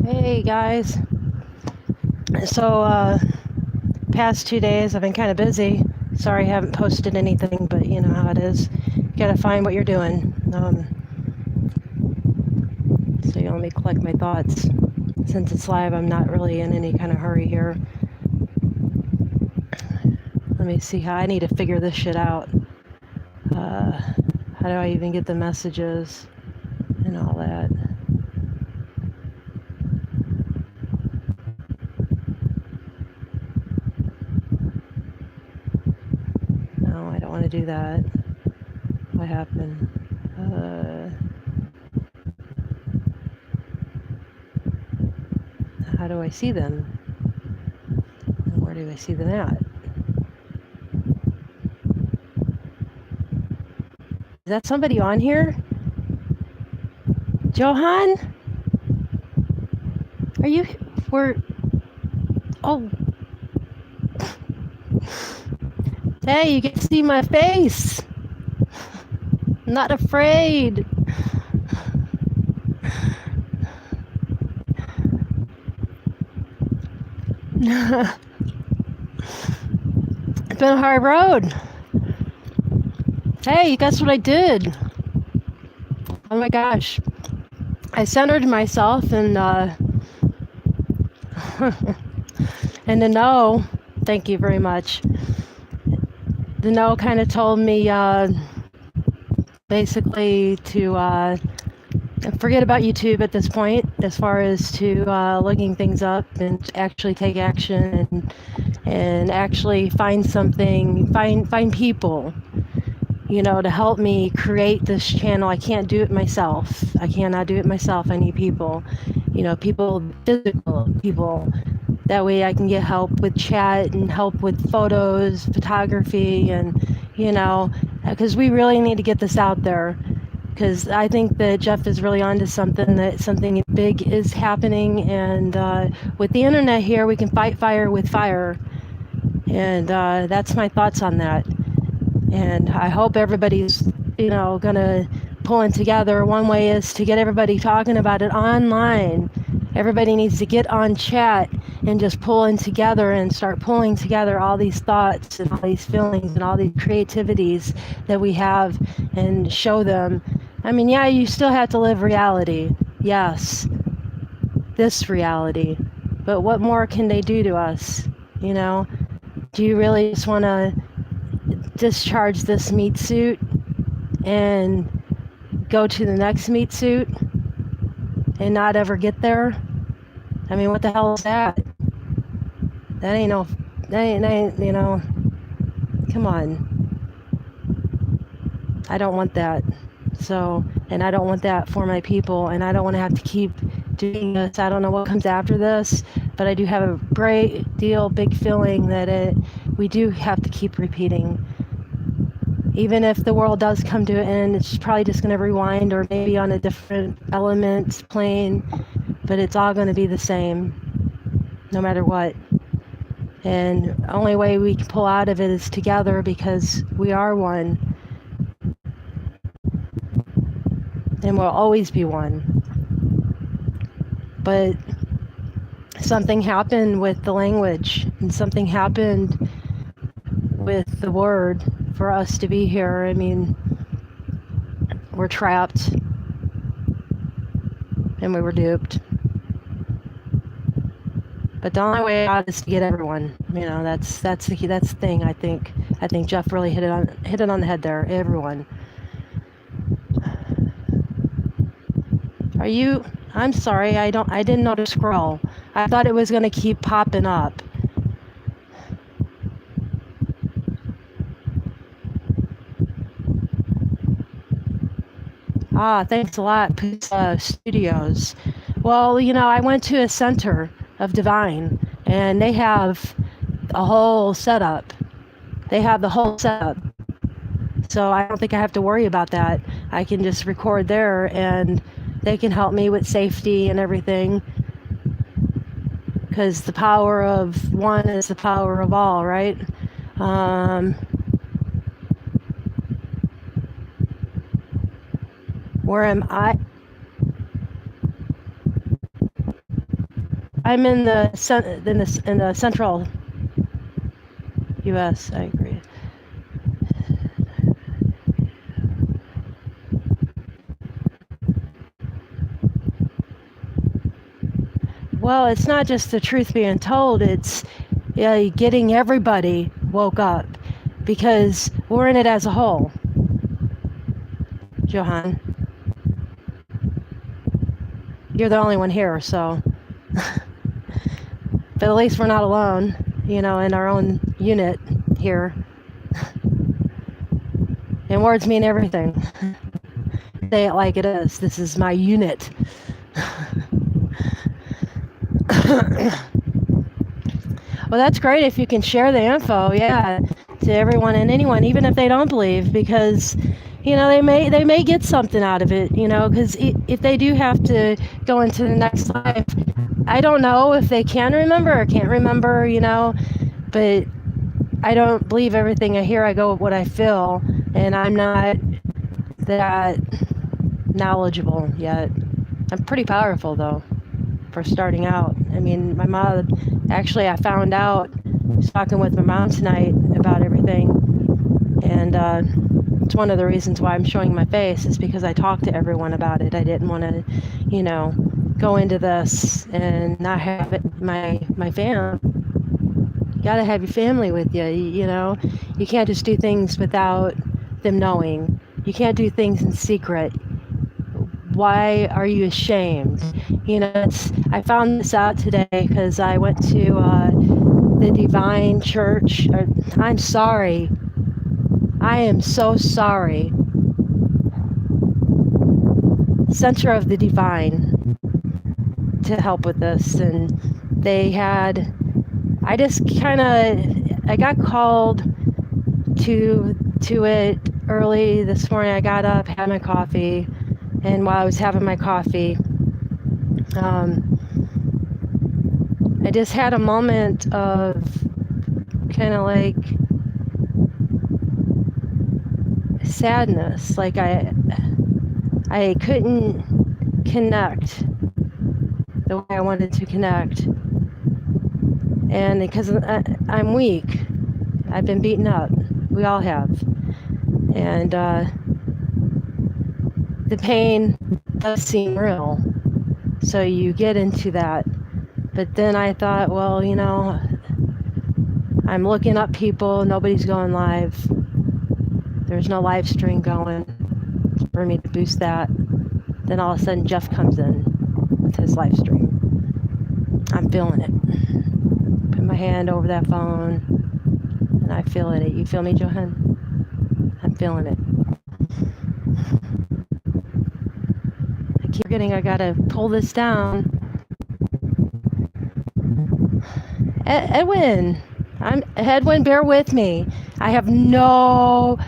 Hey guys. So, past 2 days I've been kind of busy. Sorry I haven't posted anything, but you know how it is. You gotta find what you're doing. So let me collect my thoughts. Since it's live, I'm not really in any kind of hurry here. Let me see how I need to figure this shit out. How do I even get the messages and all that? No, I don't want to do that. What happened? How do I see them? Where do I see them at? Is that somebody on here? Johan? Are you? We're. Oh. Hey, you can see my face. I'm not afraid. It's been a hard road. Hey, guess what I did? Oh my gosh. I centered myself and and the no, thank you very much. The no kind of told me basically to forget about YouTube at this point, as far as to looking things up and actually take action and actually find something, find people, you know, to help me create this channel. I can't do it myself. I cannot do it myself. I need people, you know, people, physical people. That way I can get help with chat and help with photos, photography, and, you know, because we really need to get this out there. Because I think that Jeff is really onto something, that something big is happening. And with the internet here, we can fight fire with fire. And that's my thoughts on that. And I hope everybody's, you know, gonna pull in together. One way is to get everybody talking about it online. Everybody needs to get on chat and just pull in together and start pulling together all these thoughts and all these feelings and all these creativities that we have and show them. I mean, yeah, you still have to live reality. Yes, this reality. But what more can they do to us? You know, do you really just want to discharge this meat suit and go to the next meat suit and not ever get there? I mean, what the hell is that? That ain't, you know, come on. I don't want that. So, and I don't want that for my people, and I don't want to have to keep doing this. I don't know what comes after this, but I do have a great deal, big feeling that we do have to keep repeating. Even if the world does come to an end, it's probably just going to rewind, or maybe on a different element plane, but it's all going to be the same, no matter what. And the only way we can pull out of it is together, because we are one. And we'll always be one. But something happened with the language, and something happened with the word for us to be here. I mean, we're trapped, and we were duped. But the only way out is to get everyone. You know, that's the thing. I think Jeff really hit it on the head there. Everyone. Are you? I'm sorry. I didn't know to scroll. I thought it was going to keep popping up. Ah, thanks a lot, Studios. Well, you know, I went to a center of Divine, and they have a whole setup. They have the whole setup. So I don't think I have to worry about that. I can just record there, and they can help me with safety and everything. Because the power of one is the power of all, right? Where am I? I'm in the central U.S. I agree. Well, it's not just the truth being told, it's getting everybody woke up, because we're in it as a whole. Johan, you're the only one here, so. But at least we're not alone, in our own unit here. And words mean everything. Say it like it is. This is my unit. Well, that's great if you can share the info, to everyone and anyone, even if they don't believe, because they may get something out of it, because if they do have to go into the next life, I don't know if they can remember or can't remember, but I don't believe everything I hear. I go with what I feel, and I'm not that knowledgeable yet. I'm pretty powerful though, for starting out. I mean, my mom, actually, I found out, I was talking with my mom tonight about everything, and it's one of the reasons why I'm showing my face, is because I talked to everyone about it. I didn't want to, go into this and not have it, my fam. You gotta have your family with you, You can't just do things without them knowing. You can't do things in secret. Why are you ashamed? I found this out today because I went to the Divine Church. I'm sorry. I am so sorry. Center of the Divine, to help with this, and they had. I got called to it early this morning. I got up, had my coffee, and while I was having my coffee, I just had a moment of kind of like sadness, like I couldn't connect the way I wanted to connect, and because I'm weak, I've been beaten up. We all have, and the pain does seem real, so you get into that. But then I thought, well, I'm looking up people, nobody's going live, there's no live stream going for me to boost that. Then all of a sudden Jeff comes in with his live stream. I'm feeling it. Put my hand over that phone and I feel it. You feel me, Johan? I'm feeling it. I keep forgetting I gotta pull this down. Edwin, bear with me. I have no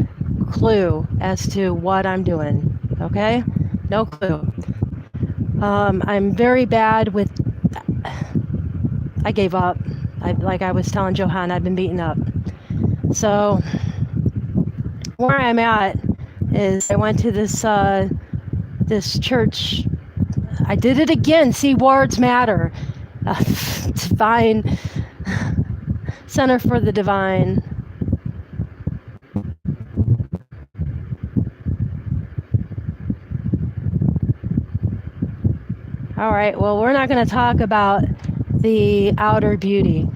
clue as to what I'm doing, okay? No clue. I'm very bad with, I gave up. Like I was telling Johan, I've been beaten up. So where I'm at is I went to this church. I did it again. See, words matter. Divine Center for the Divine. All right, well, we're not going to talk about the outer beauty.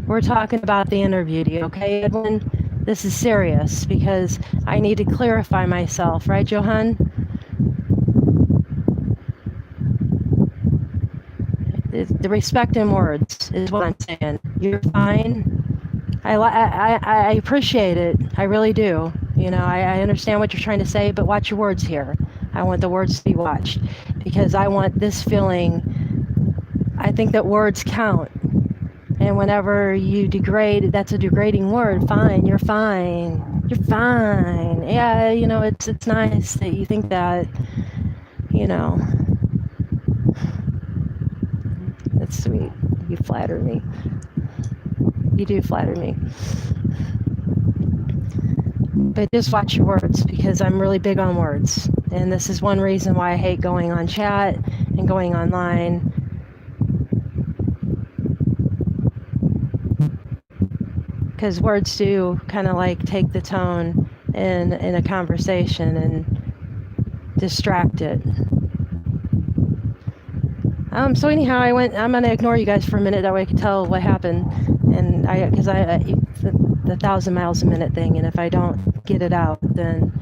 We're talking about the inner beauty, okay, Edwin? This is serious because I need to clarify myself, right, Johan? The respect in words is what I'm saying. You're fine. I appreciate it. I really do. I understand what you're trying to say, but watch your words here. I want the words to be watched because I want this feeling. I think that words count. And whenever you degrade, that's a degrading word. Fine, you're fine. You're fine. Yeah, it's nice that you think that, That's sweet. You flatter me. You do flatter me. But just watch your words because I'm really big on words. And this is one reason why I hate going on chat and going online. because words do kind of like take the tone in a conversation and distract it. So anyhow, I'm gonna ignore you guys for a minute, that way I can tell what happened, and because the 1,000 miles a minute thing, and if I don't get it out, then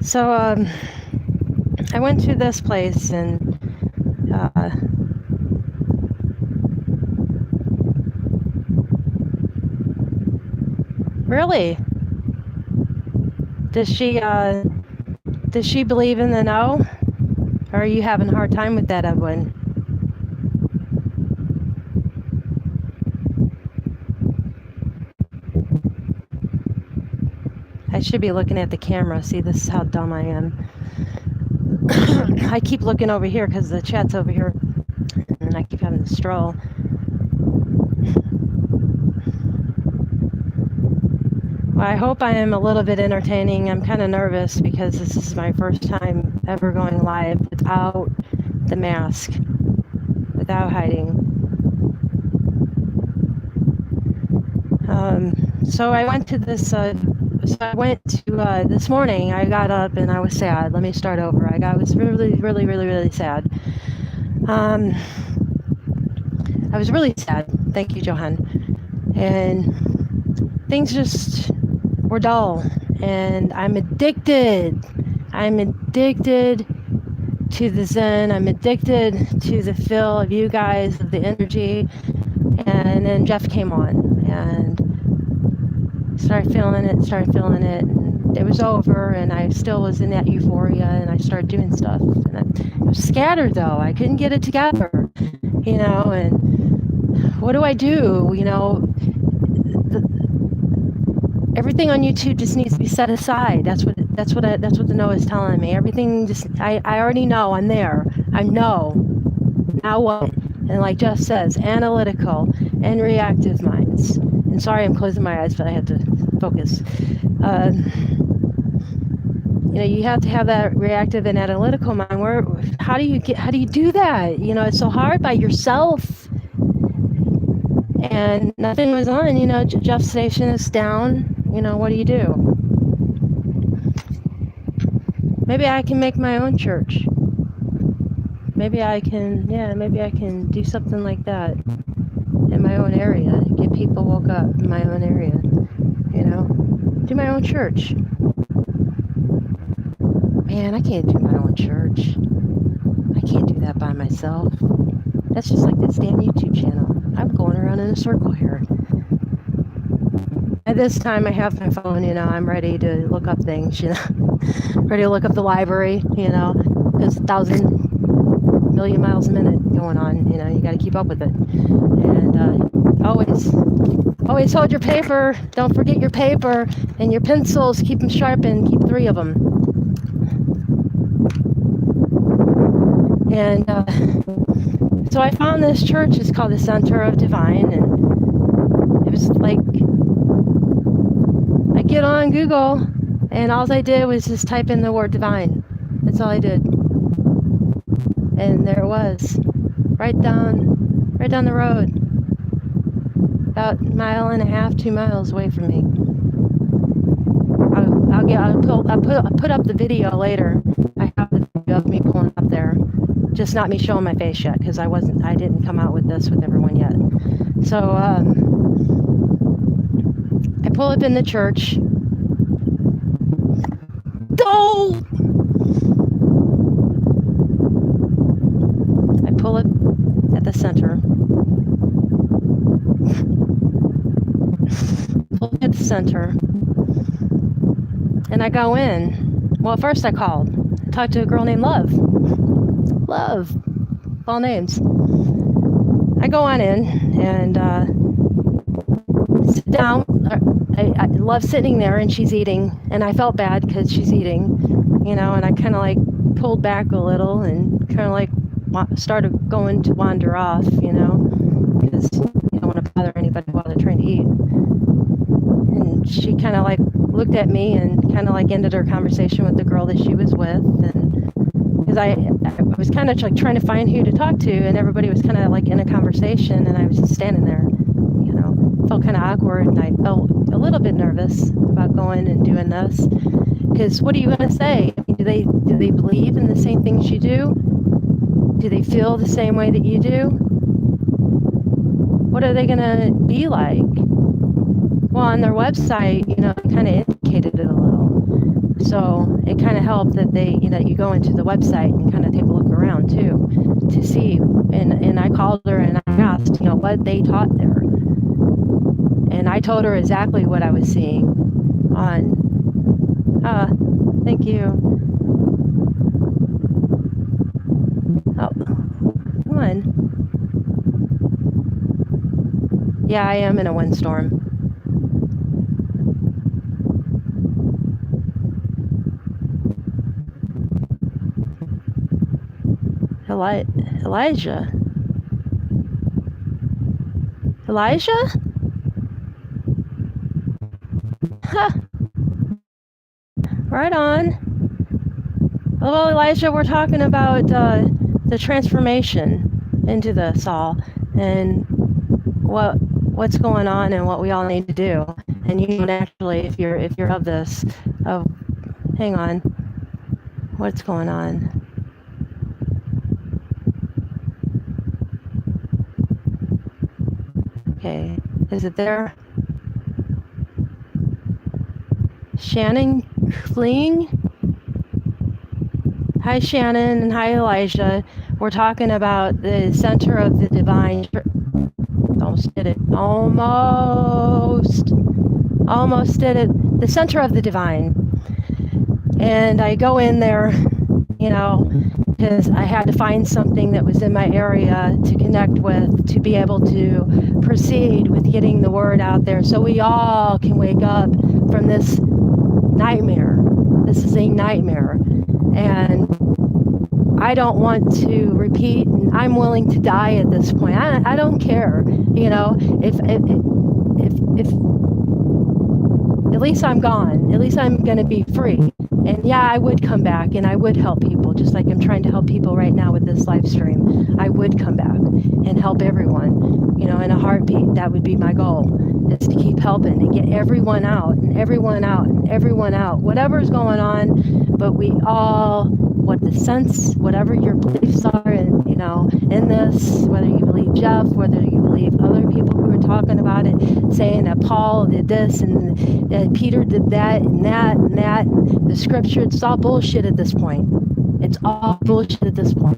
so I went to this place, and really, does she believe in the no, or are you having a hard time with that, Edwin? I should be looking at the camera. See, this is how dumb I am. I keep looking over here because the chat's over here, and I keep having to stroll. Well, I hope I am a little bit entertaining. I'm kind of nervous because this is my first time ever going live without the mask, without hiding. So I went to this. This morning. I got up and I was sad. Let me start over. I was really, really, really, really sad. I was really sad. Thank you, Johan. And things just were dull. And I'm addicted. I'm addicted to the Zen. I'm addicted to the feel of you guys, of the energy. And then Jeff came on and started feeling it. And it was over, and I still was in that euphoria, and I started doing stuff. And I was scattered, though. I couldn't get it together, and what do I do? Everything on YouTube just needs to be set aside. That's what the no is telling me. Everything just, I already know. I'm there. I know. Now what? And like Jeff says, analytical and reactive minds. And sorry, I'm closing my eyes, but I had to focus. You have to have that reactive and analytical mind. How do you do that? It's so hard by yourself. And nothing was on. Jeff's station is down. What do you do? Maybe I can make my own church. Maybe I can do something like that in my own area. Get people woke up in my own area. Do my own church. Man, I can't do my own church. I can't do that by myself. That's just like this damn YouTube channel. I'm going around in a circle here. At this time, I have my phone, I'm ready to look up things, ready to look up the library, there's 1,000 million miles a minute going on, you got to keep up with it. And always hold your paper. Don't forget your paper and your pencils. Keep them sharpened. Keep 3 of them. And so I found this church. It's called the Center of Divine, and it was like, I get on Google, and all I did was just type in the word divine. That's all I did. And there it was, right down the road, about 1.5 miles, 2 miles away from me. I'll put up the video later. I have the video of me pulling up there, just not me showing my face yet, because I didn't come out with this with everyone yet. So I pull up in the church. Oh! I pull up at the center. Pull up at the center. And I go in. Well, at first I called. I talked to a girl named Love. Love. All names. I go on in and sit down. I love sitting there, and she's eating, and I felt bad because she's eating, and I kind of like pulled back a little and kind of like started going to wander off, because you don't want to bother anybody while they're trying to eat. And she kind of like looked at me and kind of like ended her conversation with the girl that she was with. And because I was kind of like trying to find who to talk to, and everybody was kind of like in a conversation, and I was just standing there, you know, felt kind of awkward, and I felt a little bit nervous about going and doing this. Because what are you going to say? I mean, do they believe in the same things you do? Do they feel the same way that you do? What are they going to be like? Well, on their website, you know, it kind of indicated it a little. So it kind of helped that they, you know, you go into the website and kind of take a look around too, to see. And I called her and I asked, you know, what they taught there. And I told her exactly what I was seeing on, thank you. Oh, come on. Yeah, I am in a windstorm. Elijah? Huh. Right on. Well, Elijah, we're talking about the transformation into the Saul and what's going on and what we all need to do. And you know, actually, if you're of this, hang on, what's going on? Okay, is it there? Shannon fleeing? Hi, Shannon, and hi, Elijah. We're talking about the center of the divine. Almost did it. Almost did it. The center of the divine. And I go in there, you know, because I had to find something that was in my area to connect with, to be able to proceed with getting the word out there so we all can wake up from this nightmare. This is a nightmare. And I don't want to repeat, and I'm willing to die at this point. I don't care, you know, if at least I'm gone. At least I'm going to be free. And yeah, I would come back and I would help people, just like I'm trying to help people right now with this live stream. I would come back and help everyone, you know, in a heartbeat. That would be my goal, is to keep helping and get everyone out and everyone out and everyone out, whatever's going on. But we all, what the sense, whatever your beliefs are, and you know, in this, whether you believe Jeff, whether you believe other people who are talking about it, saying that Paul did this and Peter did that and that and that, and the scripture, it's all bullshit at this point. It's all bullshit at this point.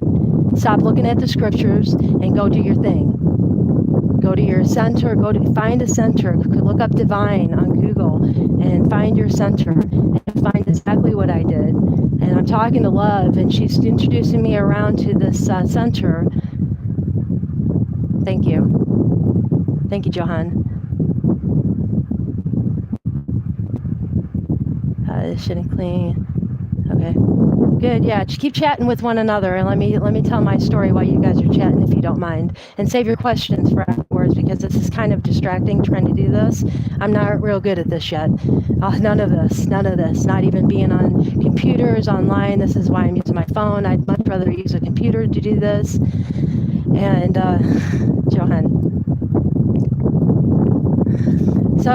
Stop looking at the scriptures and go do your thing. Go to your center, find a center, look up divine on Google and find your center and find exactly what I did. And I'm talking to Love and she's introducing me around to this center. Thank you. Thank you, Johan. Shouldn't clean. Okay. Good. Yeah. Just keep chatting with one another, and let me tell my story while you guys are chatting, if you don't mind, and save your questions for afterwards, because this is kind of distracting trying to do this. I'm not real good at this yet. None of this. Not even being on computers online. This is why I'm using my phone. I'd much rather use a computer to do this. And Johan. So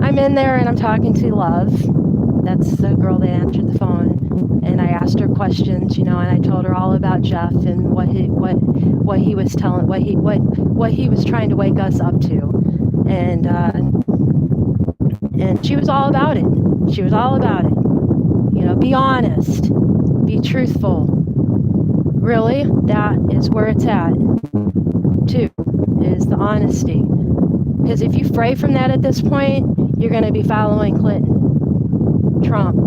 I'm in there and I'm talking to Love. That's the girl that answered the phone, and I asked her questions, you know, and I told her all about Jeff and what he was telling, what he was trying to wake us up to, and she was all about it. She was all about it. You know, be honest, be truthful. Really, that is where it's at. Too, is the honesty. Because if you fray from that at this point, you're going to be following Clinton, Trump,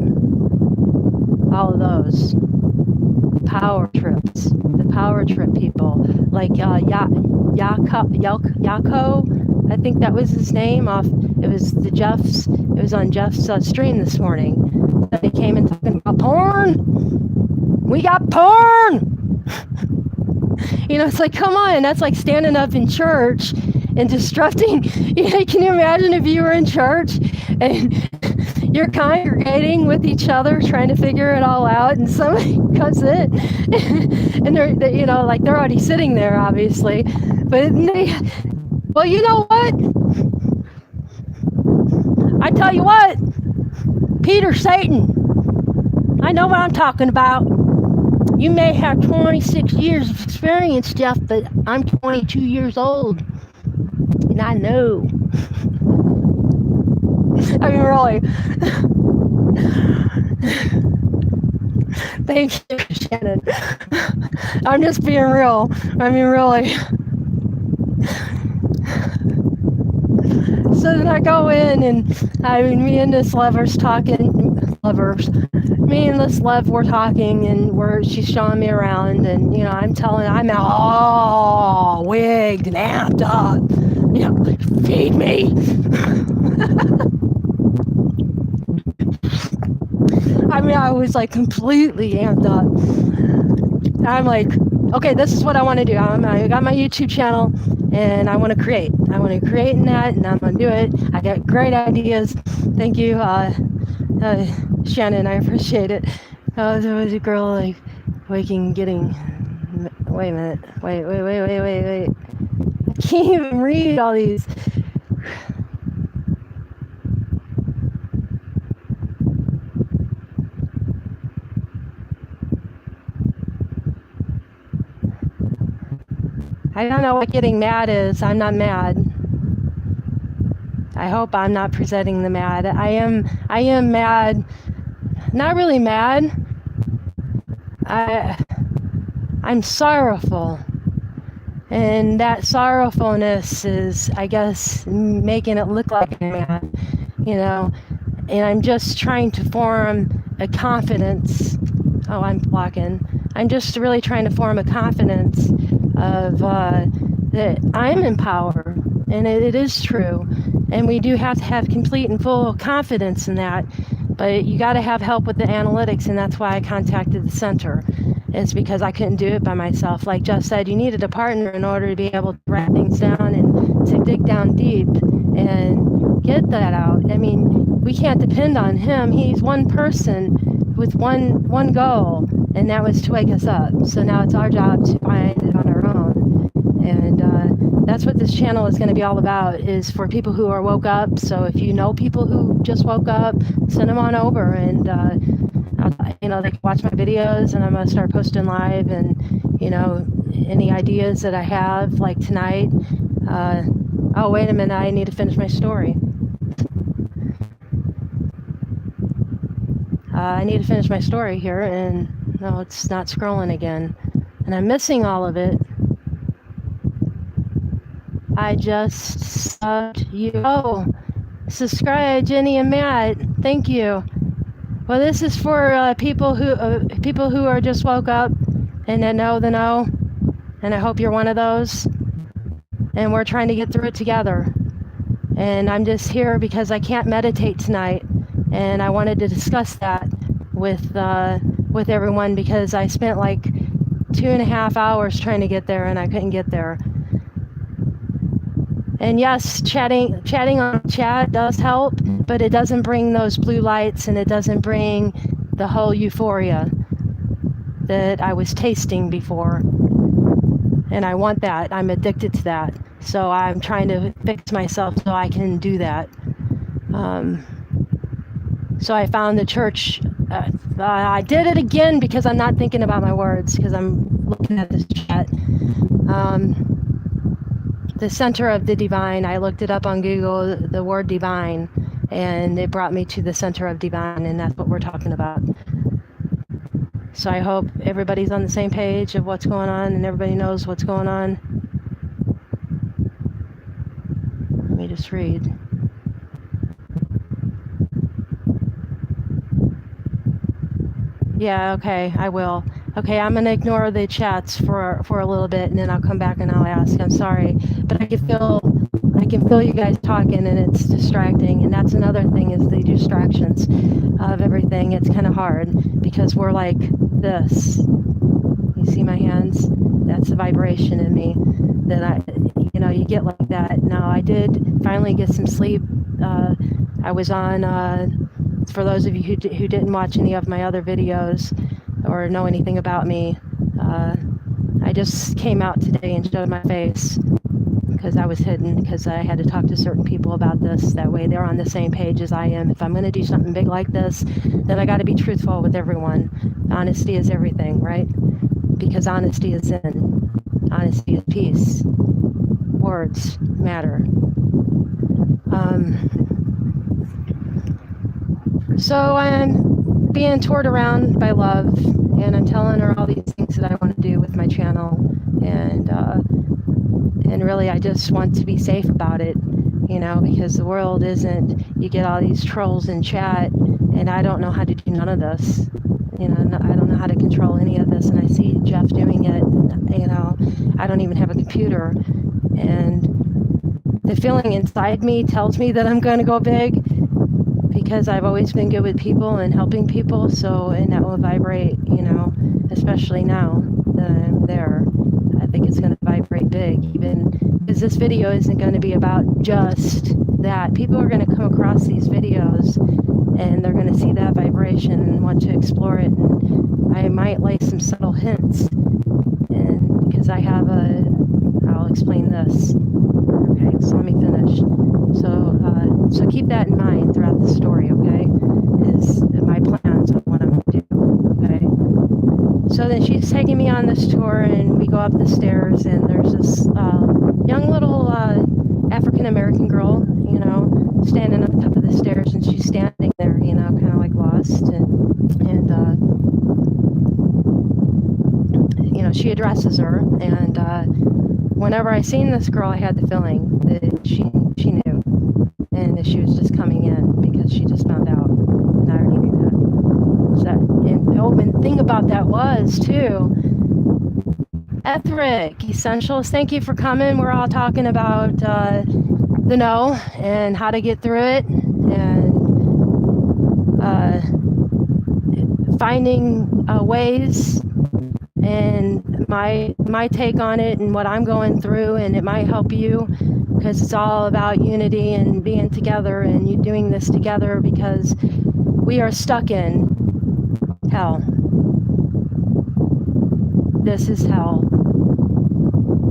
all of those. The power trip people, like Yako, I think that was his name. It was on Jeff's stream this morning. They came and talking about porn. We got porn. You know, it's like, come on, that's like standing up in church and disrupting. Can you imagine if you were in church and you're congregating with each other trying to figure it all out, and somebody comes in and they're already sitting there, obviously, but well, you know what? I tell you what, Peter Satan, I know what I'm talking about. You may have 26 years of experience, Jeff, but I'm 22 years old, and I know. I mean, really. Thank you, Shannon. I'm just being real. I mean, really. So then I go in, and me and this lover's talking. Me and this love were talking, and she's showing me around, and I'm all wigged and amped up. Feed me. I mean, I was like completely amped up. I'm like, okay, this is what I want to do. I got my YouTube channel, and I want to create. I want to create in that, and I'm going to do it. I got great ideas. Thank you, Shannon. I appreciate it. There was a girl like getting. Wait a minute. Wait. I can't even read all these. I don't know what getting mad is. I'm not mad. I hope I'm not presenting the mad. I am mad. Not really mad. I'm sorrowful. And that sorrowfulness is, I guess, making it look like I'm mad, And I'm just trying to form a confidence. Oh, I'm blocking. I'm just really trying to form a confidence of that I'm in power, and it is true. And we do have to have complete and full confidence in that. But you got to have help with the analytics, and that's why I contacted the center. It's because I couldn't do it by myself. Like Jeff said, you needed a partner in order to be able to write things down and to dig down deep and get that out. I mean, we can't depend on him. He's one person with one goal, and that was to wake us up. So now it's our job to find it on our own. And that's what this channel is going to be all about, is for people who are woke up. So if you know people who just woke up, send them on over, and they can watch my videos, and I'm going to start posting live, and any ideas that I have, like tonight. Oh, wait a minute, I need to finish my story. I need to finish my story here, and no, it's not scrolling again, and I'm missing all of it. I just subbed you. Oh, subscribe, Jenny and Matt. Thank you. Well, this is for people who are just woke up and that know the know, and I hope you're one of those. And we're trying to get through it together. And I'm just here because I can't meditate tonight, and I wanted to discuss that with everyone, because I spent like 2.5 hours trying to get there, and I couldn't get there. And yes, chatting on chat does help, but it doesn't bring those blue lights, and it doesn't bring the whole euphoria that I was tasting before. And I want that. I'm addicted to that. So I'm trying to fix myself so I can do that. So I found the church. I did it again because I'm not thinking about my words, because I'm looking at this chat. The Center of the Divine, I looked it up on Google, the word divine, and it brought me to the Center of Divine, and that's what we're talking about. So I hope everybody's on the same page of what's going on, and everybody knows what's going on. Let me just read. Yeah, okay, I will. Okay, I'm gonna ignore the chats for a little bit, and then I'll come back and I'll ask. I'm sorry, but I can feel you guys talking, and it's distracting. And that's another thing, is the distractions of everything. It's kind of hard because we're like this. You see my hands? That's the vibration in me that you get like that. Now, I did finally get some sleep. I was on, for those of you who didn't watch any of my other videos or know anything about me, I just came out today and showed my face because I was hidden, because I had to talk to certain people about this. That way they're on the same page as I am. If I'm going to do something big like this, then I got to be truthful with everyone. Honesty is everything, right? Because honesty is in. Honesty is peace. Words matter. So I'm being toured around by Love, and I'm telling her all these things that I want to do with my channel, and really I just want to be safe about it, because the world isn't, you get all these trolls in chat, and I don't know how to do none of this. I don't know how to control any of this, and I see Jeff doing it, and, I don't even have a computer, and the feeling inside me tells me that I'm going to go big, because I've always been good with people and helping people, and that will vibrate, especially now that I'm there. I think it's going to vibrate big, even because this video isn't going to be about just that. People are going to come across these videos and they're going to see that vibration and want to explore it, and I might lay some subtle hints, and because I'll explain this. Okay, so let me finish. So keep that in mind throughout the story, okay? Is my plans of what I'm going to do, okay? So then she's taking me on this tour, and we go up the stairs, and there's this young little African-American girl, standing up the top of the stairs, and she's standing there, kind of like lost, and she addresses her, and whenever I seen this girl, I had the feeling that she knew, and that she was just coming in because she just found out, and I already knew that. And the thing about that was, too, Etheric Essentials, thank you for coming. We're all talking about the no and how to get through it, and finding ways, and my take on it and what I'm going through, and it might help you, because it's all about unity and being together, and you doing this together, because we are stuck in hell. This is hell.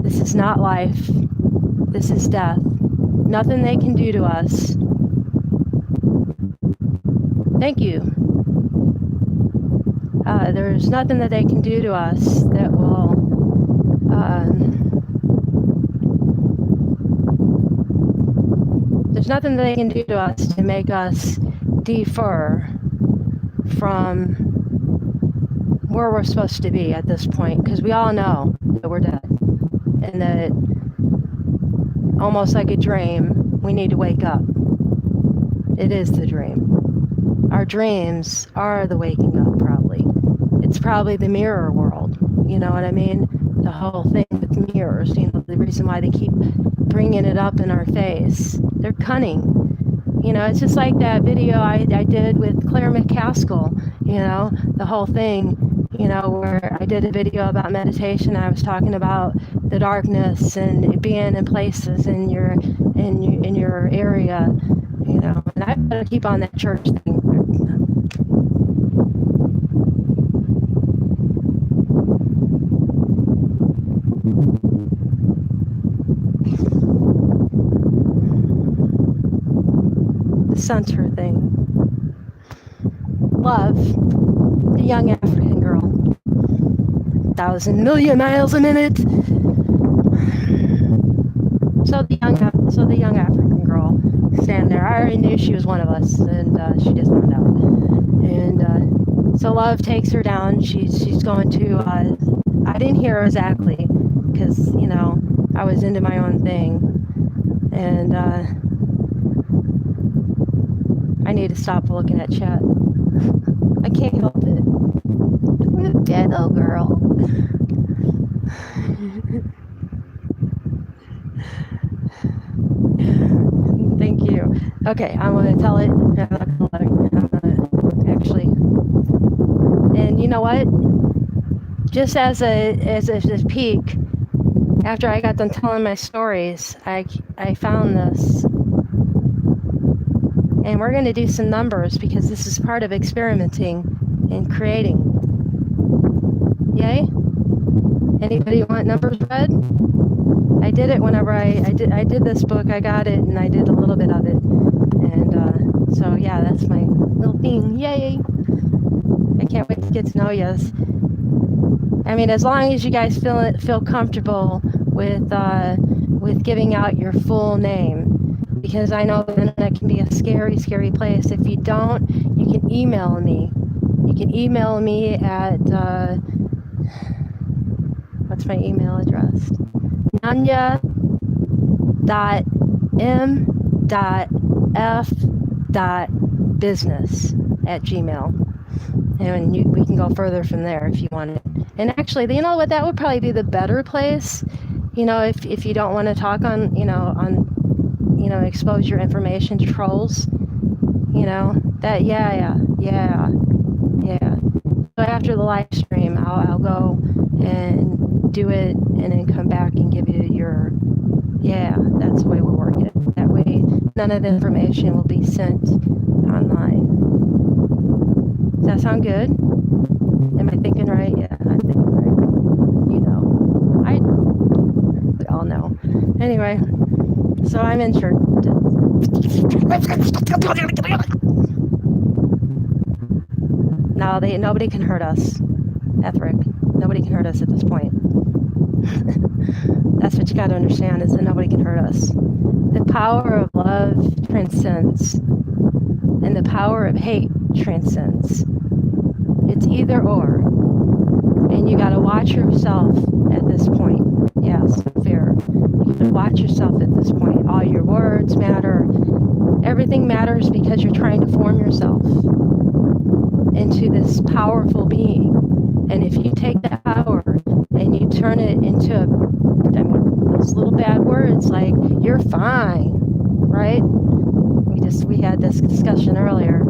This is not life. This is death. Nothing they can do to us. Thank you. There's nothing that they can do to us that will there's nothing that they can do to us to make us defer from where we're supposed to be at this point, because we all know that we're dead, and that almost like a dream, we need to wake up. It is the dream. Our dreams are the waking up, probably. It's probably the mirror world, you know what I mean? The whole thing with mirrors, the reason why they keep bringing it up in our face. They're cunning. It's just like that video I did with Claire McCaskill, the whole thing, where I did a video about meditation. I was talking about the darkness and being in places in your area, and I gotta keep on that church thing. The center thing. Love, the young African girl. 1,000 million miles a minute. So the young African girl standing there. I already knew she was one of us, and she just found out. And so Love takes her down. She's going to. I didn't hear her exactly, because I was into my own thing, and I need to stop looking at chat. I can't help it. I'm a dead old girl. Thank you. Okay, I'm going to tell it. I'm not going to let it. Actually. And you know what? Just as a peek, After I got done telling my stories, I found this. And we're going to do some numbers because this is part of experimenting and creating. Yay? Anybody want numbers read? I did it whenever I did this book. I got it and I did a little bit of it. And so yeah, that's my little thing. Yay! I can't wait to get to know you. I mean, as long as you guys feel comfortable with giving out your full name, because I know the internet can be a scary, scary place. If you don't, you can email me. You can email me at what's my email address? nanya.m.f.business@gmail. And we can go further from there if you want it. And actually, you know what? That would probably be the better place. You know, if you don't want to talk on, expose your information to trolls. You know that. Yeah. So after the live stream, I'll go and do it, and then come back and give you your. Yeah, that's the way we'll work it. That way, none of the information will be sent online. Does that sound good? Am I thinking right? Yeah, I'm thinking right. You know, we all know. Anyway, so I'm in church. No, nobody can hurt us, Etheric. Nobody can hurt us at this point. That's what you got to understand, is that nobody can hurt us. The power of love transcends, and the power of hate transcends. It's either or, and you got to watch yourself at this point. Yes, fear. You got to watch yourself at this point. All your words matter. Everything matters because you're trying to form yourself into this powerful being. And if you take that power and you turn it into those little bad words like "you're fine," right? We had this discussion earlier.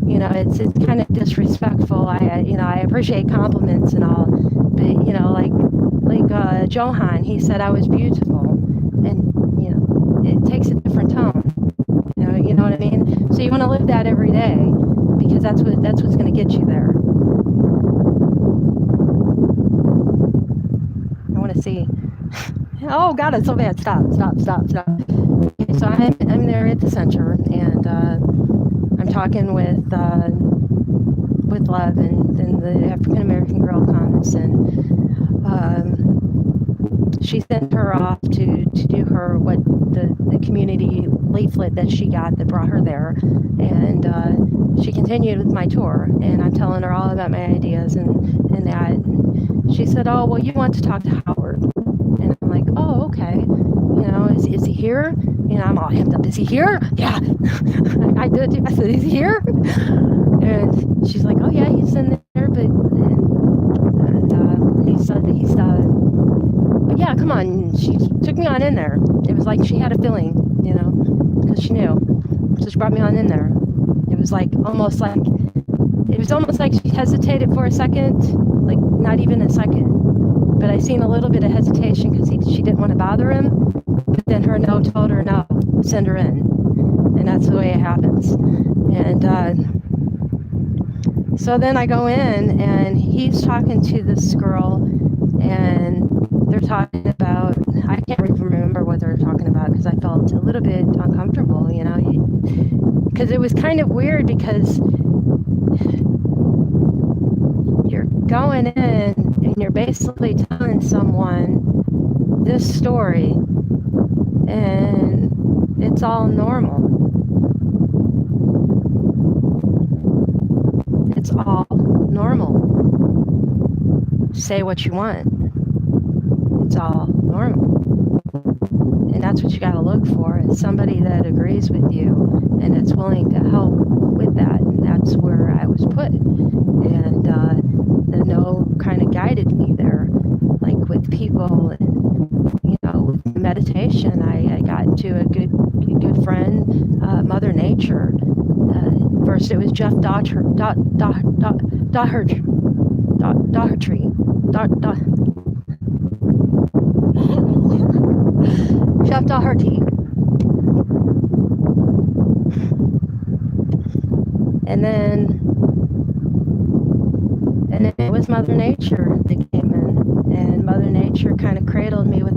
You know, it's kind of disrespectful. I appreciate compliments and all, but like Johan, he said I was beautiful, and it takes a different tone. You know what I mean? So you want to live that every day, because that's what's going to get you there. I want to see. Oh God, it's so bad. Stop. Okay, so I'm there at the center, and I'm talking with Love, and then the African American girl comes, and she sent her off to do her the community leaflet that she got that brought her there, and she continued with my tour, and I'm telling her all about my ideas and that. And she said, "Oh, well, you want to talk to Howard?" And I'm like, "Oh, okay. Is he here?" I'm all amped up. "Is he here?" Yeah. I did. I said, "Is he here?" And she's like, "Oh yeah, he's in there, but but yeah, come on." She took me on in there. It was like she had a feeling, because she knew. So she brought me on in there. It was almost like she hesitated for a second, like not even a second. But I seen a little bit of hesitation because she didn't want to bother him. But then her no told her no, send her in, and that's the way it happens. And so then I go in, and he's talking to this girl, and they're talking about, I can't even remember what they're talking about because I felt a little bit uncomfortable, because it was kind of weird, because you're going in and you're basically telling someone this story, and it's all normal. It's all normal. Say what you want. It's all normal. And that's what you got to look for, is somebody that agrees with you and that's willing to help with that. And that's where I was put. And the no kind of guided me there, like with people and, with meditation. I got to a good friend, Mother Nature. First it was Jeff Doherty. chopped all her teeth. And then it was Mother Nature that came in, and Mother Nature kind of cradled me with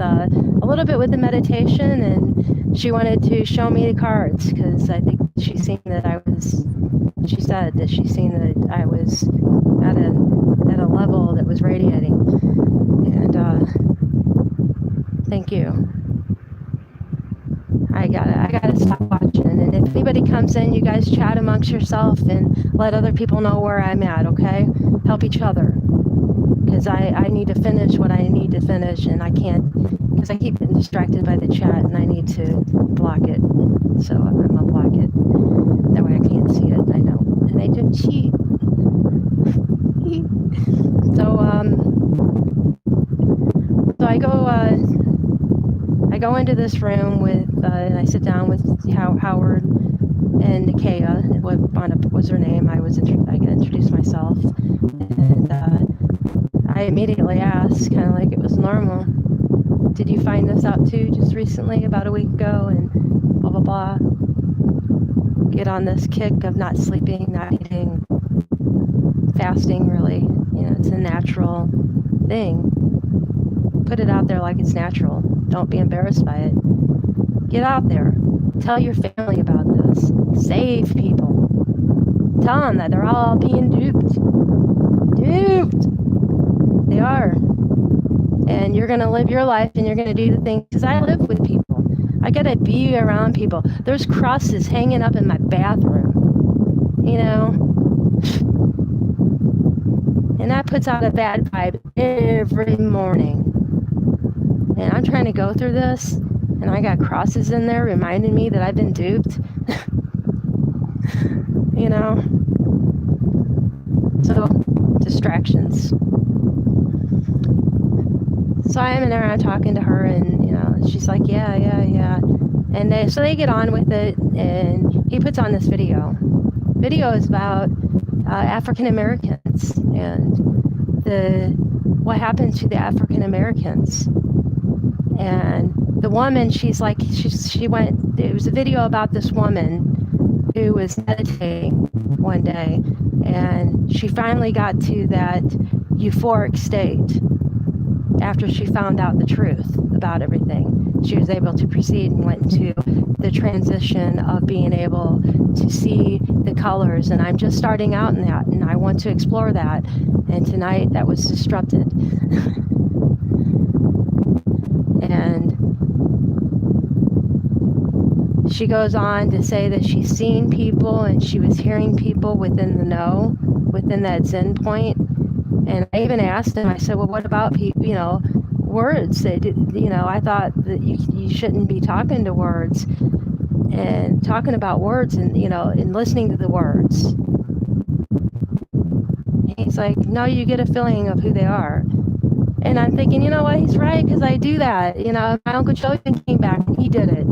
a little bit with the meditation, and she wanted to show me the cards because I think she said that I was at a level that was radiating, and thank you. I gotta stop watching. And if anybody comes in, you guys chat amongst yourself and let other people know where I'm at, okay? Help each other. Because I need to finish what I need to finish, and I can't, because I keep getting distracted by the chat, and I need to block it. So I'm gonna block it. That way I can't see it, I know. And I don't cheat. So I go into this room with, and I sit down with Howard and Nikea, what was her name. I can introduce myself, and I immediately asked, kind of like it was normal, did you find this out too just recently, about a week ago, and blah, blah, blah. Get on this kick of not sleeping, not eating, fasting, really. You know, it's a natural thing. Put it out there like it's natural. Don't be embarrassed by it. Get out there. Tell your family about this. Save people. Tell them that they're all being duped. Duped. They are. And you're going to live your life, and you're going to do the things, because I live with people. I got to be around people. There's crosses hanging up in my bathroom, you know? And that puts out a bad vibe every morning. And I'm trying to go through this, and I got crosses in there reminding me that I've been duped. You know? So, distractions. So I'm in there, and I'm talking to her, and, you know, she's like, yeah. And they get on with it, and he puts on this video. Video is about African Americans and what happened to the African Americans. And the woman, it was a video about this woman who was meditating one day, and she finally got to that euphoric state after she found out the truth about everything. She was able to proceed and went into the transition of being able to see the colors. And I'm just starting out in that, and I want to explore that. And tonight that was disrupted. And she goes on to say that she's seen people, and she was hearing people within the know, within that Zen point. And I even asked him, I said, well, what about people, you know, words? They did, you know, I thought that you shouldn't be talking to words and talking about words, and, you know, and listening to the words. And he's like, no, you get a feeling of who they are. And I'm thinking, you know what, he's right, because I do that. You know, my Uncle Joe came back and he did it.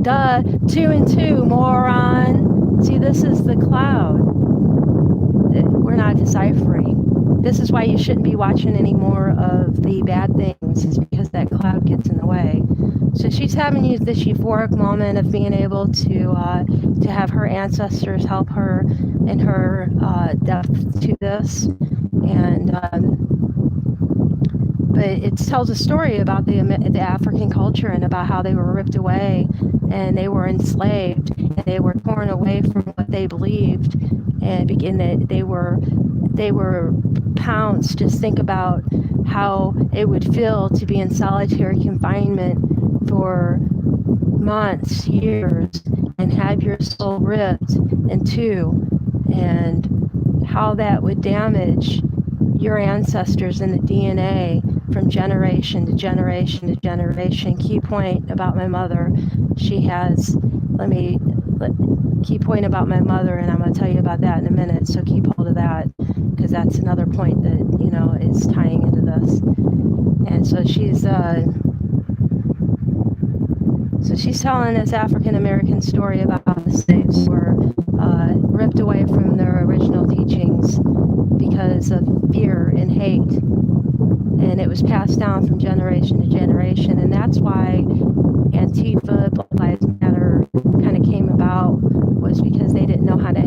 Duh, 2 and 2, moron. See, this is the cloud that we're not deciphering. This is why you shouldn't be watching any more of the bad things, is because that cloud gets in the way. So she's having this euphoric moment of being able to have her ancestors help her in her depth to this. And but it tells a story about the African culture, and about how they were ripped away, and they were enslaved, and they were torn away from what they believed, and they were pounced. Just think about how it would feel to be in solitary confinement for months, years, and have your soul ripped in two, and how that would damage your ancestors and the DNA from generation to generation to generation. Key point about my mother, she has, key point about my mother, and I'm going to tell you about that in a minute, so keep hold of that, because that's another point that, you know, is tying into this. And so she's telling this African American story about how the slaves were ripped away from their original teachings because of fear and hate. and it was passed down from generation to generation, and that's why Antifa, Black Lives Matter kind of came about, was because they don't know how to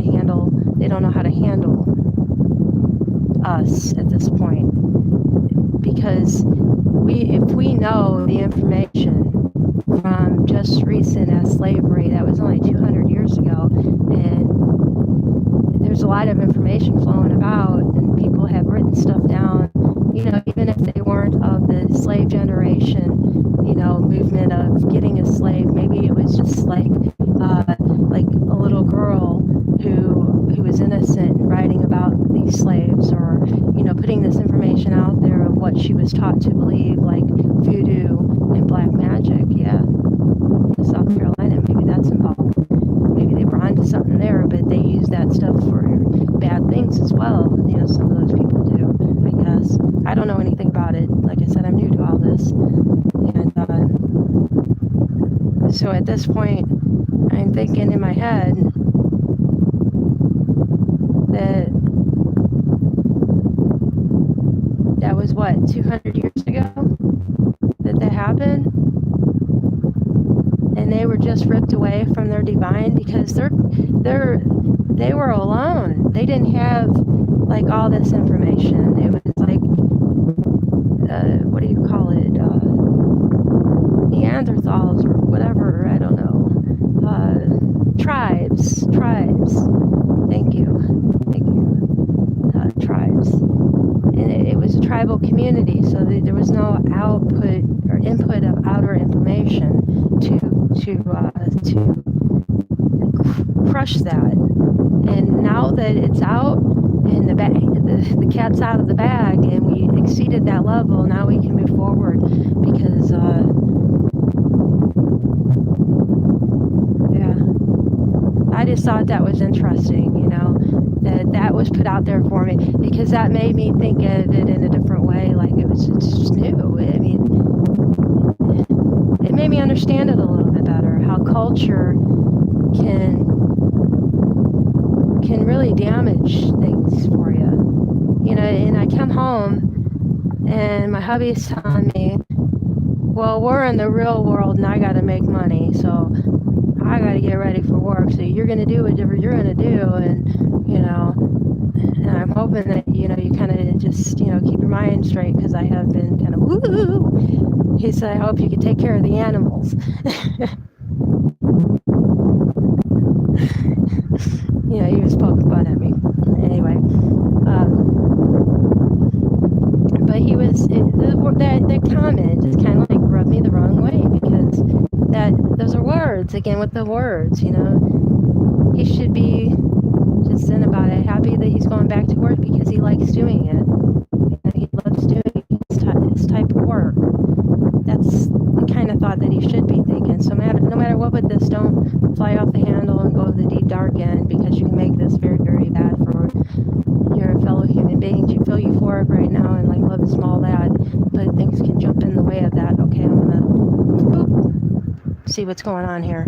handle us at this point. Because if we know the information from just recent as slavery, that was only 200 years ago, and there's a lot of information flowing about, and people have written stuff down, even if they weren't of the slave generation, movement of getting a slave. Maybe it was just like a little girl who was innocent and writing about these slaves, or putting this information out there of what she was taught to believe, like voodoo and black magic. Yeah, in South Carolina, maybe that's involved. Maybe they brought into something there, but they use that stuff for bad things as well. Some of those people do, I guess. I don't know anything about it. Like I said, I'm new to all this. And so at this point, I'm thinking in my head that was what, 200 years ago that happened? And they were just ripped away from their divine because they were alone. They didn't have like all this information. It was like, what do you call it? Neanderthals or whatever, I don't know. Tribes. Thank you. Tribes. And it was a tribal community, so there was no output or input of outer information to crush that. And now that it's out and the cat's out of the bag, and we exceeded that level, now we can move forward because I just thought that was interesting, that was put out there for me, because that made me think of it in a different way. Like it's just new. I mean, it made me understand it a little bit better, how culture can really damage things for you. And I come home and my hubby's telling me, well, we're in the real world and I got to make money, so I got to get ready for work. So you're going to do whatever you're going to do. And I'm hoping that, you kind of just, keep your mind straight, because I have been kind of woo. He said, I hope you can take care of the animals. He was poking fun at me. Anyway. But he was, that comment just kind of like rubbed me the wrong way, because those are words, again, with the words, he should be just zen about it, happy that he's going back to work because he likes doing it. He loves doing his type of work. That's the kind of thought that he should be thinking. So no matter what with this, don't fly off the handle and go to the deep dark end, because you can make this very, very bad for your fellow human beings. You feel euphoric right now and like love is all that, but things can jump in the way of that. Okay, I'm gonna see what's going on here.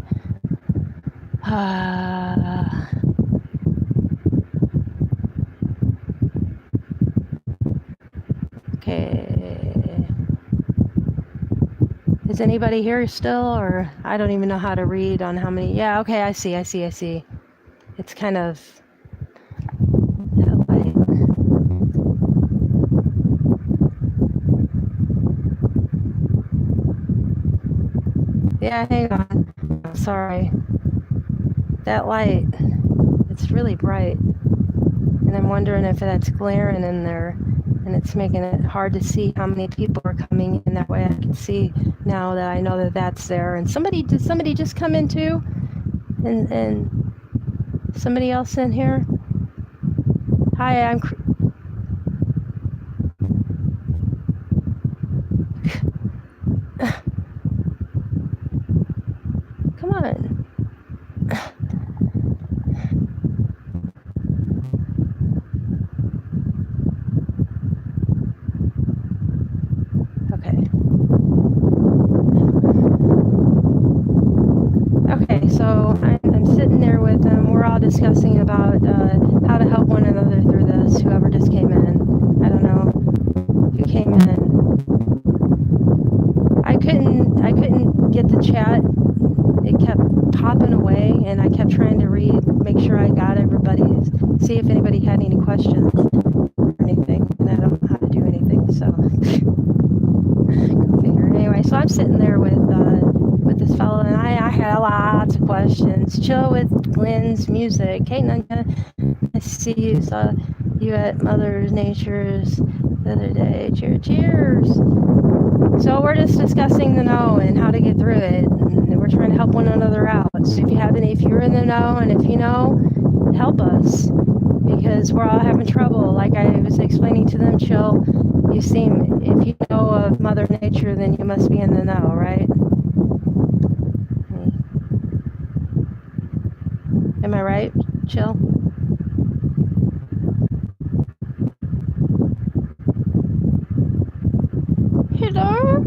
Okay. Is anybody here still, or I don't even know how to read on how many? Yeah, okay, I see. It's kind of light. Yeah, hang on. Sorry. That light, it's really bright. And I'm wondering if that's glaring in there, and it's making it hard to see how many people are coming in. That way I can see now that I know that that's there. And did somebody just come in too? And somebody else in here? Hi, I'm... Come on. Okay, so I'm sitting there with them. We're all discussing about how to help one another through this. Whoever just came in, I don't know who came in. I couldn't get the chat. It kept popping away, and I kept trying to read, make sure I got everybody's, see if anybody had any questions or anything, and I don't know how to do anything, so go figure. Anyway, so I'm sitting there with this fellow, and I had lots of questions. Chill with Glenn's music. Hey, Nunca, nice to see you. Saw you at Mother Nature's the other day. Cheers. So we're just discussing the know and how to get through it, and we're trying to help one another out. So if you're in the know, and if you know, help us, because we're all having trouble. Like I was explaining to them, Chill, if you know of Mother Nature, then you must be in the know, right? Am I right, Chill? Hello?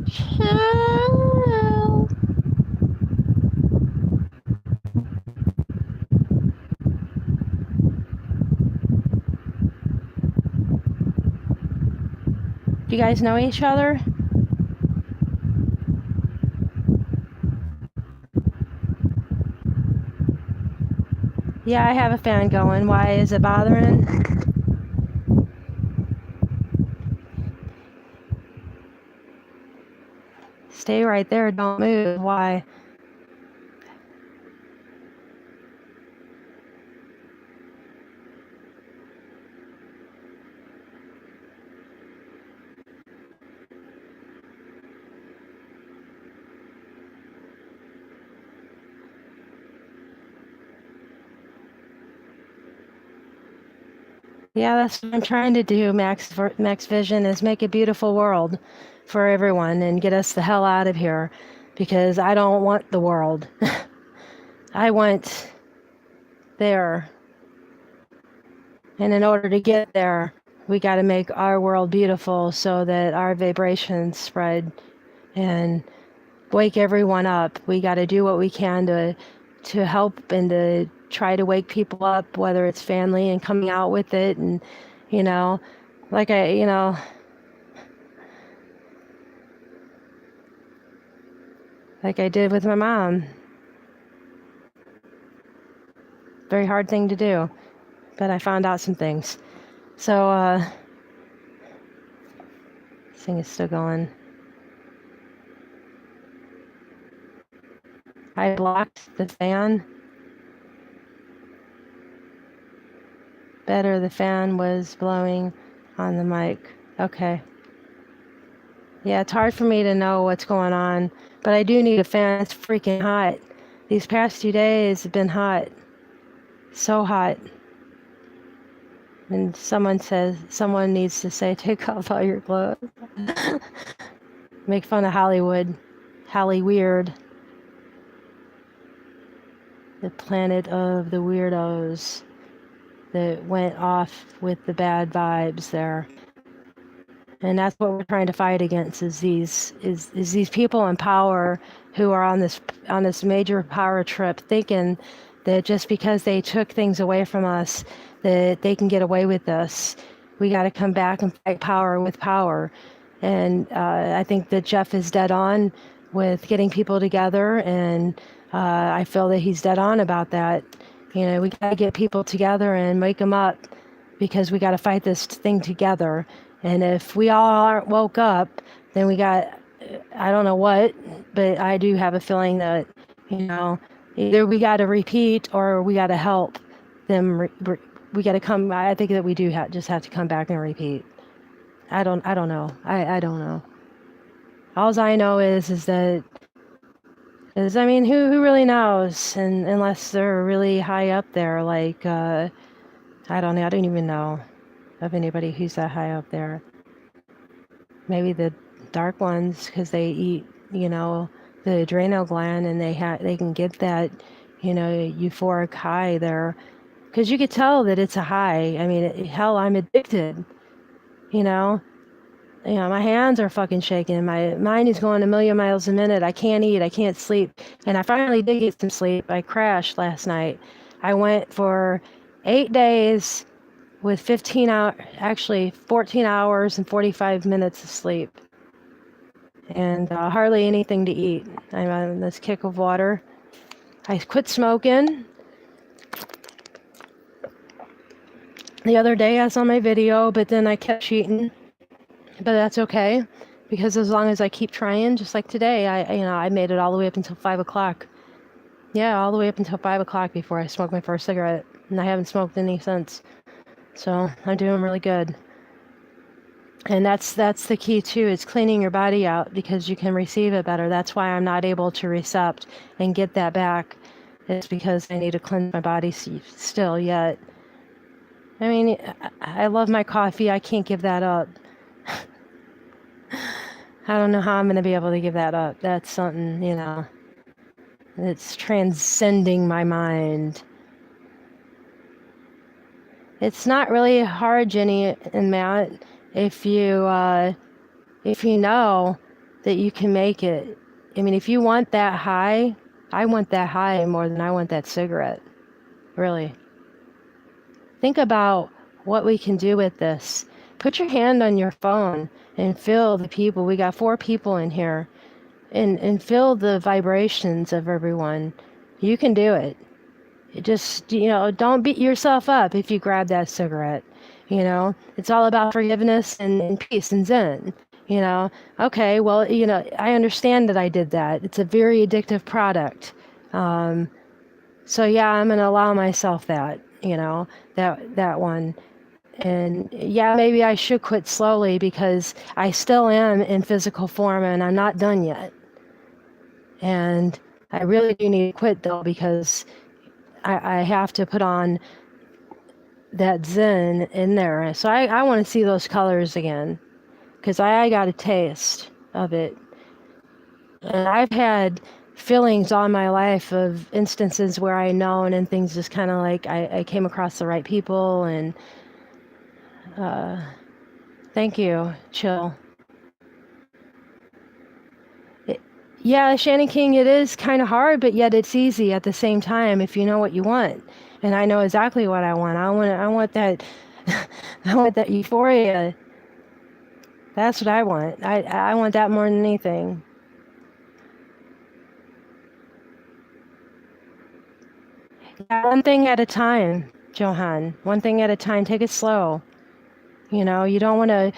Chill. Do you guys know each other? Yeah, I have a fan going. Why is it bothering? Stay right there, don't move. Why? Yeah, that's what I'm trying to do, Max Vision, is make a beautiful world for everyone and get us the hell out of here, because I don't want the world. I want there. And in order to get there, we got to make our world beautiful so that our vibrations spread and wake everyone up. We got to do what we can to help and to try to wake people up, whether it's family and coming out with it, and you know, like I did with my mom. Very hard thing to do, but I found out some things. So this thing is still going. I blocked the fan. Better, the fan was blowing on the mic. Okay. Yeah, it's hard for me to know what's going on, but I do need a fan. It's freaking hot. These past 2 days have been hot. So hot. And someone needs to say, take off all your clothes. Make fun of Hollywood. Holly Weird. The planet of the weirdos that went off with the bad vibes there. And that's what we're trying to fight against, is these people in power who are on this major power trip, thinking that just because they took things away from us, that they can get away with this. We got to come back and fight power with power. And I think that Jeff is dead on with getting people together, and I feel that he's dead on about that. We got to get people together and wake them up, because we got to fight this thing together. And if we all aren't woke up, then we got, I don't know what, but I do have a feeling that, either we got to repeat or we got to help them. We got to come. I think that we do just have to come back and repeat. I don't know. I don't know. All I know is that, I mean, who really knows? And unless they're really high up there, like, I don't know. I don't even know of anybody who's that high up there. Maybe the dark ones, because they eat, the adrenal gland, and they can get that, euphoric high there, because you could tell that it's a high. I mean, hell, I'm addicted. My hands are fucking shaking. My mind is going a million miles a minute. I can't eat. I can't sleep. And I finally did get some sleep. I crashed last night. I went for 8 days with 14 hours and 45 minutes of sleep, and hardly anything to eat. I'm on this kick of water. I quit smoking. The other day I saw my video, but then I kept cheating. But that's okay, because as long as I keep trying, just like today, I made it all the way up until 5 o'clock. Yeah, all the way up until 5 o'clock before I smoked my first cigarette, and I haven't smoked any since. So I'm doing really good. And that's the key too, is cleaning your body out, because you can receive it better. That's why I'm not able to recept and get that back. It's because I need to cleanse my body still yet. I mean, I love my coffee. I can't give that up. I don't know how I'm going to be able to give that up. That's something, it's transcending my mind. It's not really hard, Jenny and Matt, if you know that you can make it. I mean, if you want that high, I want that high more than I want that cigarette. Really. Think about what we can do with this. Put your hand on your phone and feel the people. We got 4 people in here. And feel the vibrations of everyone. You can do it. Just, don't beat yourself up if you grab that cigarette. It's all about forgiveness and peace and zen. Okay, well, I understand that I did that. It's a very addictive product. So yeah, I'm going to allow myself that, that one. And yeah, maybe I should quit slowly, because I still am in physical form and I'm not done yet. And I really do need to quit though, because I have to put on that zen in there. So I want to see those colors again, because I got a taste of it. And I've had feelings all my life of instances where I known, and things just kind of like I came across the right people. And thank you, Chill. Yeah, Shannon King, it is kind of hard, but yet it's easy at the same time if you know what you want. And I know exactly what I want. I want that I want that euphoria. That's what I want. I want that more than anything. Yeah, one thing at a time, Johan. One thing at a time. Take it slow. You don't want to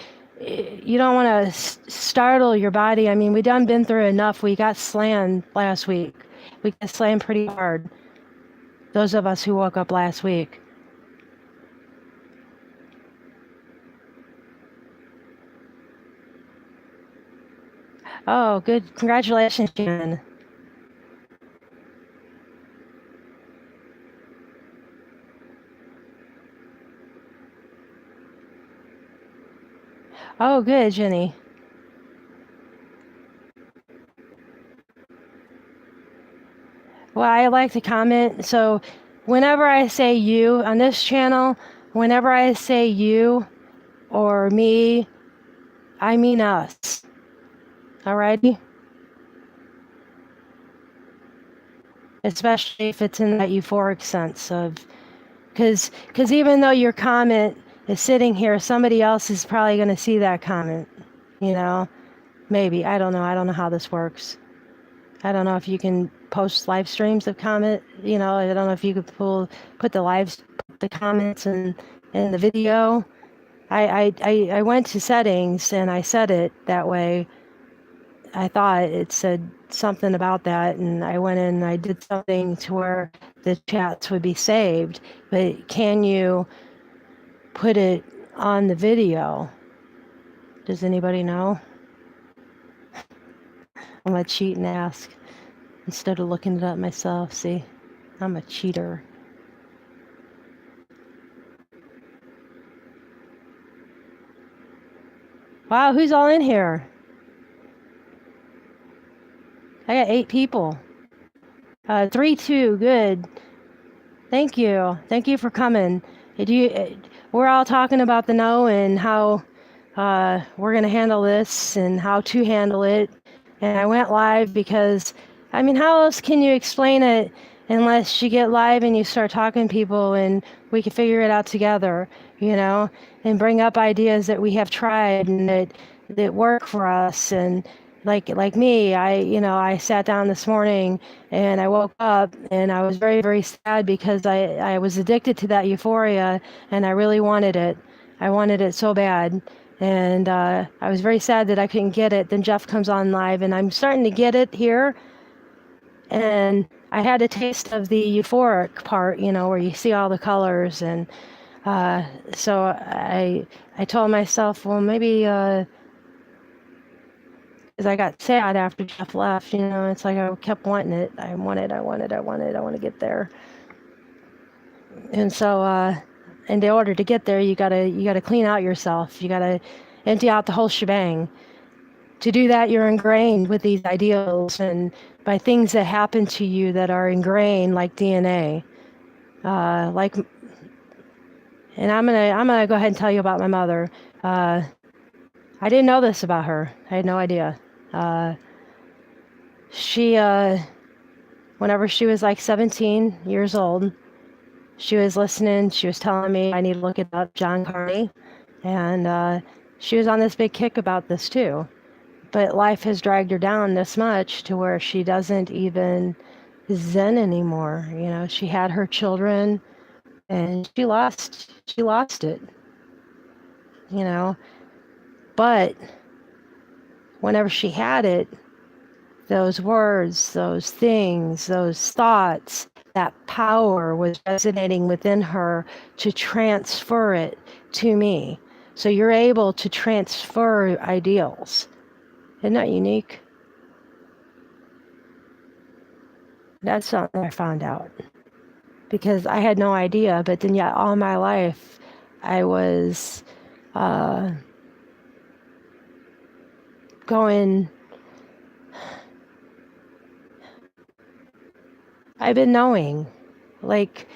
startle your body. I mean, we done been through enough. We got slammed last week. We got slammed pretty hard. Those of us who woke up last week. Oh, good. Congratulations, Jen. Oh, good, Jenny. Well, I like to comment. So whenever I say you on this channel, whenever I say you or me, I mean us. Alrighty? Especially if it's in that euphoric sense of, because even though your comment is sitting here, somebody else is probably going to see that comment. Maybe. I don't know. I don't know how this works. I don't know if you can post live streams of comment. I don't know if you could put the comments in the video. I went to settings and I set it that way. I thought it said something about that, and I went in and I did something to where the chats would be saved. But can you put it on the video? Does anybody know? I'm gonna cheat and ask instead of looking it up myself. See, I'm a cheater. Wow, who's all in here? I got 8 people. 3, 2, good. Thank you. Thank you for coming. We're all talking about the no and how we're going to handle this and how to handle it. And I went live because, I mean, how else can you explain it unless you get live and you start talking to people and we can figure it out together? you know, and bring up ideas that we have tried and that work for us. And like me, I sat down this morning and I woke up and I was very, very sad because I was addicted to that euphoria and I really wanted it. I wanted it so bad. And I was very sad that I couldn't get it. Then Jeff comes on live and I'm starting to get it here. And I had a taste of the euphoric part, where you see all the colors. And so I told myself, well, maybe, because I got sad after Jeff left, it's like I kept wanting it. I want to get there. And so, in order to get there, you gotta clean out yourself. You gotta empty out the whole shebang. To do that, you're ingrained with these ideals and by things that happen to you that are ingrained like DNA. And I'm gonna go ahead and tell you about my mother. I didn't know this about her. I had no idea. She, whenever she was like 17 years old, she was listening. She was telling me I need to look it up, John Carney, and she was on this big kick about this too. But life has dragged her down this much to where she doesn't even zen anymore. She had her children and she lost it. But whenever she had it, those words, those things, those thoughts, that power was resonating within her to transfer it to me. So you're able to transfer ideals. Isn't that unique? That's something I found out. Because I had no idea, but then yet all my life I was going... I've been knowing. Like,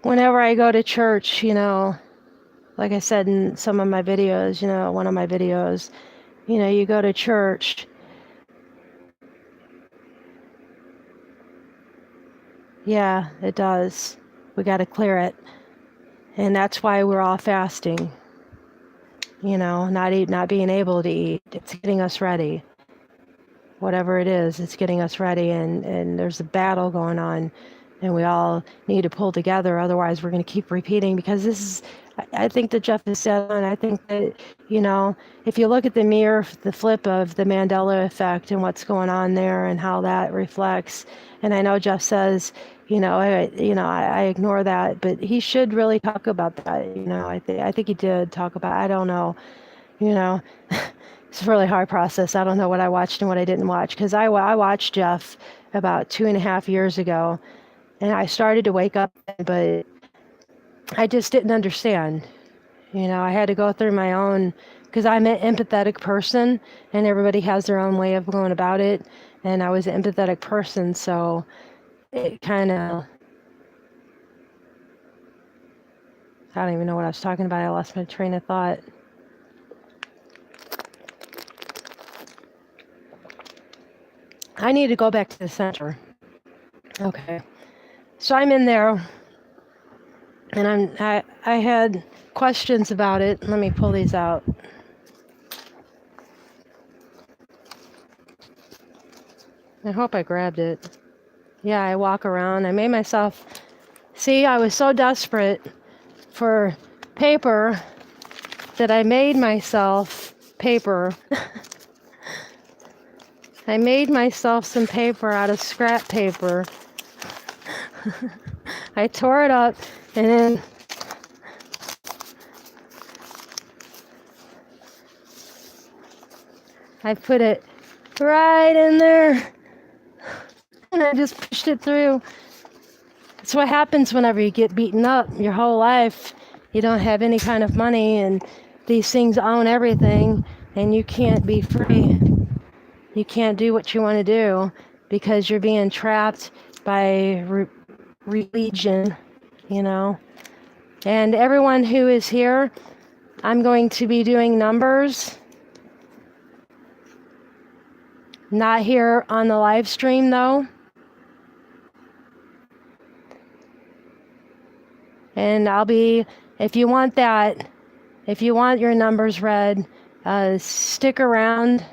whenever I go to church, like I said in some of my videos, one of my videos, you go to church. Yeah, it does. We got to clear it. And that's why we're all fasting. Not being able to eat. It's getting us ready. Whatever it is, it's getting us ready. And there's a battle going on. And we all need to pull together. Otherwise, we're going to keep repeating. Because this is, I think that Jeff is said, and I think that, if you look at the mirror, the flip of the Mandela effect and what's going on there and how that reflects. And I know Jeff says, I ignore that, but he should really talk about that. I think he did talk about, I don't know, it's a really hard process. I don't know what I watched and what I didn't watch, because I watched Jeff about 2.5 years ago, and I started to wake up, but I just didn't understand. I had to go through my own, because I'm an empathetic person, and everybody has their own way of going about it, and I was an empathetic person, so it kind of, I don't even know what I was talking about. I lost my train of thought. I need to go back to the center. Okay. So I'm in there, and I had questions about it. Let me pull these out. I hope I grabbed it. Yeah, I walk around. I made myself... See, I was so desperate for paper that I made myself paper. I made myself some paper out of scrap paper. I tore it up and then I put it right in there and I just pushed it through. That's what happens whenever you get beaten up your whole life. You don't have any kind of money and these things own everything and you can't be free. You can't do what you want to do because you're being trapped by religion, And everyone who is here, I'm going to be doing numbers. Not here on the live stream, though. And I'll be if you want that, if you want your numbers read, stick around,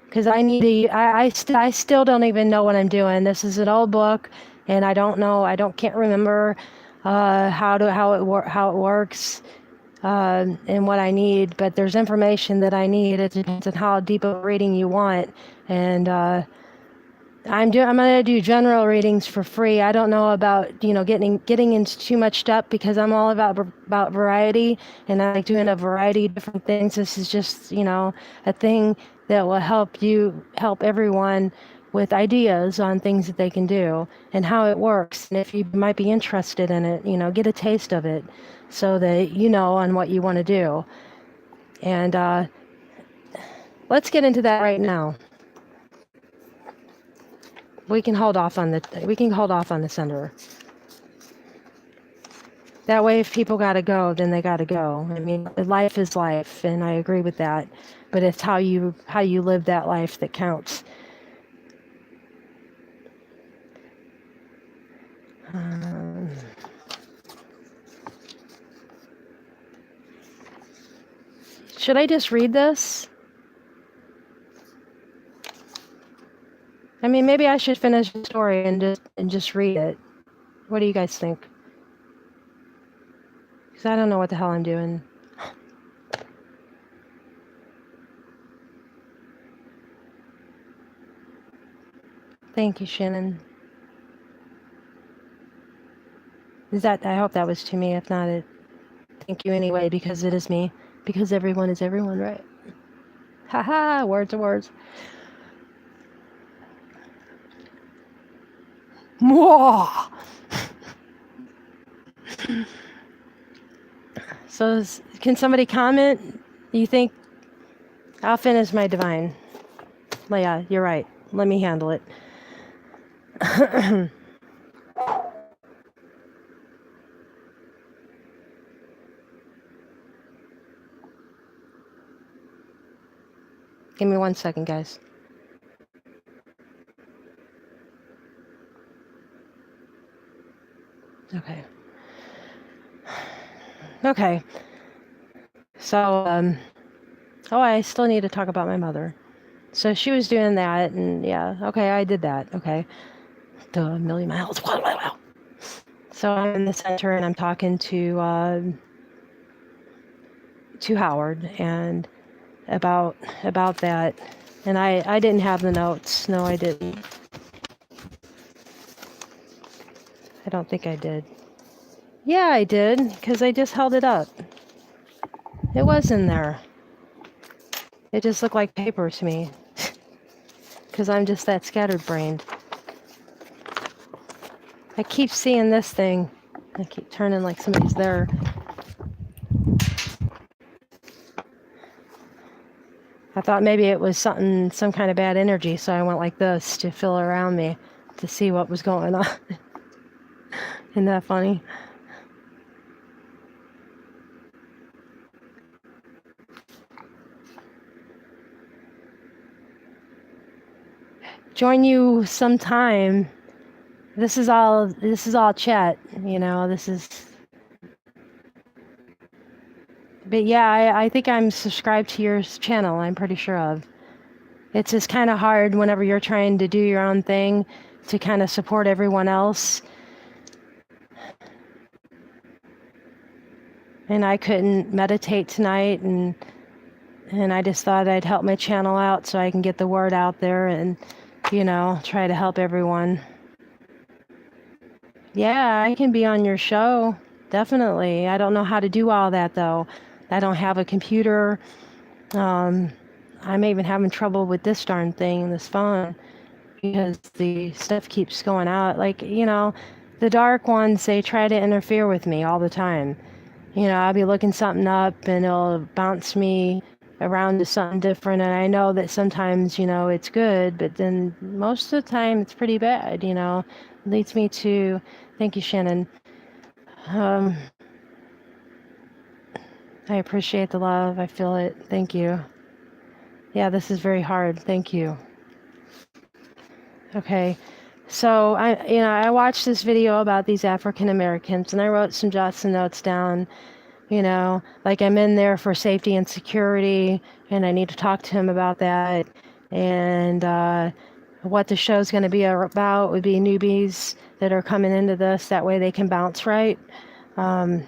because I need to. I still don't even know what I'm doing. This is an old book, and I don't know. Can't remember how it works and what I need. But there's information that I need. It depends on how deep of a reading you want, and I'm gonna do general readings for free. I don't know about getting into too much depth, because I'm all about variety, and I like doing a variety of different things. This is just a thing that will help everyone with ideas on things that they can do and how it works. And if you might be interested in it, get a taste of it, so that you know on what you want to do. And let's get into that right now. We can hold off on the sender. That way, if people got to go, then they got to go. I mean, life is life, and I agree with that. But it's how you live that life that counts. Should I just read this? I mean, maybe I should finish the story and just read it. What do you guys think? Because I don't know what the hell I'm doing. Thank you, Shannon. I hope that was to me. If not, thank you anyway, because it is me. Because everyone is everyone, right? Haha, words are words. Mwah! So, can somebody comment? You think I'll finish my divine? Leah, you're right. Let me handle it. Give me 1 second, guys. Okay. Okay. So, I still need to talk about my mother. So she was doing that, and yeah, okay, I did that. Okay. Duh, a million miles. Wow. So I'm in the center, and I'm talking to Howard, and about that. And I didn't have the notes. No, I didn't. I don't think I did. Yeah, I did, because I just held it up. It was in there. It just looked like paper to me, because I'm just that scattered-brained. I keep seeing this thing. I keep turning like somebody's there. I thought maybe it was some kind of bad energy, so I went like this to feel around me to see what was going on. Isn't that funny? Join you sometime. This is all chat, this is. But yeah, I think I'm subscribed to your channel, I'm pretty sure of. It's just kind of hard whenever you're trying to do your own thing to kind of support everyone else. And I couldn't meditate tonight, and I just thought I'd help my channel out so I can get the word out there and, try to help everyone. Yeah, I can be on your show. Definitely. I don't know how to do all that, though. I don't have a computer. I'm even having trouble with this darn thing, this phone, because the stuff keeps going out. Like, the dark ones, they try to interfere with me all the time. I'll be looking something up and it'll bounce me around to something different. And I know that sometimes, it's good, but then most of the time it's pretty bad, leads me to, thank you, Shannon. I appreciate the love. I feel it. Thank you. Yeah, this is very hard. Thank you. Okay. So I watched this video about these African Americans, and I wrote some notes down. like I'm in there for safety and security, and I need to talk to him about that. And what the show's going to be about would be newbies that are coming into this. That way they can bounce right. Um,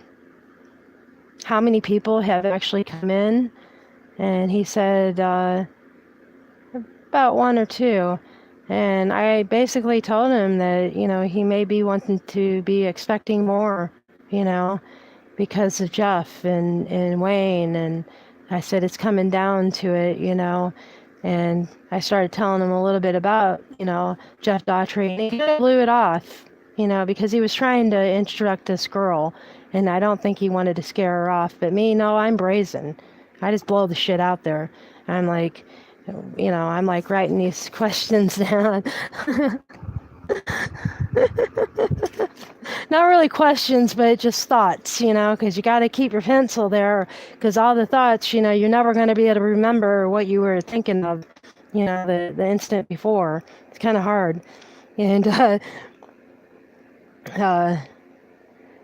how many people have actually come in? And he said about one or two. And I basically told him that, he may be wanting to be expecting more, you know, because of Jeff and Wayne. And I said, it's coming down to it, And I started telling him a little bit about, Jeff Daughtry. And he kind of blew it off, because he was trying to instruct this girl. And I don't think he wanted to scare her off. But me, no, I'm brazen. I just blow the shit out there. I'm like, I'm like writing these questions down. Not really questions, but just thoughts, because you got to keep your pencil there, because all the thoughts, you're never going to be able to remember what you were thinking of, the instant before. It's kind of hard. And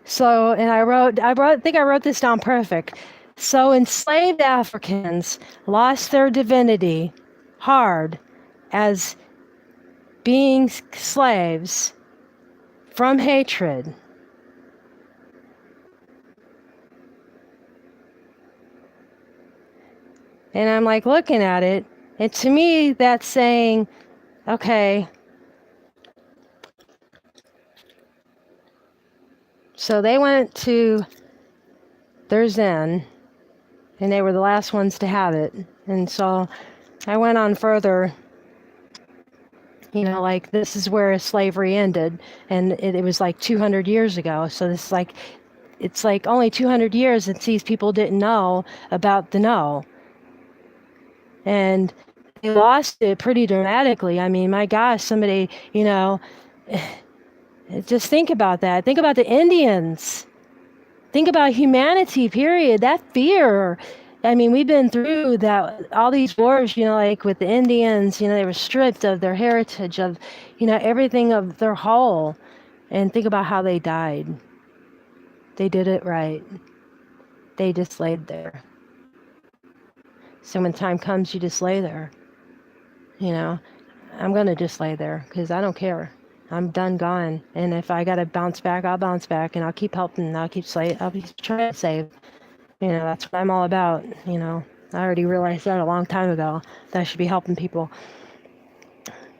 so, and I think I wrote this down perfect. So enslaved Africans lost their divinity hard as being slaves from hatred. And I'm like looking at it, and to me that's saying, okay, so they went to their Zen, and they were the last ones to have it. And so I went on further, like this is where slavery ended, and it was like 200 years ago. So this is like, it's like only 200 years that these people didn't know about the no. And they lost it pretty dramatically. I mean, my gosh, somebody, just think about that. Think about the Indians. Think about humanity, period. That fear. I mean, we've been through that, all these wars, like with the Indians, they were stripped of their heritage, of, everything of their whole. And think about how they died. They did it right. They just laid there. So when time comes, you just lay there. I'm going to just lay there because I don't care. I'm done gone. And if I got to bounce back, I'll bounce back, and I'll keep helping. I'll keep trying to save. That's what I'm all about. I already realized that a long time ago, that I should be helping people.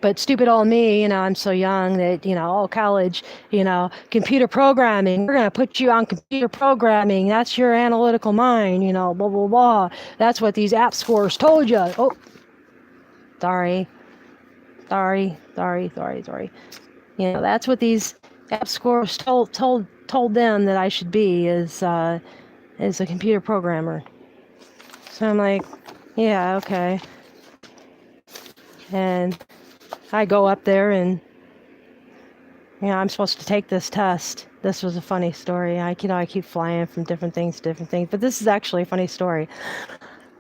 But stupid old me, I'm so young that, college, computer programming, we're going to put you on computer programming. That's your analytical mind, blah, blah, blah. That's what these app scores told you. Oh, sorry. That's what these app scores told them that I should be as a computer programmer. So I'm like, yeah, okay. And I go up there and, I'm supposed to take this test. This was a funny story. I keep flying from different things to different things, but this is actually a funny story.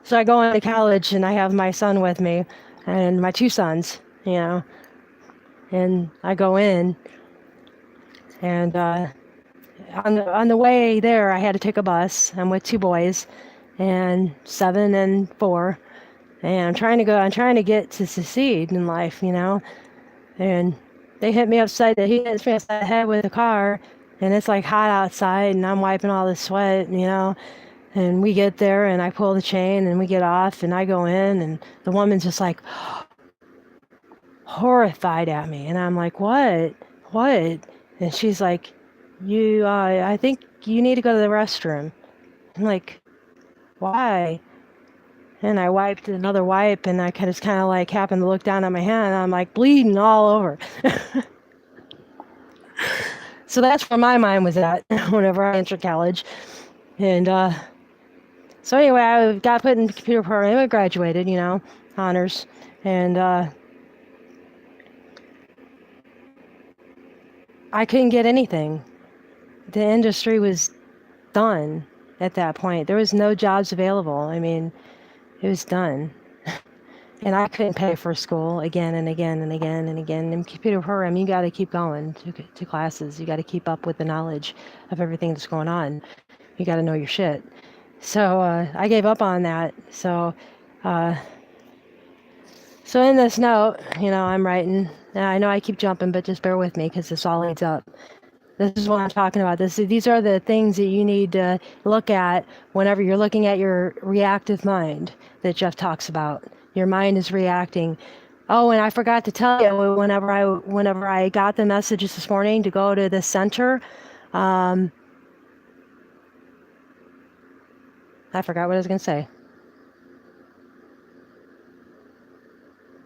So I go into college and I have my son with me and my two sons, and I go in, and on the way there, I had to take a bus. I'm with two boys, and 7 and 4, and I'm trying to get to succeed in life, and they hit me upside the head with the car, and it's like hot outside, and I'm wiping all the sweat, and we get there, and I pull the chain, and we get off, and I go in, and the woman's just like horrified at me, and I'm like, what? And she's like, I think you need to go to the restroom. I'm like, why? And I wiped another wipe, and I kind of like happened to look down at my hand, and I'm like bleeding all over. So that's where my mind was at whenever I entered college. And so anyway, I got put in computer program. I graduated, honors. And I couldn't get anything. The industry was done at that point. There was no jobs available. I mean, it was done. And I couldn't pay for school again and again and again and again. In computer program, you got to keep going to classes. You got to keep up with the knowledge of everything that's going on. You got to know your shit. So I gave up on that. So in this note, I'm writing. And I know I keep jumping, but just bear with me because this all leads up. This is what I'm talking about. These are the things that you need to look at whenever you're looking at your reactive mind that Jeff talks about. Your mind is reacting. Oh, and I forgot to tell you, whenever I got the messages this morning to go to the center, I forgot what I was going to say.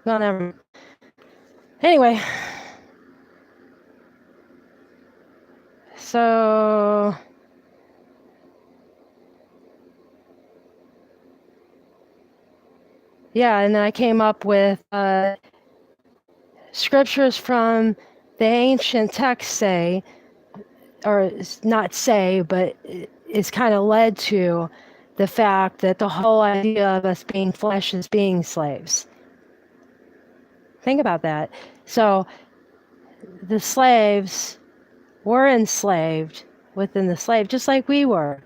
Well, never. Anyway, so yeah, and then I came up with scriptures from the ancient texts say, or not say, but it's kind of led to the fact that the whole idea of us being flesh is being slaves. Think about that. So the slaves were enslaved within the slave, just like we were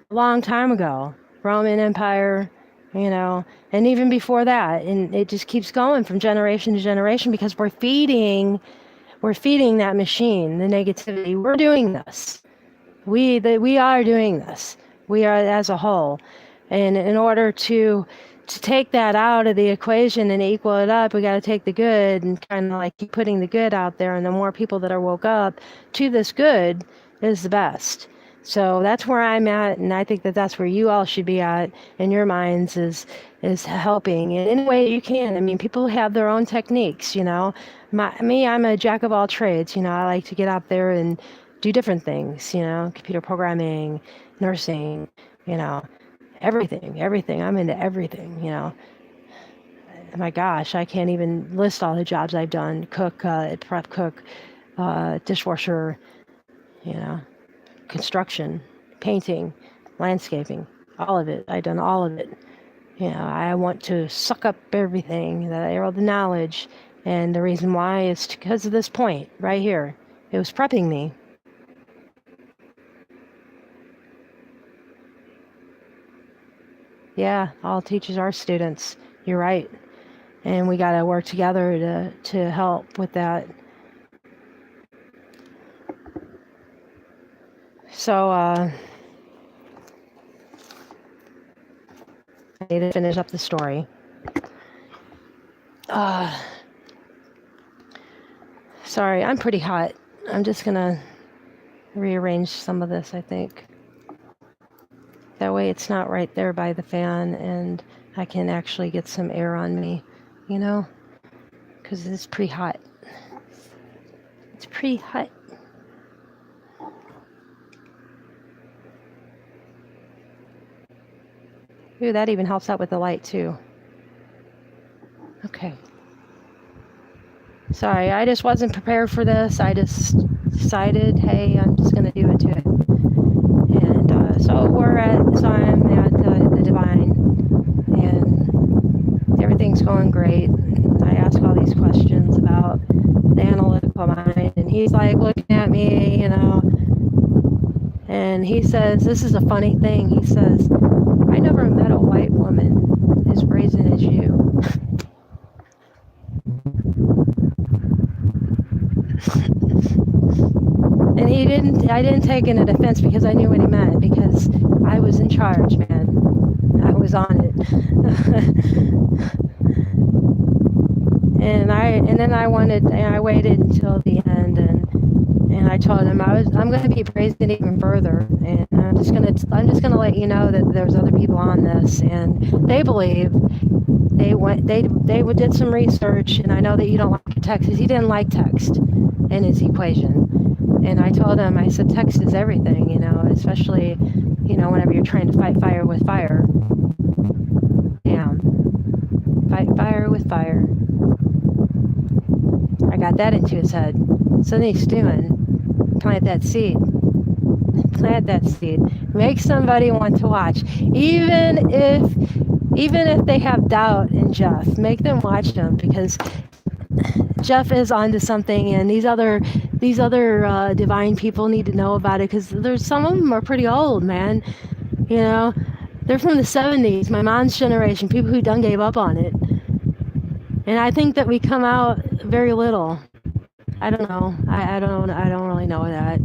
a long time ago. Roman Empire, and even before that. And it just keeps going from generation to generation because we're feeding that machine, the negativity. We're doing this. We are doing this. We are as a whole. And in order to take that out of the equation and equal it up, we got to take the good and kind of like keep putting the good out there. And the more people that are woke up to this good is the best. So that's where I'm at, and I think that that's where you all should be at in your minds is helping in any way you can. I mean, people have their own techniques, I'm a jack of all trades. I like to get out there and do different things, computer programming, nursing, everything. I'm into everything, My gosh, I can't even list all the jobs I've done. Cook, prep cook, dishwasher, construction, painting, landscaping, all of it. I've done all of it. I want to suck up everything, all the knowledge. And the reason why is because of this point right here. It was prepping me. Yeah, all teachers are students. You're right. And we got to work together to help with that. So, I need to finish up the story. Sorry, I'm pretty hot. I'm just going to rearrange some of this, I think. That way it's not right there by the fan and I can actually get some air on me, because it's pretty hot. It's pretty hot. Ooh, that even helps out with the light too. Okay. Sorry, I just wasn't prepared for this. I just decided, hey, I'm just going to do it to it. And so I'm at the Divine, and everything's going great. I ask all these questions about the analytical mind, and he's like looking at me, and he says, this is a funny thing. He says, I never met a white woman as brazen as you. And I didn't take it in offense because I knew what he meant, because I was in charge, man. I was on it. and then I waited until the end, and I told him I'm going to be brazen even further, and I'm just going to let you know that there's other people on this, and they believe. They did some research, and I know that you don't like text. He didn't like text in his equation. And I told him, I said, text is everything, especially, whenever you're trying to fight fire with fire. Damn. Fight fire with fire. I got that into his head. So then he's doing, plant that seed. Plant that seed. Make somebody want to watch. Even if they have doubt in Jeff, make them watch him, because Jeff is onto something, and these other divine people need to know about it, because there's some of them are pretty old, man. You know, they're from the 70s, my mom's generation, people who done gave up on it. And I think that we come out very little. I don't know. I don't really know that.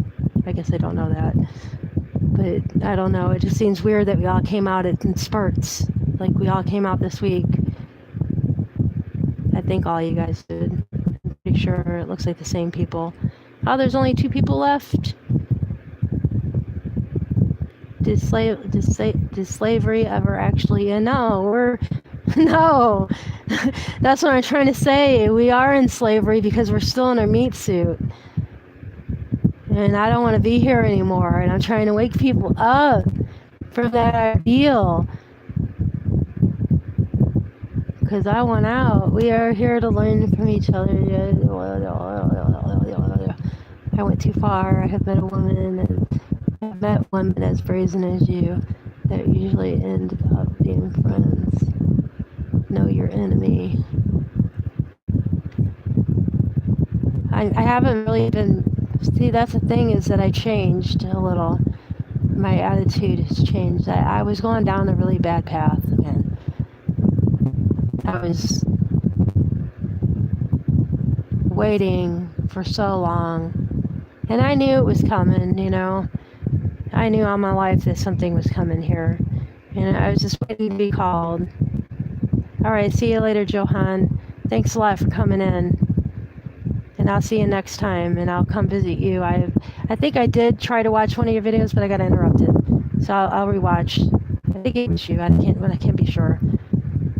I guess I don't know that. But I don't know. It just seems weird that we all came out in spurts. Like we all came out this week. I think all you guys did. I'm pretty sure it looks like the same people. Oh, there's only 2 people left. Did slavery ever actually end? No, no. That's what I'm trying to say. We are in slavery because we're still in our meat suit. And I don't want to be here anymore. And I'm trying to wake people up from that ideal. Because I want out. We are here to learn from each other. I went too far. I have met a woman, and I've met women as brazen as you that usually end up being friends. Know your enemy. I haven't really been. See, that's the thing, is that I changed a little. My attitude has changed. I was going down a really bad path, and I was waiting for so long, and I knew it was coming, you know. I knew all my life that something was coming here, and I was just waiting to be called. All right, see you later, Johan. Thanks a lot for coming in, and I'll see you next time, and I'll come visit you. I think I did try to watch one of your videos, but I got interrupted, so I'll rewatch. I think it was you. I can't be sure.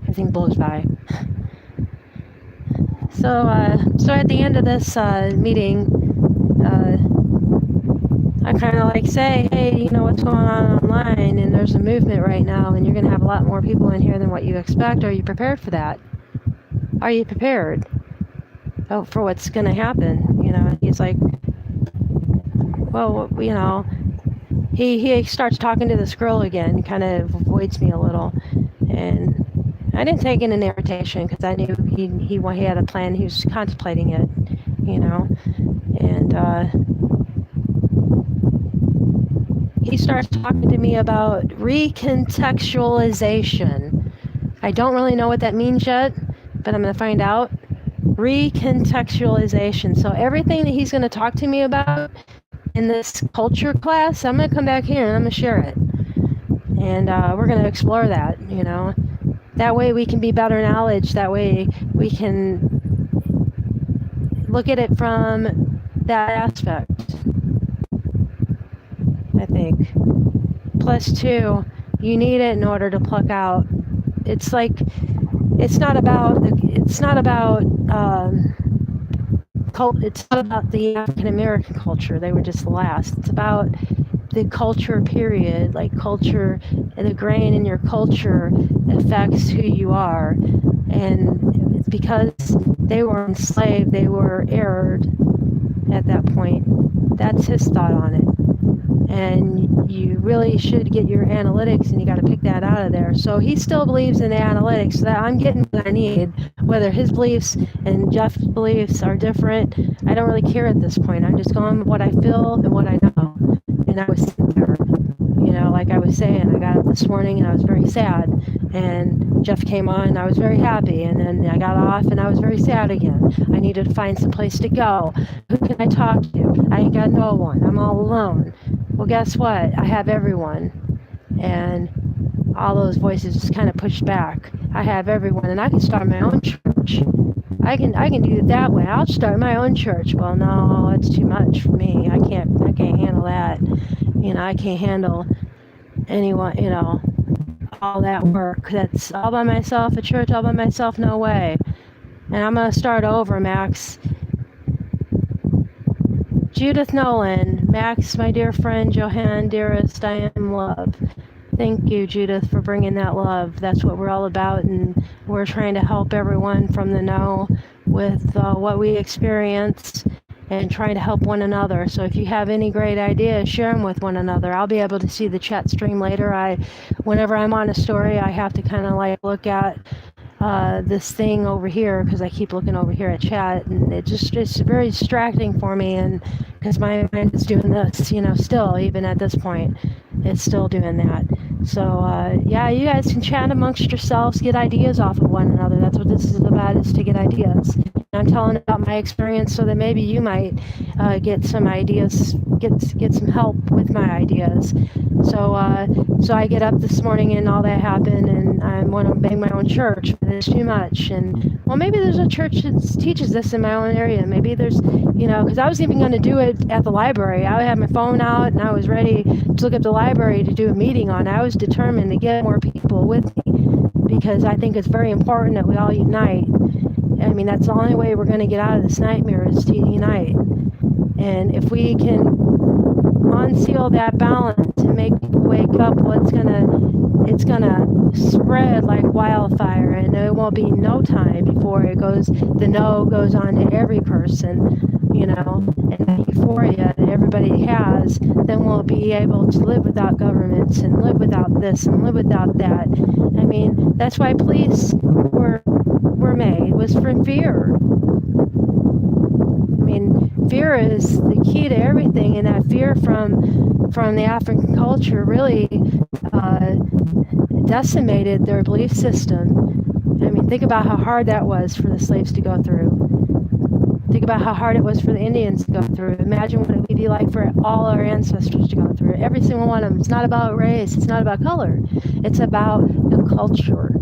Everything blows by. So at the end of this meeting, I kind of like say, hey, you know what's going on online, and there's a movement right now, and you're going to have a lot more people in here than what you expect. Are you prepared for that? Are you prepared for what's going to happen? You know, he's like, well, you know, he starts talking to this girl again, kind of avoids me a little, and I didn't take it in irritation, because I knew he had a plan. He was contemplating it, you know, and he starts talking to me about recontextualization. I don't really know what that means yet, but I'm going to find out. Recontextualization. So everything that he's going to talk to me about in this culture class, I'm going to come back here and I'm going to share it. And we're going to explore that, you know. That way we can be better knowledge. That way we can look at it from that aspect, I think. Plus 2, you need it in order to pluck out. It's like, it's not about the African American culture. They were just the last. It's about the culture period. Like culture, the grain in your culture affects who you are, and it's because they were enslaved, they were erred at that point. That's his thought on it. And you really should get your analytics, and you got to pick that out of there. So he still believes in the analytics, so that I'm getting what I need. Whether his beliefs and Jeff's beliefs are different, I don't really care at this point. I'm just going with what I feel and what I know. And I was sitting there, you know, like I was saying, I got up this morning and I was very sad. And Jeff came on and I was very happy. And then I got off and I was very sad again. I needed to find some place to go. Who can I talk to? I ain't got no one. I'm all alone. Well, guess what? I have everyone. And all those voices just kind of pushed back. I have everyone, and I can start my own church. I can do it that way. I'll start my own church. Well, no, it's too much for me. I can't handle that. You know, I can't handle anyone, you know, all that work. That's all by myself, a church all by myself, no way. And I'm going to start over, Max. Judith Nolan, Max, my dear friend, Johan, dearest, I am love. Thank you, Judith, for bringing that love. That's what we're all about, and we're trying to help everyone from the know with what we experience and trying to help one another. So if you have any great ideas, share them with one another. I'll be able to see the chat stream later. Whenever I'm on a story, I have to kind of like look at this thing over here because I keep looking over here at chat, and it's very distracting for me, and because my mind is doing this, still, even at this point, it's still doing that. So yeah, you guys can chat amongst yourselves, get ideas off of one another. That's what this is about, is to get ideas. I'm telling about my experience so that maybe you might get some ideas, get some help with my ideas. So so I get up this morning and all that happened, and I want to bang my own church, but it's too much. And well, maybe there's a church that teaches this in my own area. Maybe there's, because I was even going to do it at the library. I had my phone out and I was ready to look at the library to do a meeting on it. I was determined to get more people with me because I think it's very important that we all unite. I mean, that's the only way we're going to get out of this nightmare, is to unite. And if we can unseal that balance and make people wake up, well, it's gonna spread like wildfire, and it won't be no time before the know goes on to every person, and the euphoria that everybody has, then we'll be able to live without governments and live without this and live without that. I mean, that's why police were made, was from fear. I mean, fear is the key to everything, and that fear from the African culture really decimated their belief system. I mean, think about how hard that was for the slaves to go through. Think about how hard it was for the Indians to go through. Imagine what it would be like for all our ancestors to go through. Every single one of them. It's not about race. It's not about color. It's about the culture.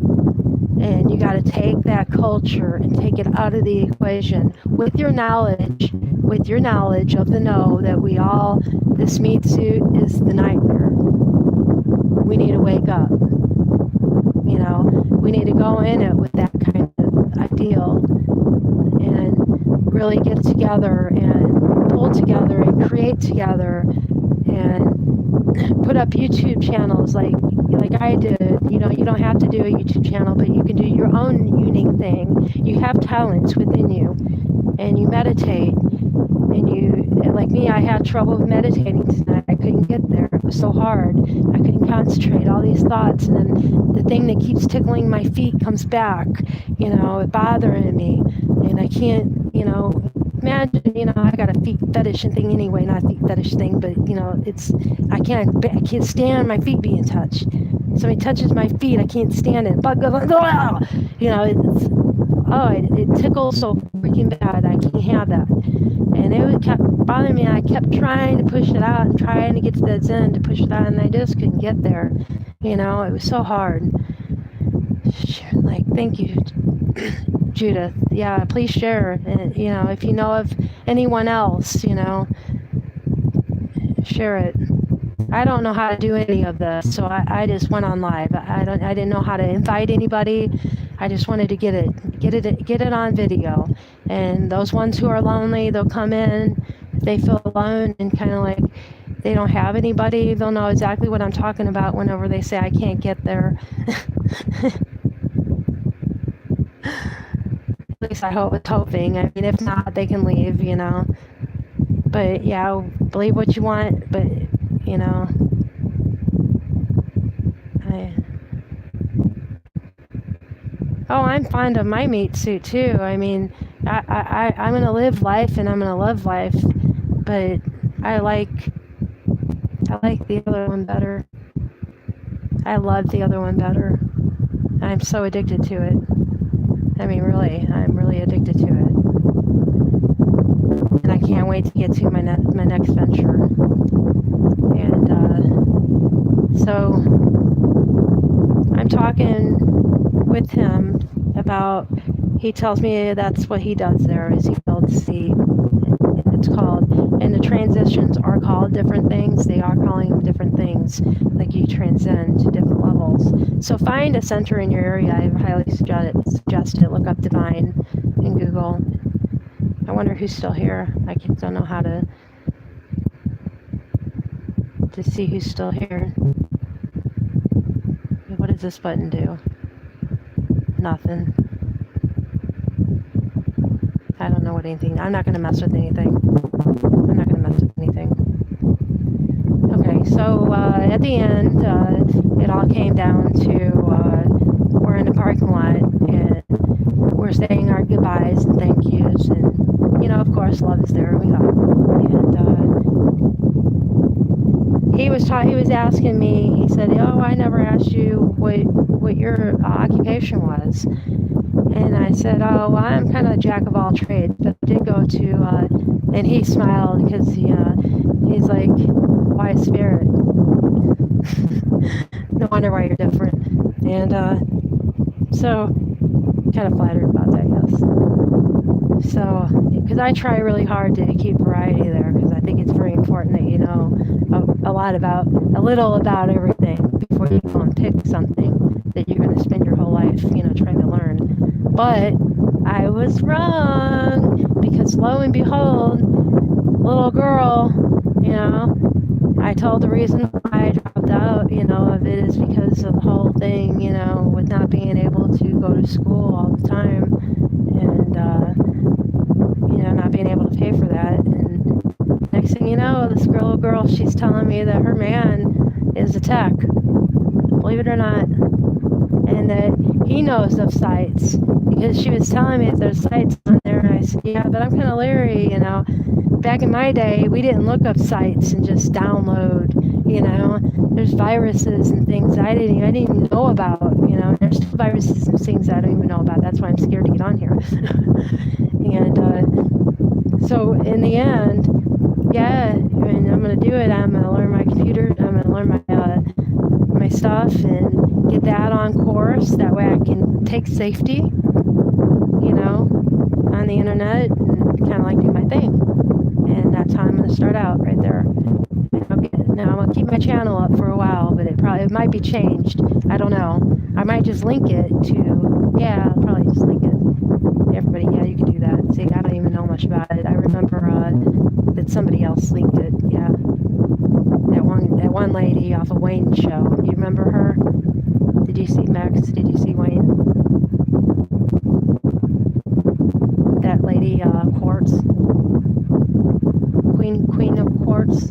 And you got to take that culture and take it out of the equation with your knowledge of the know that this meat suit is the nightmare. We need to wake up. We need to go in it with that kind of ideal and really get together and pull together and create together and put up YouTube channels like I did. You don't have to do a YouTube channel, but you can do your own unique thing. You have talents within you, and you meditate. And like me, I had trouble meditating tonight. I couldn't get there. It was so hard. I couldn't concentrate. All these thoughts, and then the thing that keeps tickling my feet comes back. It bothering me, and I can't. Imagine, I got a feet fetish and thing anyway, not a feet fetish thing, but I can't stand my feet being touched. Somebody touches my feet, I can't stand it. Bug goes, it tickles so freaking bad. I can't have that. And it kept bothering me. I kept trying to push it out, and trying to get to that zen to push it out, and I just couldn't get there. It was so hard. Like, thank you, Judith. Yeah, please share. And, if you know of anyone else, share it. I don't know how to do any of this, so I just went on live. I didn't know how to invite anybody. I just wanted to get it on video. And those ones who are lonely, they'll come in. If they feel alone and kind of like they don't have anybody, they'll know exactly what I'm talking about whenever they say I can't get there. At least I hope it's hoping. I mean, if not, they can leave, But yeah, believe what you want, but I'm fond of my meat suit too. I mean, I'm gonna live life and I'm gonna love life, but I like the other one better. I love the other one better. I'm so addicted to it. I mean, really, I'm really addicted to it. And I can't wait to get to my next venture. And so I'm talking with him about, he tells me that's what he does there, is he builds seed. It's called, and the transitions are called different things. They are calling them different things, like you transcend to different levels. So find a center in your area. I highly suggest it. Look up Divine in Google. I wonder who's still here. I don't know how to see who's still here. What does this button do? Nothing. I don't know what anything. I'm not going to mess with anything. I'm not going to mess with anything. Okay, so at the end, it all came down to we're in the parking lot, and we're saying our goodbyes and thank yous, and of course, love is there, and we hug. And he was asking me. He said, "Oh, I never asked you what your occupation was." And I said, "Oh, well, I'm kind of a jack of all trades, but I did go to." And he smiled because he's like, "Why spirit?" No wonder why you're different. And so, kind of flattered about that, yes. So, because I try really hard to keep variety there, because I think it's very important that you know a little about everything before you go and pick something that you're going to spend your whole life, trying to learn. But I was wrong, because lo and behold, little girl, I told the reason why I dropped out, of it is because of the whole thing, with not being able to go to school all the time, and not being able to pay for that. And next thing you know, this little girl, she's telling me that her man is a tech, believe it or not, and that he knows of sites, because she was telling me that there's sites on there, and I said, yeah, but I'm kind of leery, Back in my day, we didn't look up sites and just download, There's viruses and things I didn't even know about, There's still viruses and things I don't even know about. That's why I'm scared to get on here. And so in the end, yeah, I'm going to do it. I'm going to learn my computer. I'm going to learn my stuff and get that on course. That way I can take safety, on the internet and kind of like do my thing. And that's how I'm going to start out right there. Now I'm going to keep my channel up for a while, but it might be changed. I don't know. I might just link it to, yeah, I'll probably just link it. Everybody, yeah, you can do that. See, I don't even know much about it. I remember that somebody else linked it, yeah. That one lady off of Wayne's show. You remember her? Did you see Max? Did you see Wayne? That lady, Quartz. Queen of Quartz.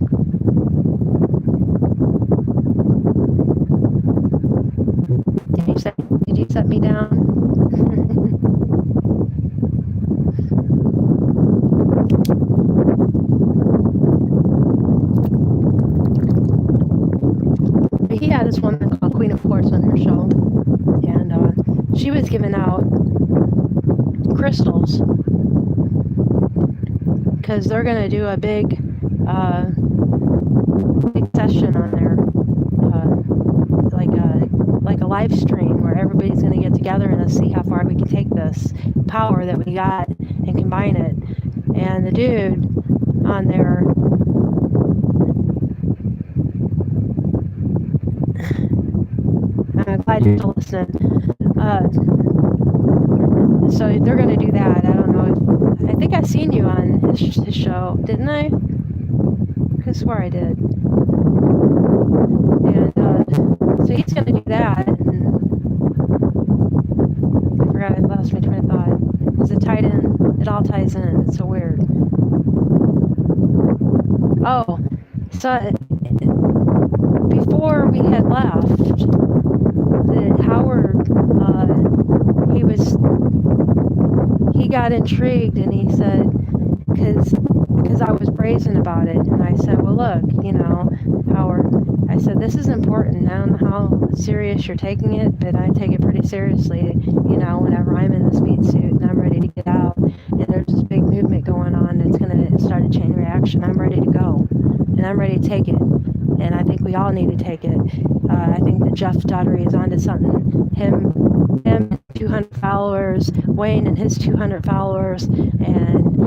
Did you set me down? He had this woman called Queen of Quartz on her show, and she was giving out crystals because they're going to do a big session on there, like a live stream where everybody's going to get together and see how far we can take this power that we got and combine it. And the dude on there, I'm glad you're listening. So they're going to do that. I don't know. I think I seen you on his show, didn't I? I swear I did. And so he's going to do that. And I forgot, I lost my train of thought. Because it tied in. It all ties in. It's so weird. Oh, so before we had left, Howard, he got intrigued, and he said, because I was brazen about it, and I said, well, look, Howard, I said, this is important. I don't know how serious you're taking it, but I take it pretty seriously, whenever I'm in this meat suit and I'm ready to get out, and there's this big movement going on that's going to start a chain reaction, I'm ready to go, and I'm ready to take it, and I think we all need to take it. I think that Jeff Daugherty is onto something. Him, 200 followers, Wayne and his 200 followers, and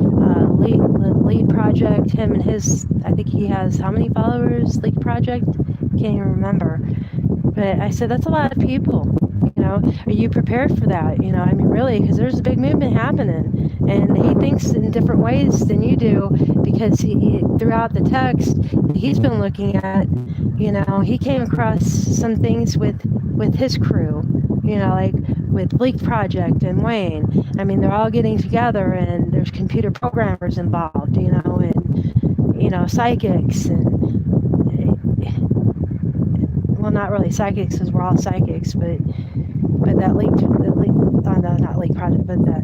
Lead Project, him and his, I think he has how many followers, Lead Project? Can't even remember. But I said, that's a lot of people. Are you prepared for that? Really, because there's a big movement happening, and he thinks in different ways than you do, because he throughout the text he's been looking at, he came across some things with his crew, like with Leak Project and Wayne. They're all getting together, and there's computer programmers involved, and psychics and well, not really psychics, because we're all psychics, but that not Leak Project, but that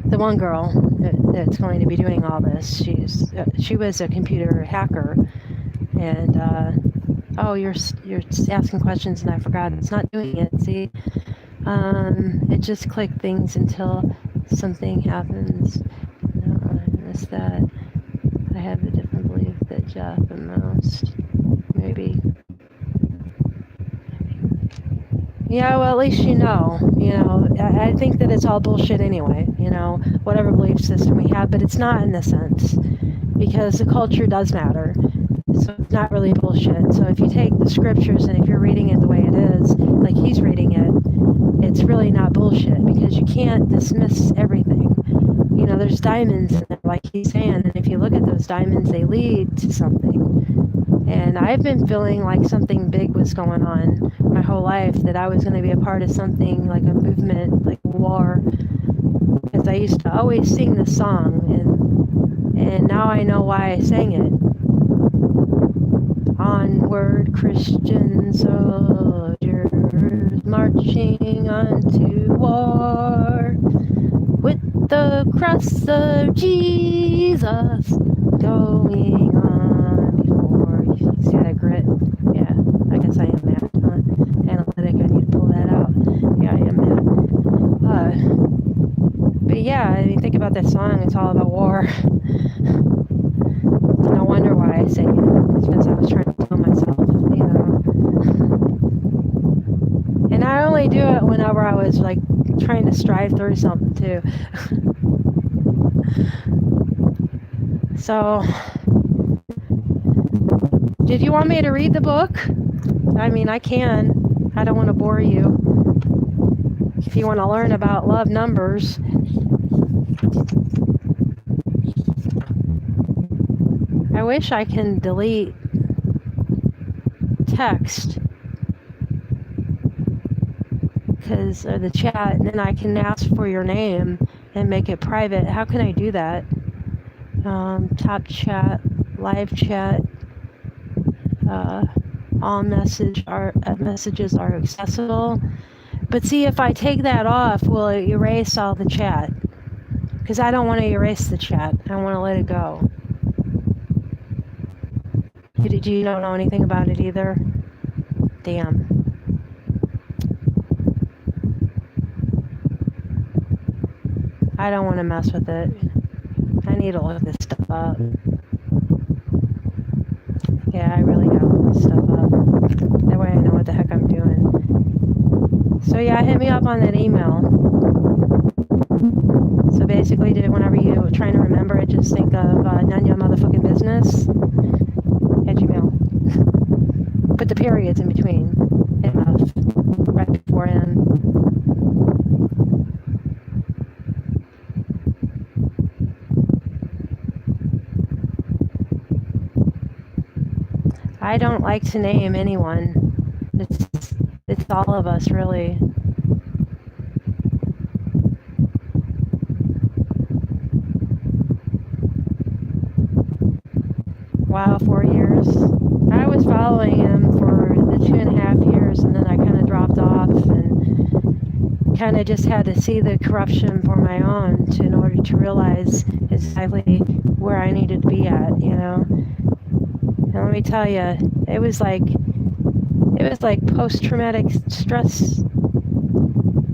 the one girl that's going to be doing all this, she was a computer hacker, and oh, you're asking questions, and I forgot it's not doing it. See, it just click things until something happens. No, I missed that. I have a different belief that Jeff and most maybe. Yeah, well, at least you know. I think that it's all bullshit anyway, whatever belief system we have, but it's not in a sense, because the culture does matter. So it's not really bullshit. So if you take the scriptures and if you're reading it the way it is, like he's reading it, it's really not bullshit, because you can't dismiss everything. There's diamonds in there, like he's saying, and if you look at those diamonds, they lead to something. And I've been feeling like something big was going on my whole life, that I was going to be a part of something like a movement, like a war. Because I used to always sing this song, and now I know why I sang it. Onward, Christian soldiers, marching onto war, with the cross of Jesus going on before. You see that grit? Yeah, I guess I am mad. Analytic, I need to pull that out. Yeah, I am mad. But yeah, I mean, think about that song. It's all about war. No wonder why I sang it. It's because I was trying to kill myself, And I only do it whenever I was like trying to strive through something too. So, did you want me to read the book? I mean, I can. I don't want to bore you. If you want to learn about love numbers. I wish I can delete text, or the chat, and then I can ask for your name and make it private. How can I do that? Top chat, live chat, all messages are accessible. But see, if I take that off, will it erase all the chat? Because I don't want to erase the chat. I want to let it go. Do you don't know anything about it either? Damn. I don't want to mess with it. I need to look this stuff up. Yeah, I really gotta look this stuff up. That way I know what the heck I'm doing. So yeah, hit me up on that email. So basically, whenever you're trying to remember it, just think of none of your motherfucking business at Gmail. Put the periods in between. Enough. Right before N. I don't like to name anyone. It's all of us, really. Wow, 4 years. I was following him for the 2.5 years, and then I kind of dropped off and kind of just had to see the corruption for my own in order to realize exactly where I needed to be at, And let me tell you, it was like post-traumatic stress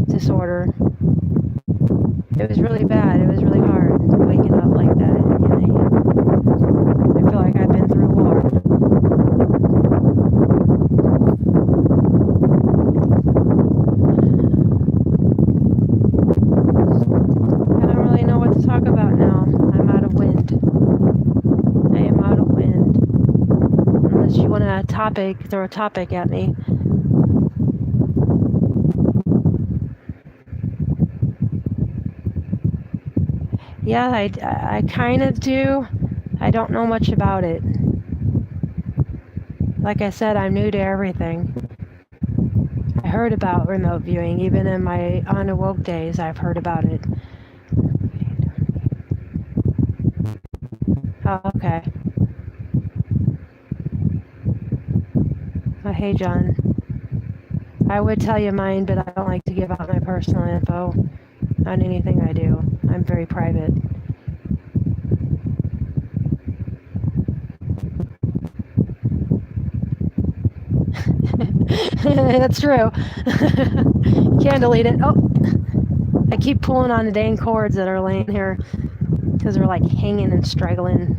disorder. It was really bad. It was really hard waking up like that. I feel like I've been through war. I don't really know what to talk about now. I'm out of wind. I am out of wind. Unless you want to throw a topic at me. Yeah, I kind of do. I don't know much about it. Like I said, I'm new to everything. I heard about remote viewing. Even in my unawoke days, I've heard about it. Oh, okay. Oh, hey, John. I would tell you mine, but I don't like to give out my personal info on anything I do. I'm very private. That's true. Can't delete it. Oh, I keep pulling on the dang cords that are laying here because they're like hanging and straggling.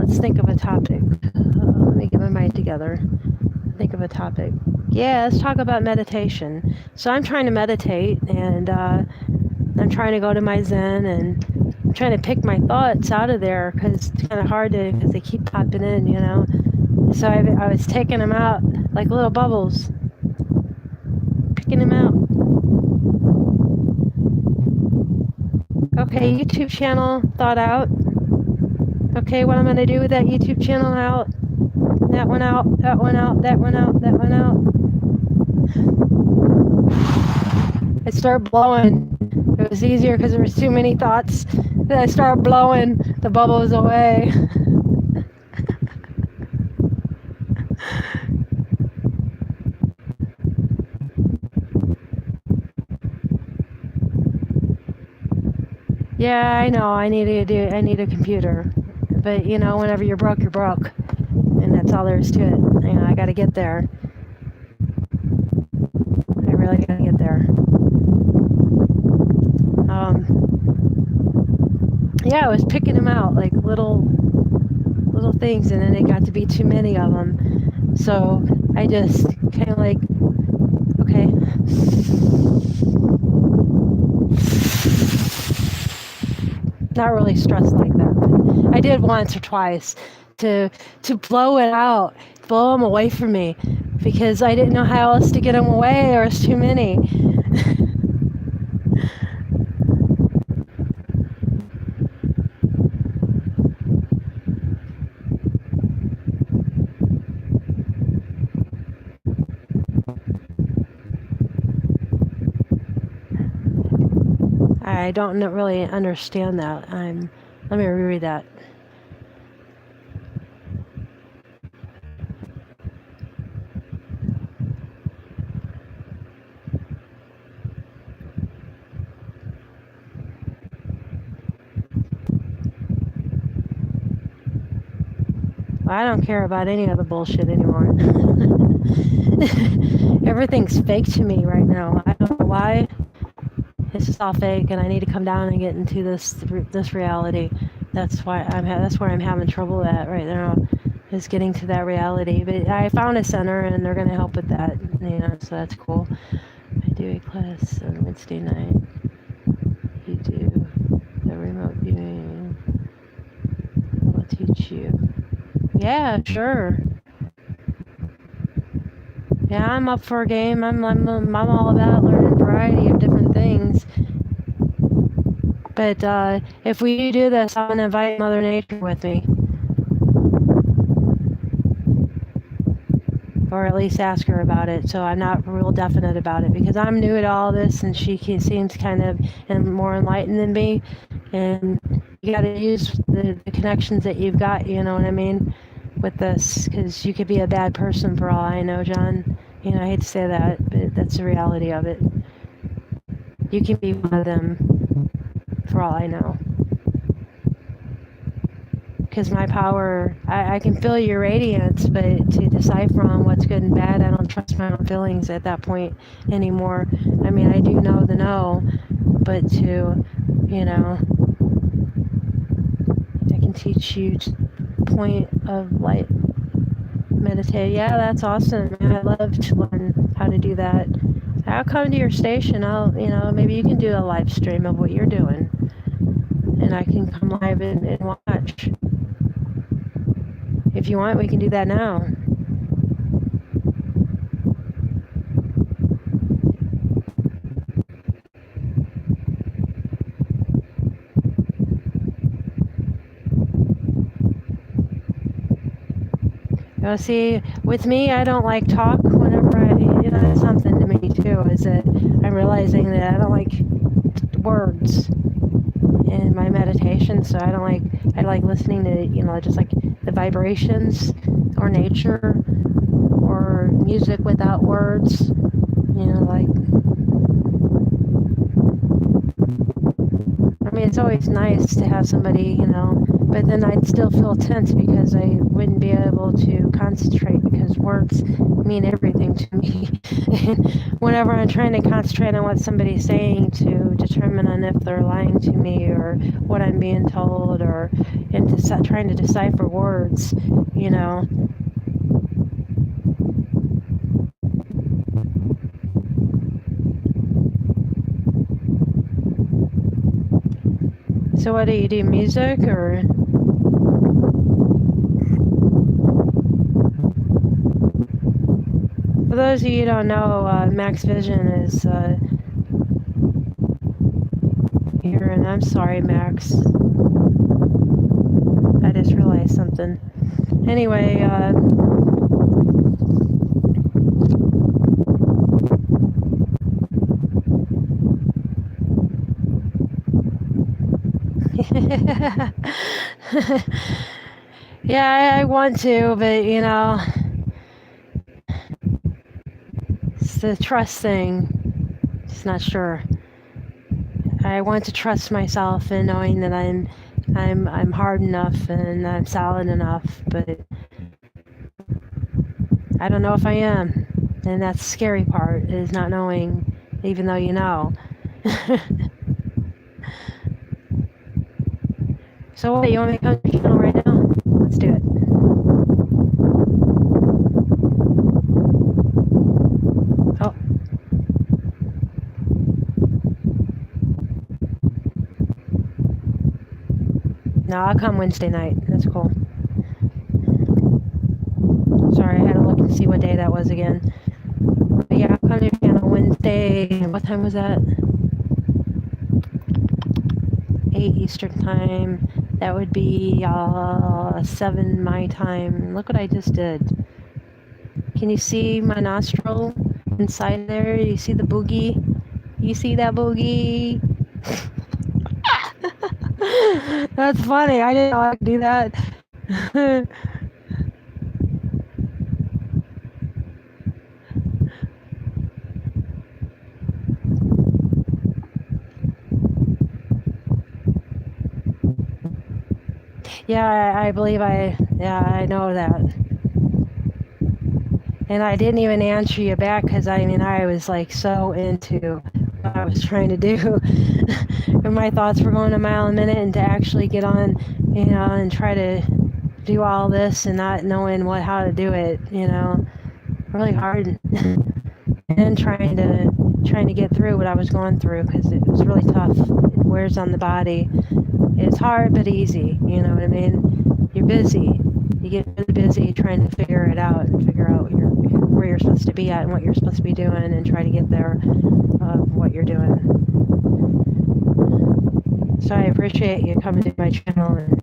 Let's think of a topic. Let me get my mind together. Think of a topic. Yeah, let's talk about meditation. So I'm trying to meditate, and I'm trying to go to my Zen, and I'm trying to pick my thoughts out of there because it's kind of hard to, because they keep popping in, you know. So I was taking them out like little bubbles, picking them out. Okay, YouTube channel thought out. Okay, what I'm going to do with that YouTube channel out. That one out, that one out, that one out, that one out. I start blowing. It was easier because there was too many thoughts. Then I start blowing the bubbles away. Yeah, I know. I need a computer. But you know, whenever you're broke, you're broke. And that's all there is to it. You know, I gotta get there. I really gotta get there. Yeah, I was picking them out like little things, and then it got to be too many of them. So I just kind of like, okay. Not really stressed like that. But I did once or twice to blow it out, blow them away from me, because I didn't know how else to get them away. There was too many. I don't really understand that. Let me reread that. I don't care about any of the bullshit anymore. Everything's fake to me right now. I don't know why. It's just all fake, and I need to come down and get into this reality. That's why that's where I'm having trouble at right now, is getting to that reality. But I found a center, and they're going to help with that. You know, so that's cool. I do a class on Wednesday night. You do the remote viewing. I'll teach you. Yeah, sure. Yeah, I'm up for a game. I'm all about learning a variety of different things. But if we do this, I'm gonna invite Mother Nature with me, or at least ask her about it. So I'm not real definite about it because I'm new at all this, and she seems kind of more enlightened than me. And you got to use the connections that you've got. You know what I mean? With this, because you could be a bad person for all I know, John. You know, I hate to say that, but that's the reality of it. You can be one of them for all I know. Because my power, I can feel your radiance, but to decipher on what's good and bad, I don't trust my own feelings at that point anymore. I mean, I do know the no, but to, you know, I can teach you point of light meditate. Yeah, that's awesome. I'd love to learn how to do that. I'll come to your station. Maybe you can do a live stream of what you're doing, and I can come live and watch. If you want, we can do that now. See, with me, I don't like talk whenever that's something to me too, is that I'm realizing that I don't like words. in my meditation. So I like listening to, just like the vibrations or nature or music without words, like, I mean, it's always nice to have somebody, but then I'd still feel tense because I wouldn't be able to concentrate because words mean everything to me. And whenever I'm trying to concentrate on what somebody's saying to determine on if they're lying to me or what I'm being told and trying to decipher words, So what do? Music or? For those of you who don't know, Max Vision is here, and I'm sorry, Max. I just realized something. Anyway, yeah, I want to, but it's the trust thing. Just not sure. I want to trust myself in knowing that I'm hard enough and I'm solid enough, but I don't know if I am. And that's the scary part, is not knowing, even though you know. So what, you want me to come to your channel right now? Let's do it. Oh. No, I'll come Wednesday night. That's cool. Sorry, I had to look and see what day that was again. But yeah, I'll come to your channel Wednesday. What time was that? 8 Eastern time. That would be 7 my time. Look what I just did. Can you see my nostril inside there? You see the boogie? You see that boogie? That's funny. I didn't know I could do that. Yeah, I believe I know that. And I didn't even answer you back because I was like so into what I was trying to do. And my thoughts were going a mile a minute, and to actually get on, and try to do all this and not knowing how to do it, really hard. And trying to get through what I was going through because it was really tough. It wears on the body. It's hard but easy, you know what I mean? You're busy. You get really busy trying to figure it out and figure out where you're supposed to be at and what you're supposed to be doing and try to get there of what you're doing. So I appreciate you coming to my channel. And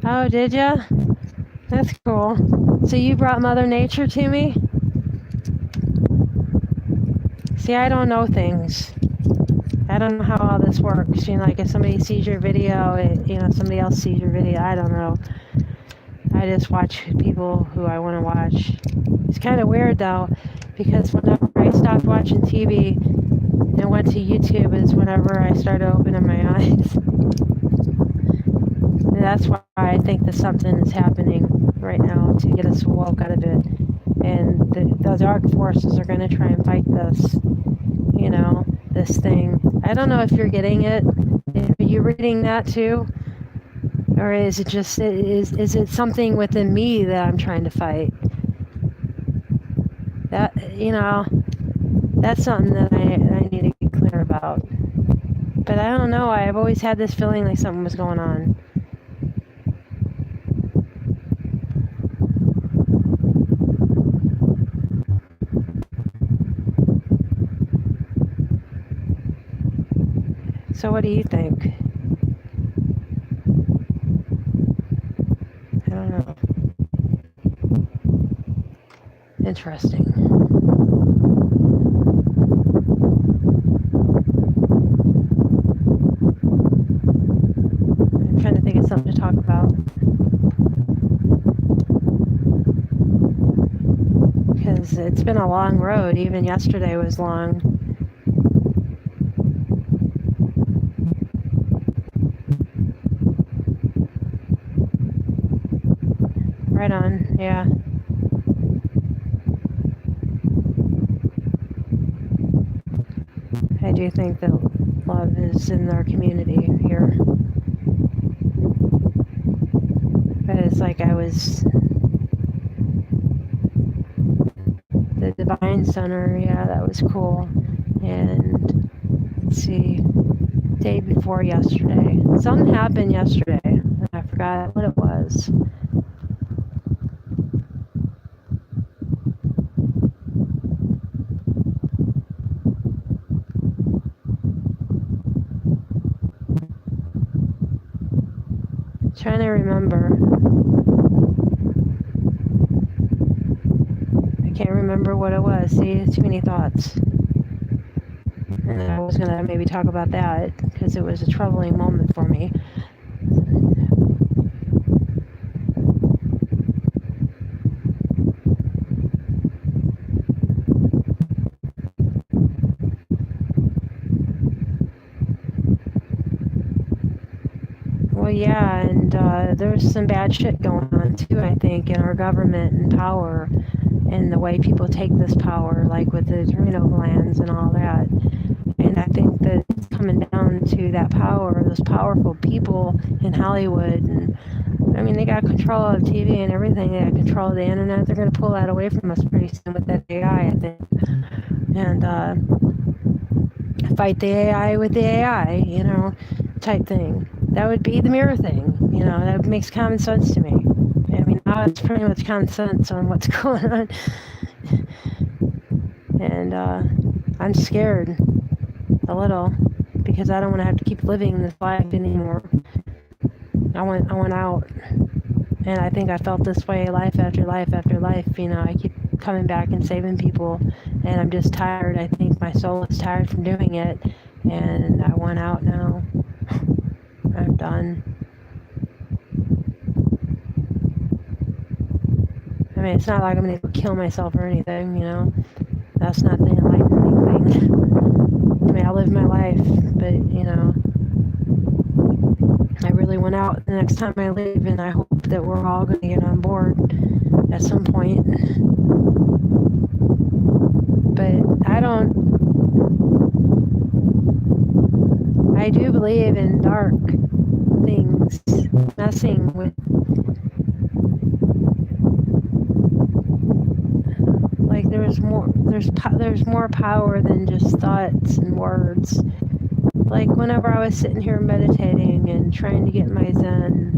oh, did ya? That's cool. So you brought Mother Nature to me? See, I don't know things. I don't know how all this works. Like if somebody sees your video, somebody else sees your video. I don't know. I just watch people who I want to watch. It's kind of weird though, because whenever I stopped watching TV and went to YouTube is whenever I started opening my eyes. And that's why I think that something is happening right now to get us woke out of it. And the dark forces are going to try and fight this, this thing. I don't know if you're getting it. Are you reading that too? Or is it just, is it something within me that I'm trying to fight? That, that's something that I need to get clear about. But I don't know, I've always had this feeling like something was going on. So what do you think? I don't know. Interesting. I'm trying to think of something to talk about. Because it's been a long road. Even yesterday was long. Right on, yeah. I do think that love is in our community here. But it's like the Divine Center, yeah, that was cool. And let's see, day before yesterday. Something happened yesterday, and I forgot what it was. Trying to remember. I can't remember what it was. See, too many thoughts. And I was going to maybe talk about that because it was a troubling moment for me. Well, yeah, and there's some bad shit going on too, I think, in our government and power and the way people take this power, like with the adrenal glands and all that. And I think that it's coming down to that power, those powerful people in Hollywood. And I mean, they got control of TV and everything. They got control of the internet. They're going to pull that away from us pretty soon with that AI, I think. And fight the AI with the AI, type thing. That would be the mirror thing. That makes common sense to me. I mean, now it's pretty much common sense on what's going on. And I'm scared a little because I don't want to have to keep living this life anymore. I want out. And I think I felt this way life after life after life. I keep coming back and saving people, and I'm just tired. I think my soul is tired from doing it, and I want out now. I'm done. I mean, it's not like I'm going to kill myself or anything, That's not the enlightening thing. I mean, I live my life, but, I really went out the next time I leave, and I hope that we're all going to get on board at some point. But I do believe in dark things messing with, like, there's more power than just thoughts and words. Like whenever I was sitting here meditating and trying to get my Zen,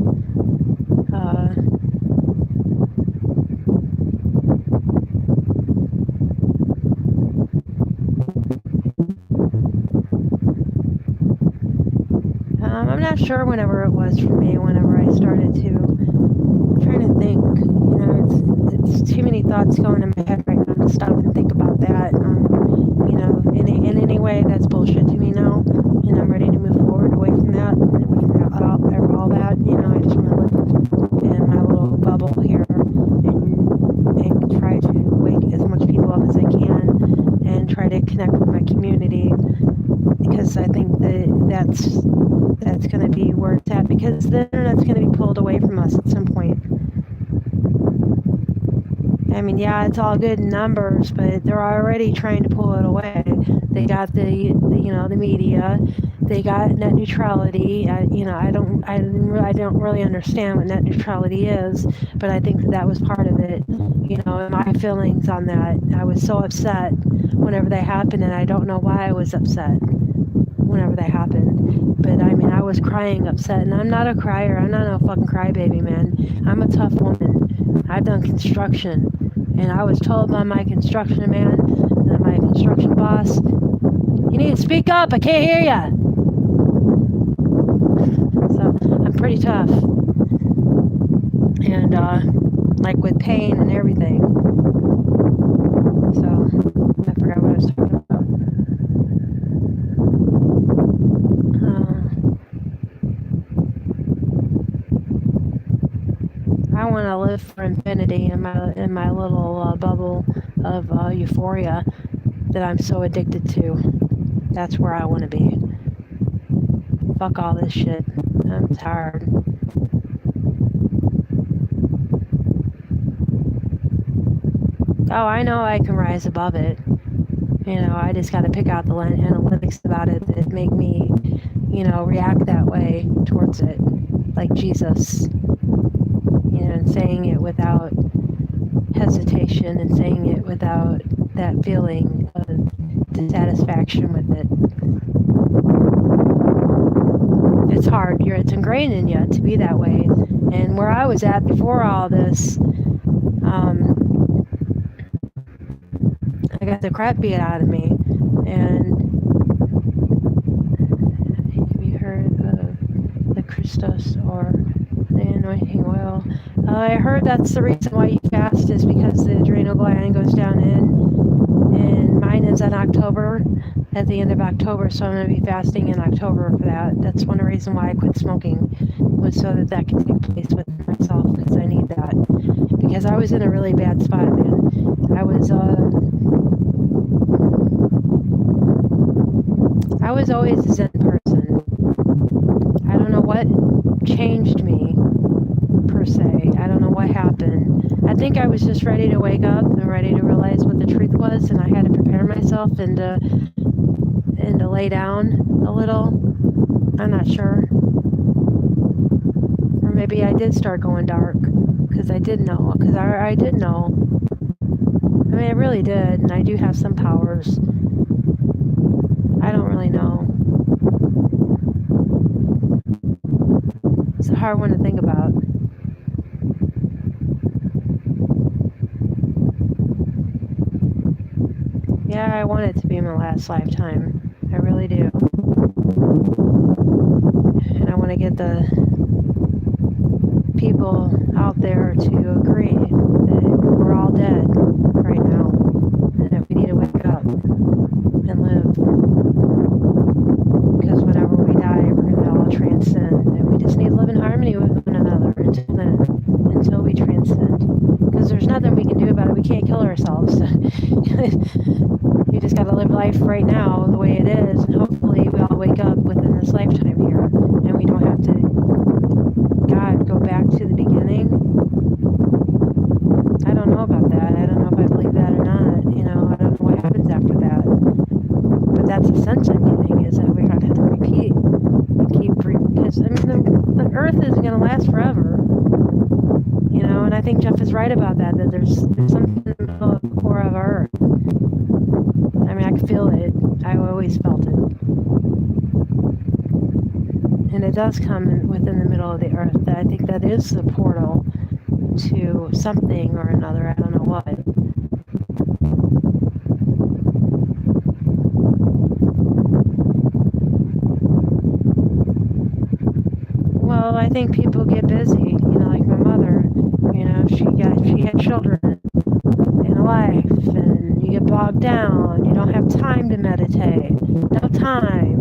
I'm not sure whenever it was for me, whenever I started to, I'm trying to think, it's too many thoughts going in my head right now to stop and think about that. In any way, that's bullshit to me now, and I'm ready to move forward away from that, and away from all that. I just want to live in my little bubble here and try to wake as much people up as I can and try to connect with my community, because I think that's going to be where it's at, because the internet's going to be pulled away from us at some point. I mean, yeah, it's all good in numbers, but they're already trying to pull it away. They got the media, they got net neutrality. I don't really understand what net neutrality is, but I think that was part of it. And my feelings on that, I was so upset whenever they happened, and I don't know why I was upset whenever they happened. But I mean, I was crying upset, and I'm not a crier. I'm not a fucking crybaby, man. I'm a tough woman. I've done construction, and I was told by my construction man, my construction boss, you need to speak up. I can't hear ya. So I'm pretty tough, and like with pain and everything. So I forgot what I was talking about. I want to live for infinity in my little bubble of euphoria that I'm so addicted to. That's where I want to be. Fuck all this shit. I'm tired. Oh, I know I can rise above it. You know, I just got to pick out the analytics about it that make me, you know, react that way towards it. Like Jesus. You know, and saying it without hesitation and saying it without that feeling of dissatisfaction with it. It's hard. It's ingrained in you to be that way. And where I was at before all this, I got the crap beat out of me. And have you heard of the Christos or the anointing oil? I heard that's the reason why you fast is because the adrenal gland goes down and mine is in October, at the end of October, so I'm going to be fasting in October for that. That's one reason why I quit smoking, was so that can take place with myself, because I need that. Because I was in a really bad spot, man. I was always a Zen person. I don't know what changed me, per se. I don't know what happened. I think I was just ready to wake up and ready to realize what the truth was, and I had to prepare myself and to lay down a little. I'm not sure. Or maybe I did start going dark, because I did know. Because I did know. I mean, I really did, and I do have some powers. I don't really know. It's a hard one to think about. Yeah, I want it to be my last lifetime. I really do. And I want to get the people out there to agree that we're all dead right now, and that we need to wake up and live. Because whenever we die, we're going to all transcend, and we just need to live in harmony with one another until we transcend. Because there's nothing we can do about it. We can't kill ourselves. You just got to live life right now the way it is, and hopefully we all wake up within this lifetime here, and we don't have to, God, go back to the beginning. I don't know about that. I don't know if I believe that or not. You know, I don't know what happens after that. But that's the sense I'm getting, is that we're going to have to repeat and keep, because I mean, the earth isn't going to last forever. You know, and I think Jeff is right about that, that there's something in the middle of the core of our earth. I mean, I can feel it. I always felt it. And it does come within the middle of the earth. I think that is the portal to something or another. I don't know what. Well, I think people get busy. You know, like my mother. You know, she had children and a life, and you get bogged down. You don't have time to meditate. No time.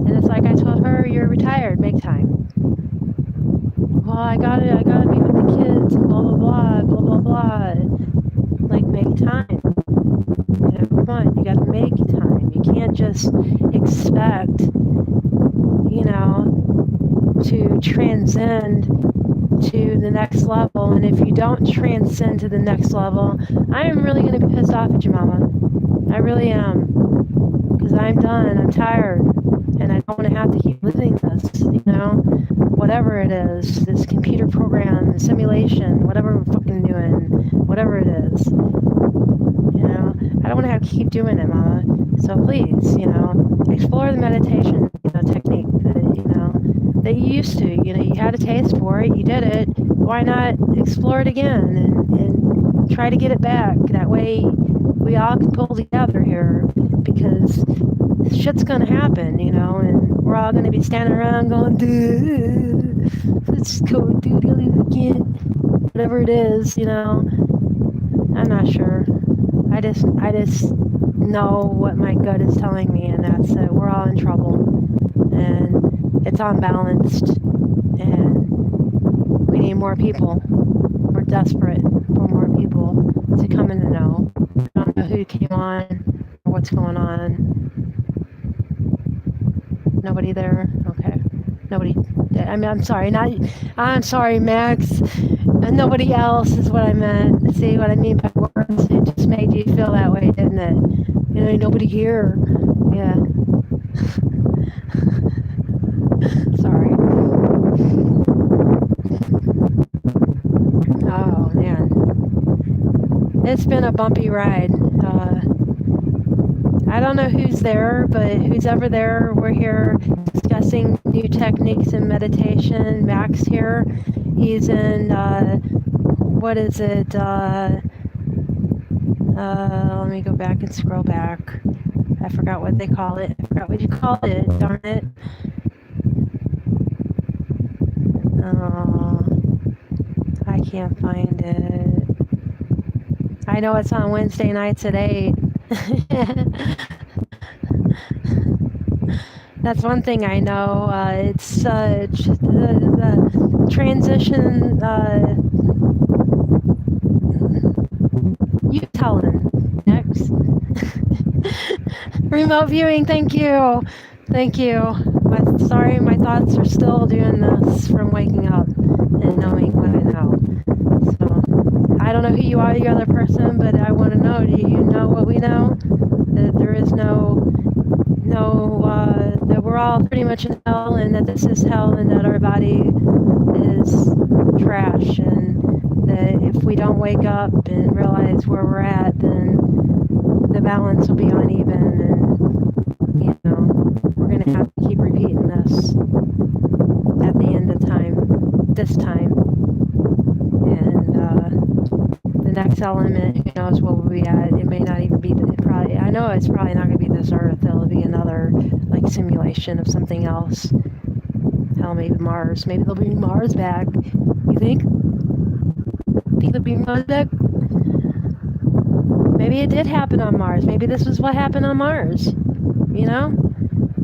And it's like I told her, you're retired, make time. Well, I gotta be with the kids and blah blah blah. Like, make time. You know, come on, you gotta make time. You can't just expect, you know, to transcend to the next level. And if you don't transcend to the next level, I am really going to be pissed off at you, Mama. I really am. Because I'm done. I'm tired. And I don't want to have to keep living this, you know? Whatever it is, this computer program, simulation, whatever we're fucking doing, whatever it is. You know? I don't want to have to keep doing it, Mama. So please, you know, explore the meditation, you know, technique that, you know, that you used to. You know, you had a taste for it, you did it. Why not explore it again and try to get it back? That way we all can pull together here, because shit's gonna happen, you know, and we're all gonna be standing around going, let's go do it again. Whatever it is, you know. I'm not sure. I just know what my gut is telling me, and that's that we're all in trouble, and it's unbalanced, and we need more people. We're desperate for more people to come in and know. I don't know who came on or what's going on. Nobody there? Okay. Nobody. I mean, I'm sorry. I'm sorry, Max. Nobody else is what I meant. See what I mean by words? It just made you feel that way, didn't it? You know, nobody here. Yeah. Sorry. Oh, man. It's been a bumpy ride. I don't know who's there, but who's ever there, we're here discussing new techniques in meditation. Max here. He's in, what is it? Let me go back and scroll back. I forgot what they call it. I forgot what you call it, darn it. I can't find it. I know it's on Wednesday nights at 8. That's one thing I know. It's the transition. You tell him next. Remote viewing. Thank you. Thank you. Sorry, my thoughts are still doing this from waking up and knowing what I know. So I don't know who you are, the other person, but I want to know. Do you know what we know? That there is that we're all pretty much in hell, and that this is hell, and that our body is trash, and that if we don't wake up and realize where we're at, then the balance will be uneven, and we're going to have to keep repeating this at the end of time, this time, and the next element, who knows what we'll be at. It may not even be, I know it's probably not going to be this Earth. It'll be another, like, simulation of something else. Hell, maybe Mars. Maybe they'll bring Mars back. You think? Think they'll bring Mars back? Maybe it did happen on Mars. Maybe this was what happened on Mars. You know?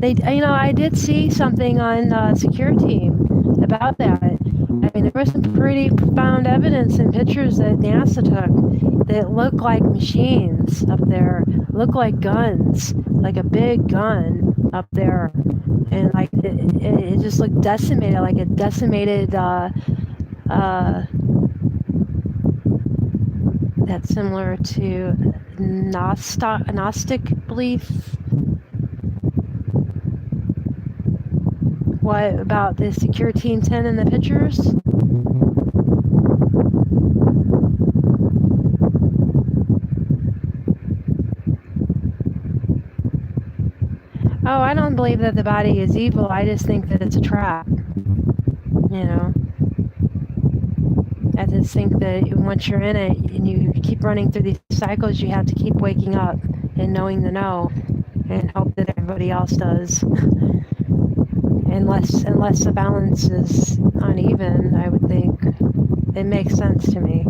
I did see something on Secure Team about that. I mean, there was some pretty profound evidence and pictures that NASA took that look like machines up there, look like guns, like a big gun up there, and like it just looked decimated, like a decimated. That's similar to Gnostic belief. What about the Secure Team 10 in the pictures? Oh, I don't believe that the body is evil. I just think that it's a trap. I just think that once you're in it and you keep running through these cycles, you have to keep waking up and knowing the know and hope that everybody else does. Unless the balance is uneven, I would think it makes sense to me.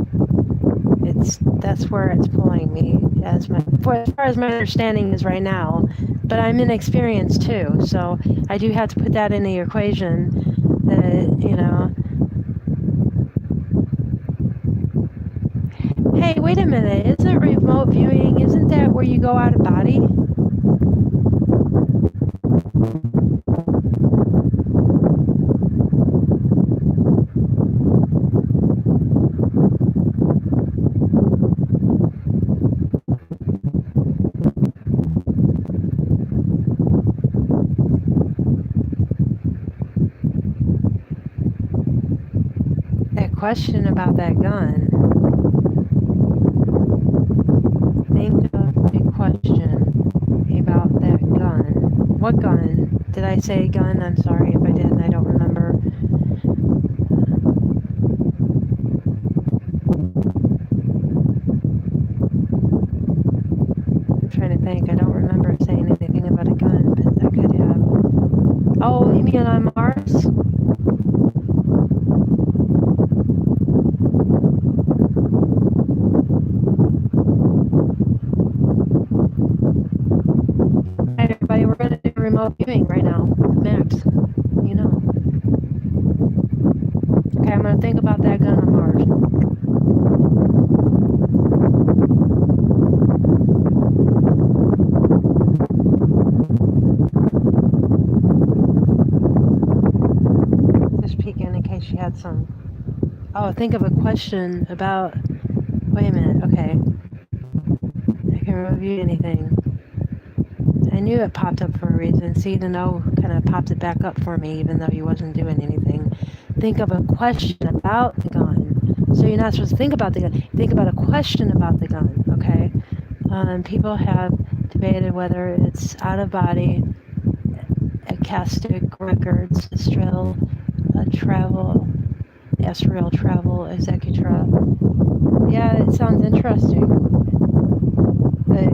That's where it's pulling me as far as my understanding is right now. But I'm inexperienced too, so I do have to put that in the equation. That Hey, wait a minute! Isn't remote viewing? Isn't that where you go out of body? Question about that gun. Think of a question about that gun. What gun? Did I say gun? I'm sorry if I didn't. I don't remember. I'm trying to think. I don't remember saying anything about a gun, but I could have. Oh, you mean on Mars? now, Max. You know. Okay, I'm gonna think about that gun on Mars. Just peeking in case she had some. Oh, think of a question about. Wait a minute. Okay. I can review anything. I knew it popped up for a reason. See, the no kind of popped it back up for me, even though you wasn't doing anything. Think of a question about the gun. So you're not supposed to think about the gun. Think about a question about the gun, okay? People have debated whether it's out of body, acoustic records, astral travel, etc. Yeah, it sounds interesting. But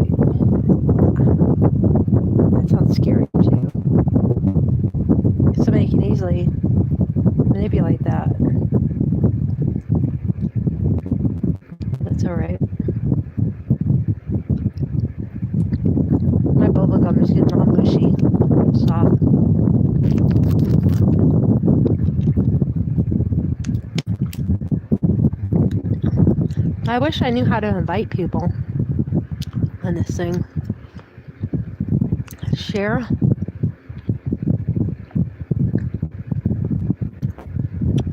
that sounds scary too. Somebody can easily manipulate that. That's alright. My bubble gum is getting all mushy. Soft. I wish I knew how to invite people on this thing. Share.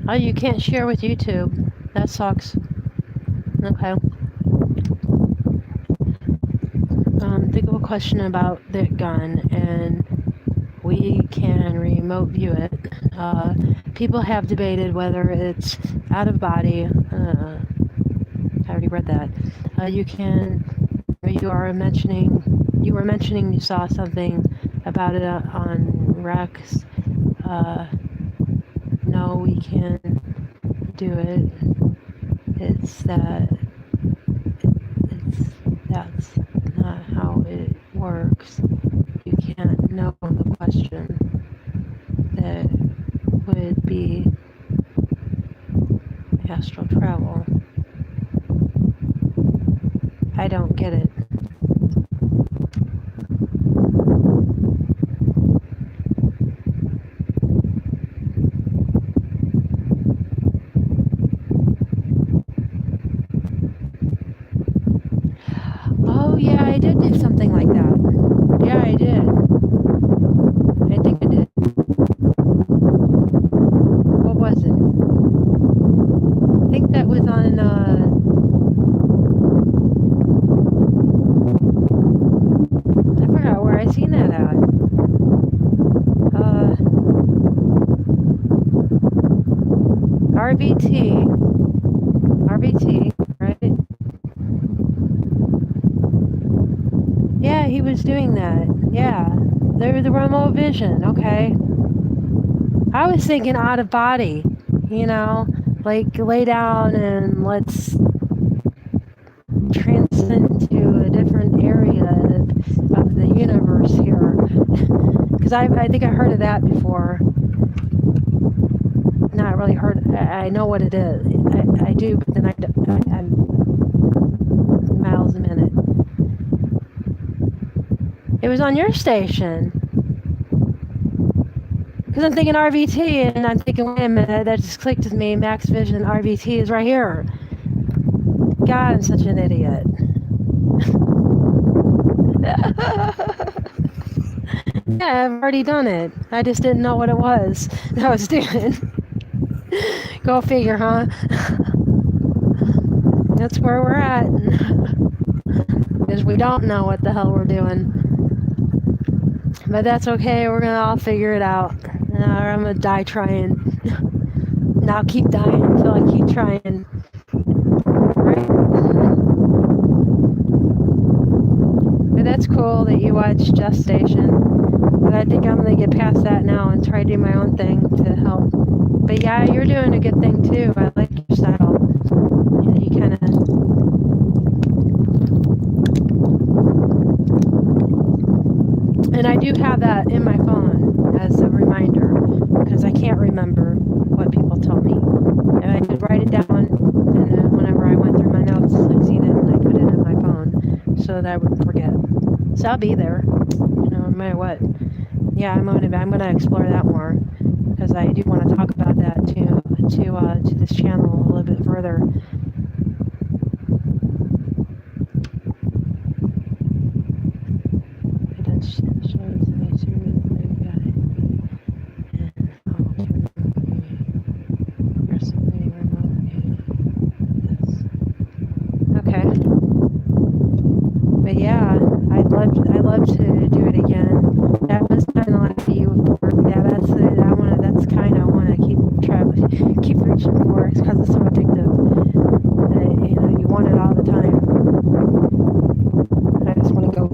Oh, you can't share with YouTube. That sucks. Okay. Think of a question about the gun, and we can remote view it. People have debated whether it's out of body. I already read that. You were mentioning you saw something about it on Rex. No, we can do it. That's not how it works. You can't know the question. That would be astral travel. I don't get it. Oh yeah, I did do something like that. Yeah, I did. I think I did. What was it? I think that was on, I forgot where I seen that at. RBT, right? Yeah, he was doing that. Yeah, the remote vision. Okay, I was thinking out of body. You know, like lay down and let's transcend to a different area of the universe here. Because I think I heard of that before. Not really heard. I know what it is. I do, but then I'm miles a minute. It was on your station. Because I'm thinking RVT, and I'm thinking, wait a minute, that just clicked with me. Max Vision RVT is right here. God, I'm such an idiot. Yeah, I've already done it. I just didn't know what it was that I was doing. Go figure, huh? That's where we're at. Because we don't know what the hell we're doing. But that's okay, we're gonna all figure it out. Or I'm gonna die trying. And I'll keep dying until I keep trying. Right? But that's cool that you watch Gestation. But I think I'm gonna get past that now and try to do my own thing to help. But yeah, you're doing a good thing too. I like your style. You know, you kind of... And I do have that in my phone as a reminder, because I can't remember what people told me. And I could write it down, and then whenever I went through my notes, I seen it and I put it in my phone so that I wouldn't forget. So I'll be there, you know, no matter what. yeah, I'm gonna explore that more because I do want to talk about that to this channel a little bit further. Okay. But yeah, I'd love to do it again. That was kind of like the euphoric. Yeah, that's kind of want to keep reaching for it because it's so addictive. That, you want it all the time. I just want to go.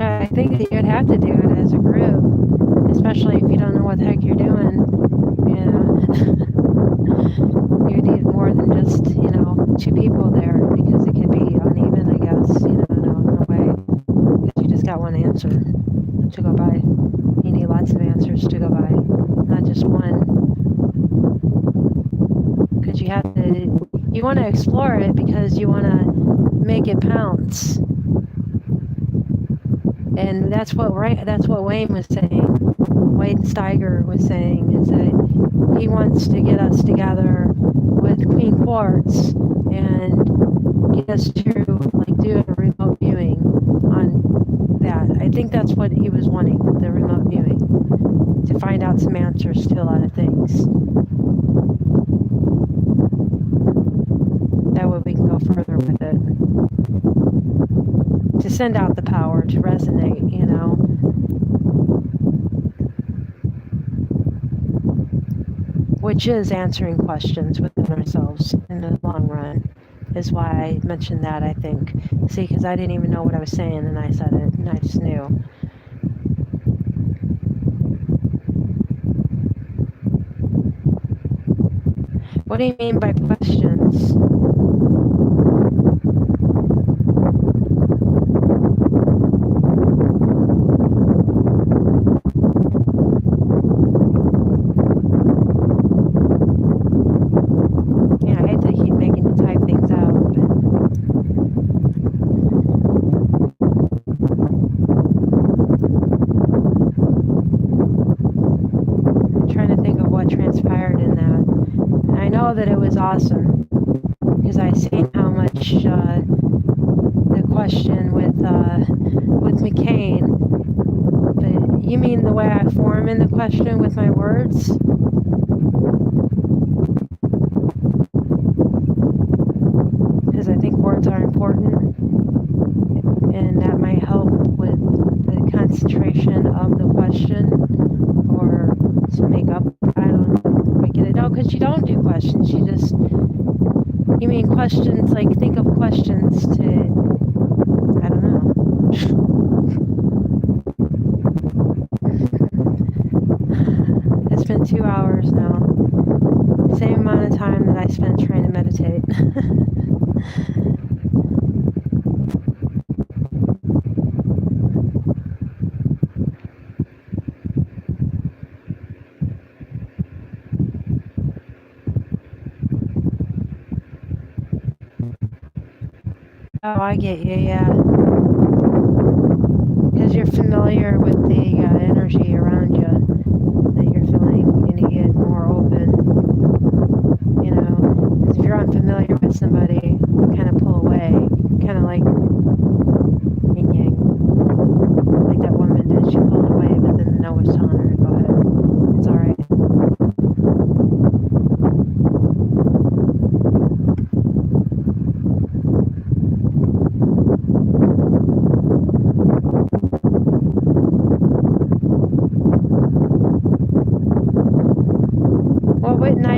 I think that you'd have to do it as a group, especially if you don't know what the heck you're doing. You need more than just, 2 people there because it could be uneven, I guess, in a way. Because you just got one answer to go by. You need lots of answers to go by, not just one. Because you want to explore it because you want to make it pounce. And that's what Wayne was saying. Wayne Steiger was saying is that he wants to get us together with Queen Quartz and get us to do a remote viewing on that. I think that's what he was wanting, the remote viewing, to find out some answers to a lot of things. That way we can go further with it. To send out the power, to resonate, which is answering questions within ourselves in the long run, is why I mentioned that, I think. See, because I didn't even know what I was saying, and I said it, and I just knew. What do you mean by questions? That it was awesome because I seen how much the question with McCain. But you mean the way I form in the question with my words? Because I think words are important, and that might help with the concentration of the question, or to make up. I don't know. No, because you don't do questions. You mean questions, think of questions to, I don't know. It's been 2 hours now. Same amount of time that I spent trying to meditate. Oh, I get you, yeah. Because you're familiar with the energy around you that you're feeling, and you get more open. Because if you're unfamiliar with somebody, you kind of pull away, kind of like yin yang. Like that woman did, she pulled away, but then no one's telling her to go ahead. It's alright.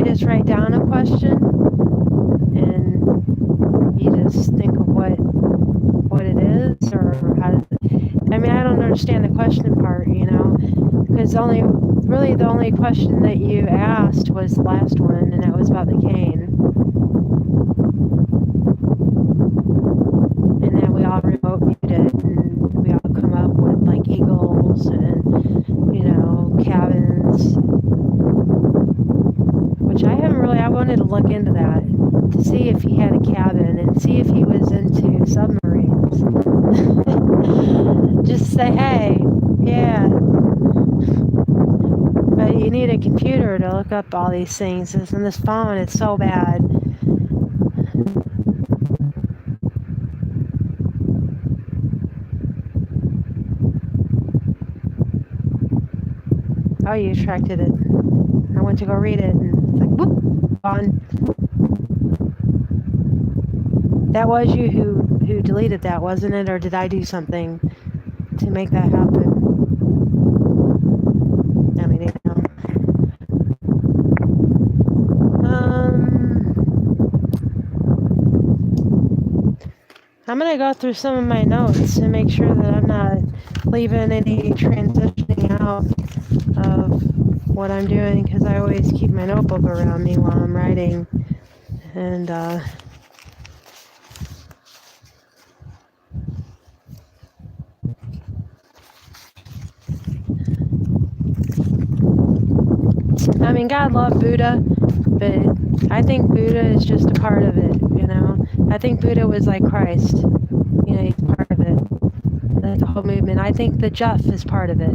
Just write down a question and you just think of what it is, or how I mean, I don't understand the question part, because the only question that you asked was the last one, and that was about the cane. And then we all remote viewed it, and we all come up with eagles and cabins, which I haven't really look into that, to see if he had a cabin and see if he was into submarines. Just say, hey, yeah. But you need a computer to look up all these things. And this phone, it's so bad. Oh, you attracted it. I went to go read it, and it's like, whoop, gone. That was you who deleted that, wasn't it? Or did I do something to make that happen? I mean, you know. I'm going to go through some of my notes and make sure that I'm not leaving any transitioning out of what I'm doing, because I always keep my notebook around me while I'm writing. And I mean, God loved Buddha, but I think Buddha is just a part of it, you know. I think Buddha was like Christ, you know, he's part of it. The whole movement. I think that Jeff is part of it,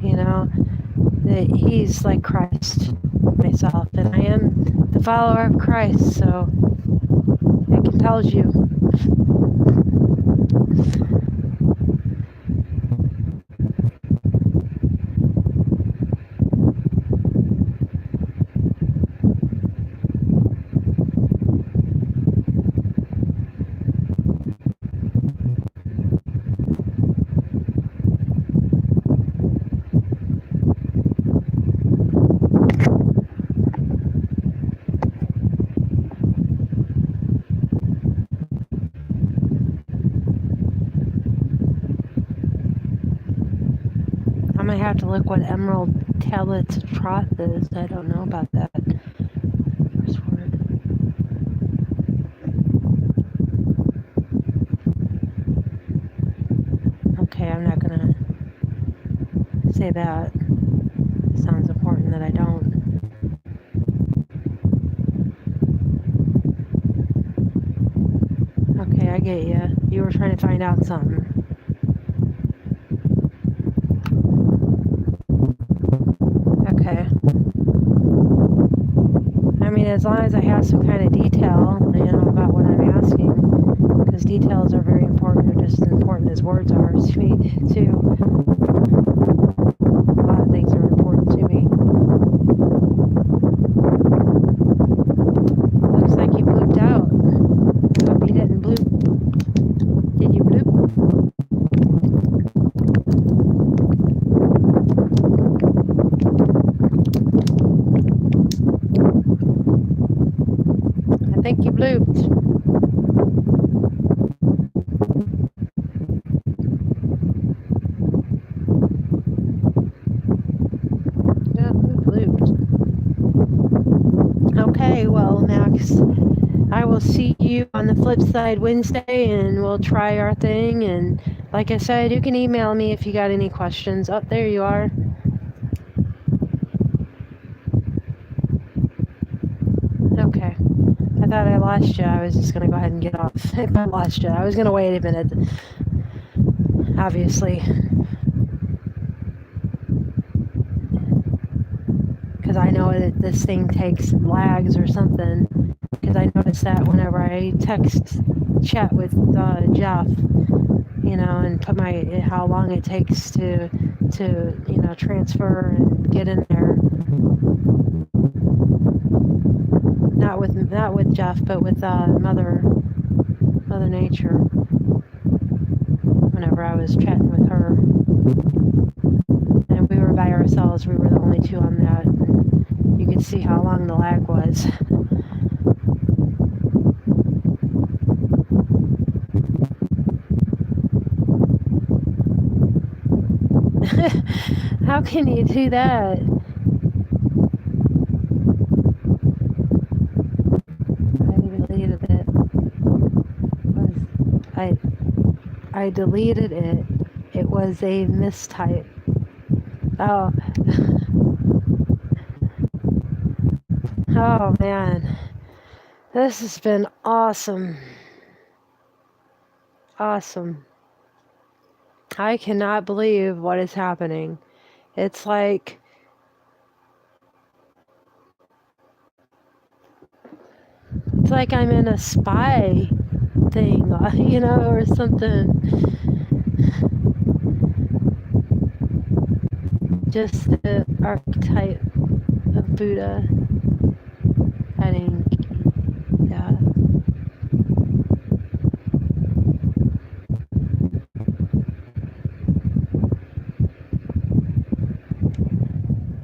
you know. That he's like Christ myself, and I am the follower of Christ, so it compels you. I might have to look what Emerald Tablets of Troth is. I don't know about that. First word. Okay, I'm not gonna say that. It sounds important that I don't. Okay, I get you. You were trying to find out something. Okay. I mean, as long as I have some kind of detail, you know, about what I'm asking, because details are very important, or just as important as words are to me, too. A lot of things are important to me. Looks like you blooped out. Hope you didn't bloop. Did you bloop? I think you blooped. Yeah, you blooped. Okay, well, Max, I will see you on the flip side Wednesday, and we'll try our thing. And like I said, you can email me if you got any questions. Oh, there you are. Okay. I thought I lost you. I was just going to go ahead and get off. If I lost you, I was going to wait a minute. Obviously. Because I know that this thing takes lags or something. Because I noticed that whenever I chat with Jeff, you know, and put how long it takes to you know, transfer and get in there. Not with Jeff, but with Mother Nature. Whenever I was chatting with her, and we were by ourselves, we were the only two on that. And you could see how long the lag was. How can you do that? I deleted it. It was a mistype. Oh. Oh man. This has been awesome. Awesome. I cannot believe what is happening. It's like I'm in a spy thing, or something. Just the archetype of Buddha. I think, yeah.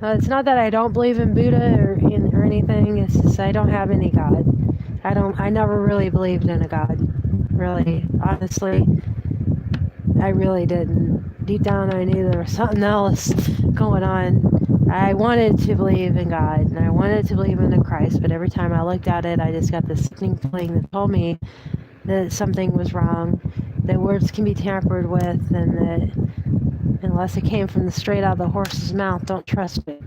It's not that I don't believe in Buddha or anything. It's just I don't have any God. I never really believed in a God. Really, honestly, I really didn't. Deep down, I knew there was something else going on. I wanted to believe in God and I wanted to believe in the Christ, but every time I looked at it, I just got this sickening feeling that told me that something was wrong, that words can be tampered with, and that unless it came from the straight out of the horse's mouth, don't trust it.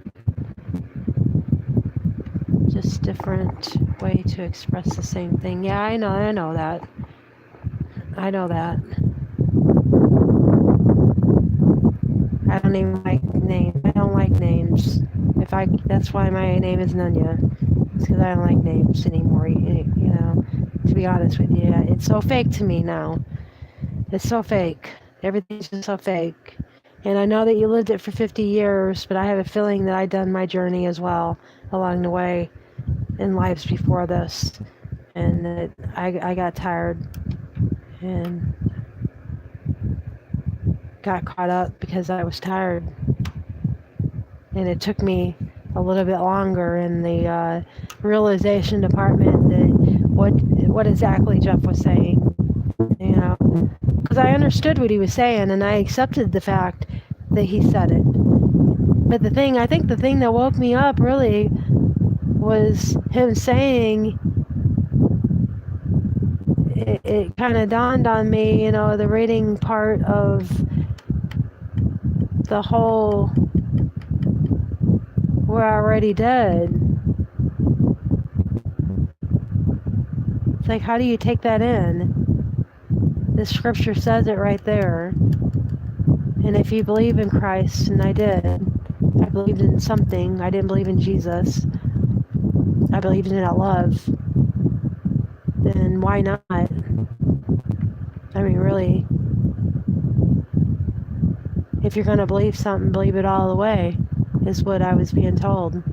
Just different way to express the same thing. Yeah, I know that. I know that. I don't even like names. I don't like names. That's why my name is Nunya. It's because I don't like names anymore. To be honest with you, it's so fake to me now. It's so fake. Everything's just so fake. And I know that you lived it for 50 years, but I have a feeling that I've done my journey as well along the way in lives before this. And that I got tired and got caught up because I was tired. And it took me a little bit longer in the realization department that what exactly Jeff was saying, because I understood what he was saying and I accepted the fact that he said it. But I think the thing that woke me up really was him saying, it kind of dawned on me, the reading part of the whole we're already dead. It's like, how do you take that in? The scripture says it right there. And if you believe in Christ, and I did, I believed in something. I didn't believe in Jesus. I believed in that love. Then why not? I mean, really, if you're going to believe something, believe it all the way, is what I was being told.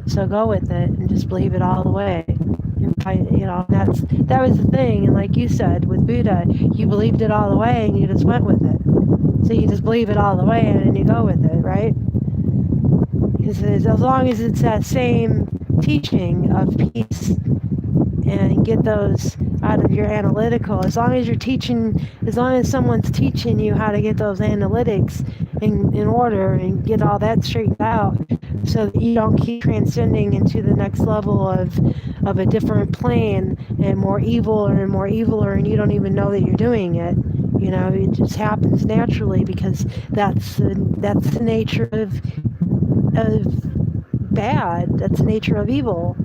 So go with it and just believe it all the way. And that was the thing. And like you said, with Buddha, you believed it all the way and you just went with it. So you just believe it all the way and then you go with it, right? Because as long as it's that same teaching of peace and get those out of your analytical, as long as someone's teaching you how to get those analytics in order and get all that straightened out so that you don't keep transcending into the next level of a different plane and more evil and you don't even know that you're doing it. It just happens naturally because that's the nature of bad. That's the nature of evil.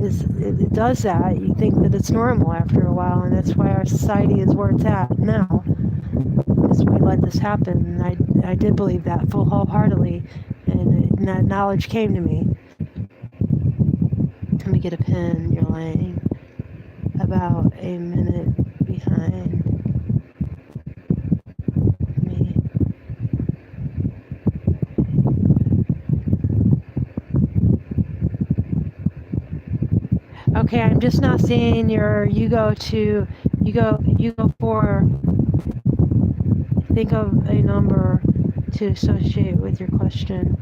It does that. You think that it's normal after a while, and that's why our society is where it's at now. Because we let this happen. And I did believe that wholeheartedly, and that knowledge came to me. Let me get a pen. You're laying about a minute behind me. Okay, I'm just not seeing you go for, think of a number to associate with your question.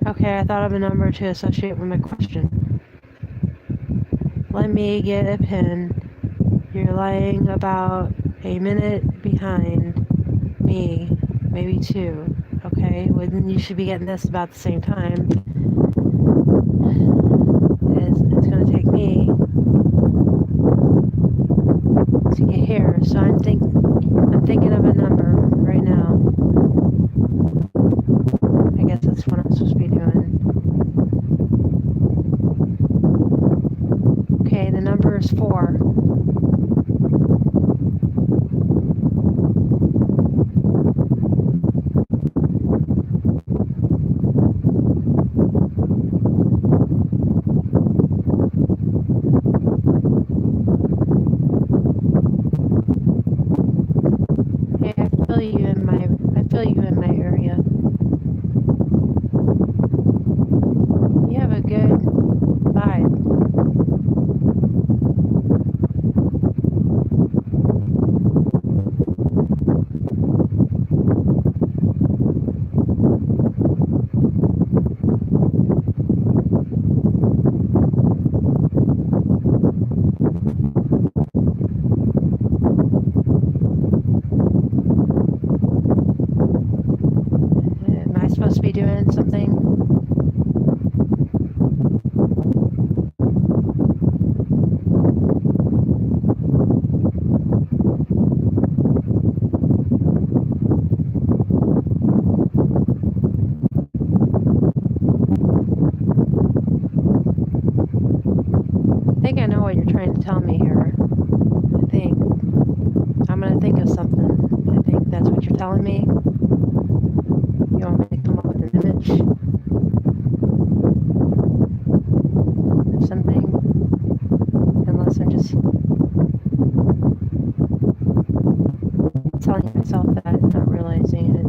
Okay, I thought of a number to associate with my question. Let me get a pen. You're lying about a minute behind me, maybe 2. Okay, well then you should be getting this about the same time. It's going to take me to get here, so I'm thinking of a number right now. I guess that's what I'm supposed to be doing. Where's 4? Hey, I feel you in my area. You have a good vibe. Am I supposed to be doing something? I think I know what you're trying to tell me here. I think. I'm going to think of something. I think that's what you're telling me. You want me to come up with an image of something? Unless I'm just telling myself that and not realizing it.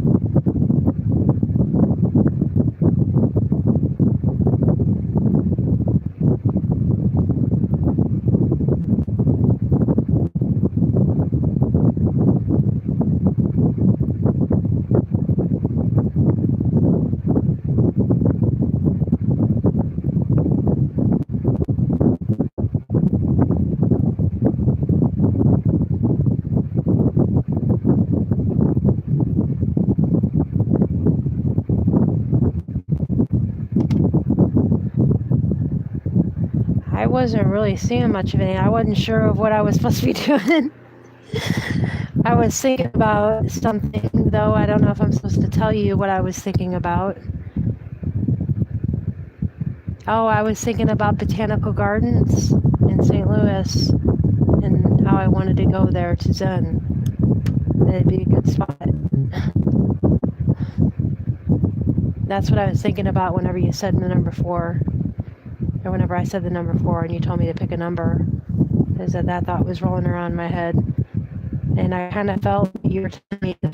I wasn't really seeing much of anything. I wasn't sure of what I was supposed to be doing. I was thinking about something, though. I don't know if I'm supposed to tell you what I was thinking about. Oh, I was thinking about botanical gardens in St. Louis and how I wanted to go there to Zen. It'd be a good spot. That's what I was thinking about whenever you said the number 4. Or whenever I said the number 4 and you told me to pick a number. Is that thought was rolling around in my head. And I kind of felt you were telling me to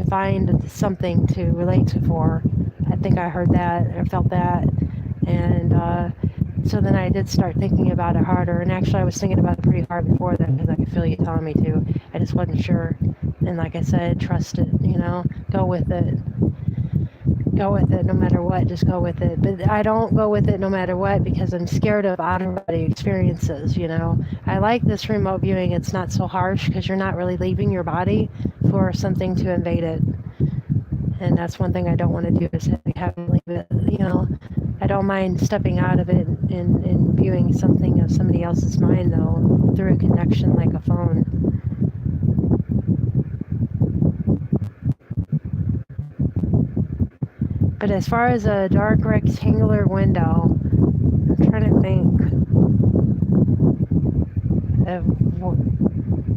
find something to relate to 4. I think I heard that, or felt that. And so then I did start thinking about it harder. And actually I was thinking about it pretty hard before that because I could feel you telling me to. I just wasn't sure. And like I said, trust it, go with it. Go with it no matter what, just go with it. But I don't go with it no matter what because I'm scared of out-of-body experiences, I like this remote viewing. It's not so harsh because you're not really leaving your body for something to invade it. And that's one thing I don't want to do is have to leave it, I don't mind stepping out of it and viewing something of somebody else's mind, though, through a connection like a phone. But as far as a dark rectangular window, I'm trying to think of,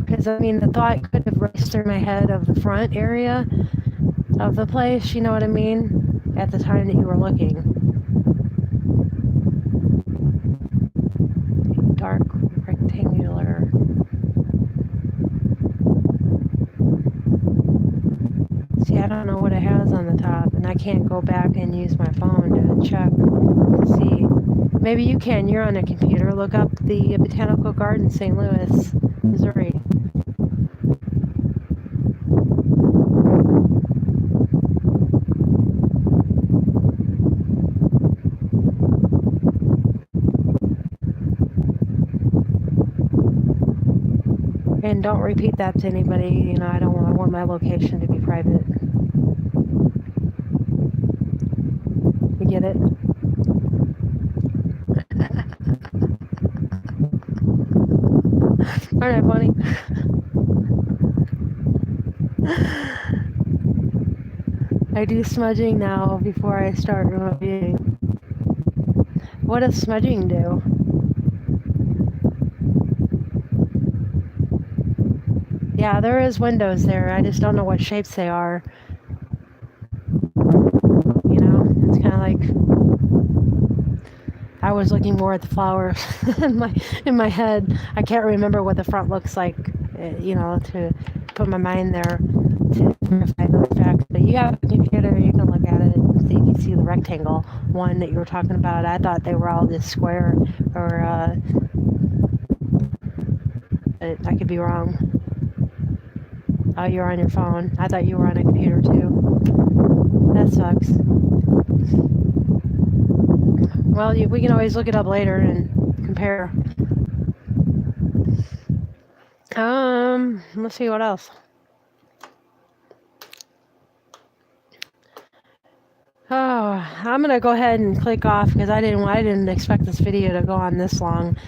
because the thought could have raced through my head of the front area of the place, you know what I mean, at the time that you were looking. Dark rectangular. See, I don't know what it has on the top, and I can't go back and use my phone to check and see. Maybe you can. You're on a computer. Look up the Botanical Garden, St. Louis, Missouri. And don't repeat that to anybody. I want my location to be private. You get it? Aren't I funny? I do smudging now before I start remote viewing. What does smudging do? Yeah, there is windows there. I just don't know what shapes they are. You know, it's kind of like I was looking more at the flowers in my head. I can't remember what the front looks like. You know, to put my mind there to verify those facts. But you have a computer, you can look at it and see, you can see the rectangle one that you were talking about. I thought they were all just square, or I could be wrong. Oh, you're on your phone. I thought you were on a computer too. That sucks. Well, we can always look it up later and compare. Let's see what else. Oh, I'm gonna go ahead and click off because I didn't expect this video to go on this long.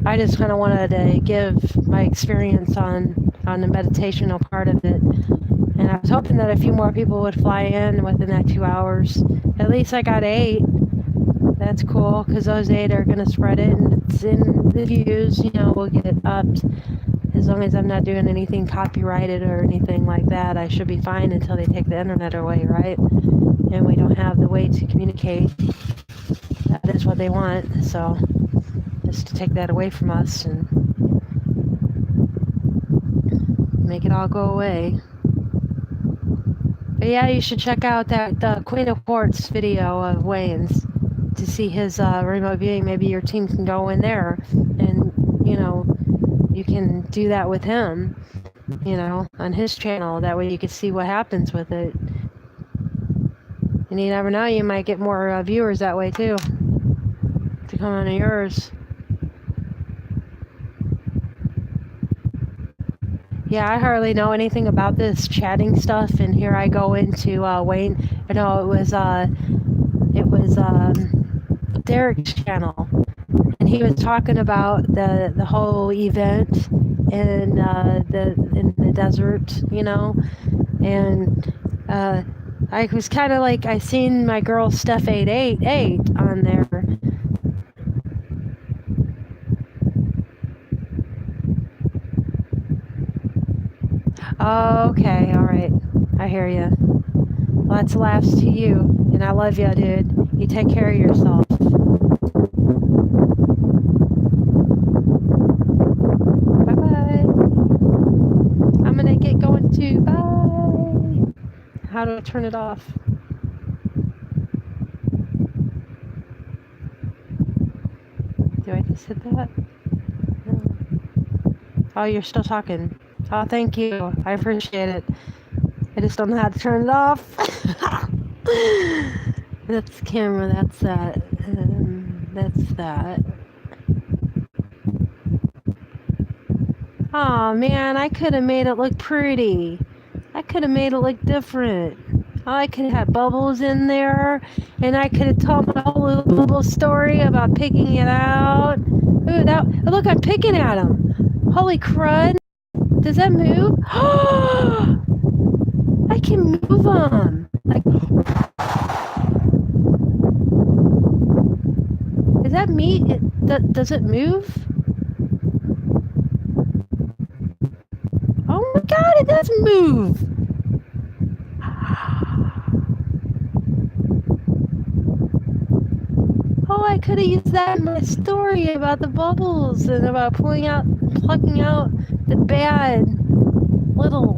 I just kind of wanted to give my experience on the meditational part of it, and I was hoping that a few more people would fly in within that 2 hours. At least I got 8. That's cool because those 8 are gonna spread it, and it's in the views. You know, will get upped. As long as I'm not doing anything copyrighted or anything like that, I should be fine until they take the internet away, right? And we don't have the way to communicate. That is what they want, so just to take that away from us and make it all go away. But yeah, you should check out the Queen of Quartz video of Wayne's to see his remote viewing. Maybe your team can go in there and, you know, you can do that with him, you know, on his channel. That way you can see what happens with it. And you never know, you might get more viewers that way too, to come on to yours. Yeah, I hardly know anything about this chatting stuff, and here I go into Wayne. You know, it was Derek's channel. And he was talking about the whole event in the desert, you know, and I was kind of like, I seen my girl Steph 888 on there. Okay, all right, I hear you. Lots of laughs to you, and I love you, dude. You take care of yourself. Bye. How do I turn it off? Do I just hit that? No. Oh, you're still talking. Oh, thank you. I appreciate it. I just don't know how to turn it off. That's the camera. That's that. That's that. Oh man, I could have made it look pretty. I could have made it look different. I could have had bubbles in there, and I could have told my whole little story about picking it out. Ooh, look, I'm picking at him. Holy crud. Does that move? I can move them. Like, is that me? Does it move? Oh my god, it does move! Oh, I could have used that in my story about the bubbles and about plucking out the bad little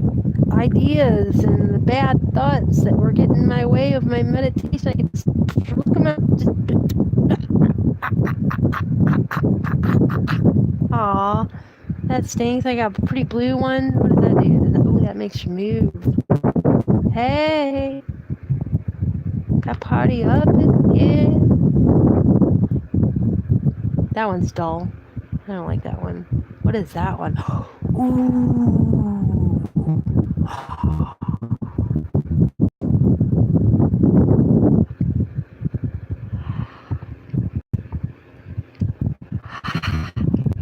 ideas and the bad thoughts that were getting in my way of my meditation. I could just look them up. Aw, that stinks. I got a pretty blue one. What does that do? Oh, that makes you move. Hey, got party up in here. That one's dull. I don't like that one. What is that one? Ooh.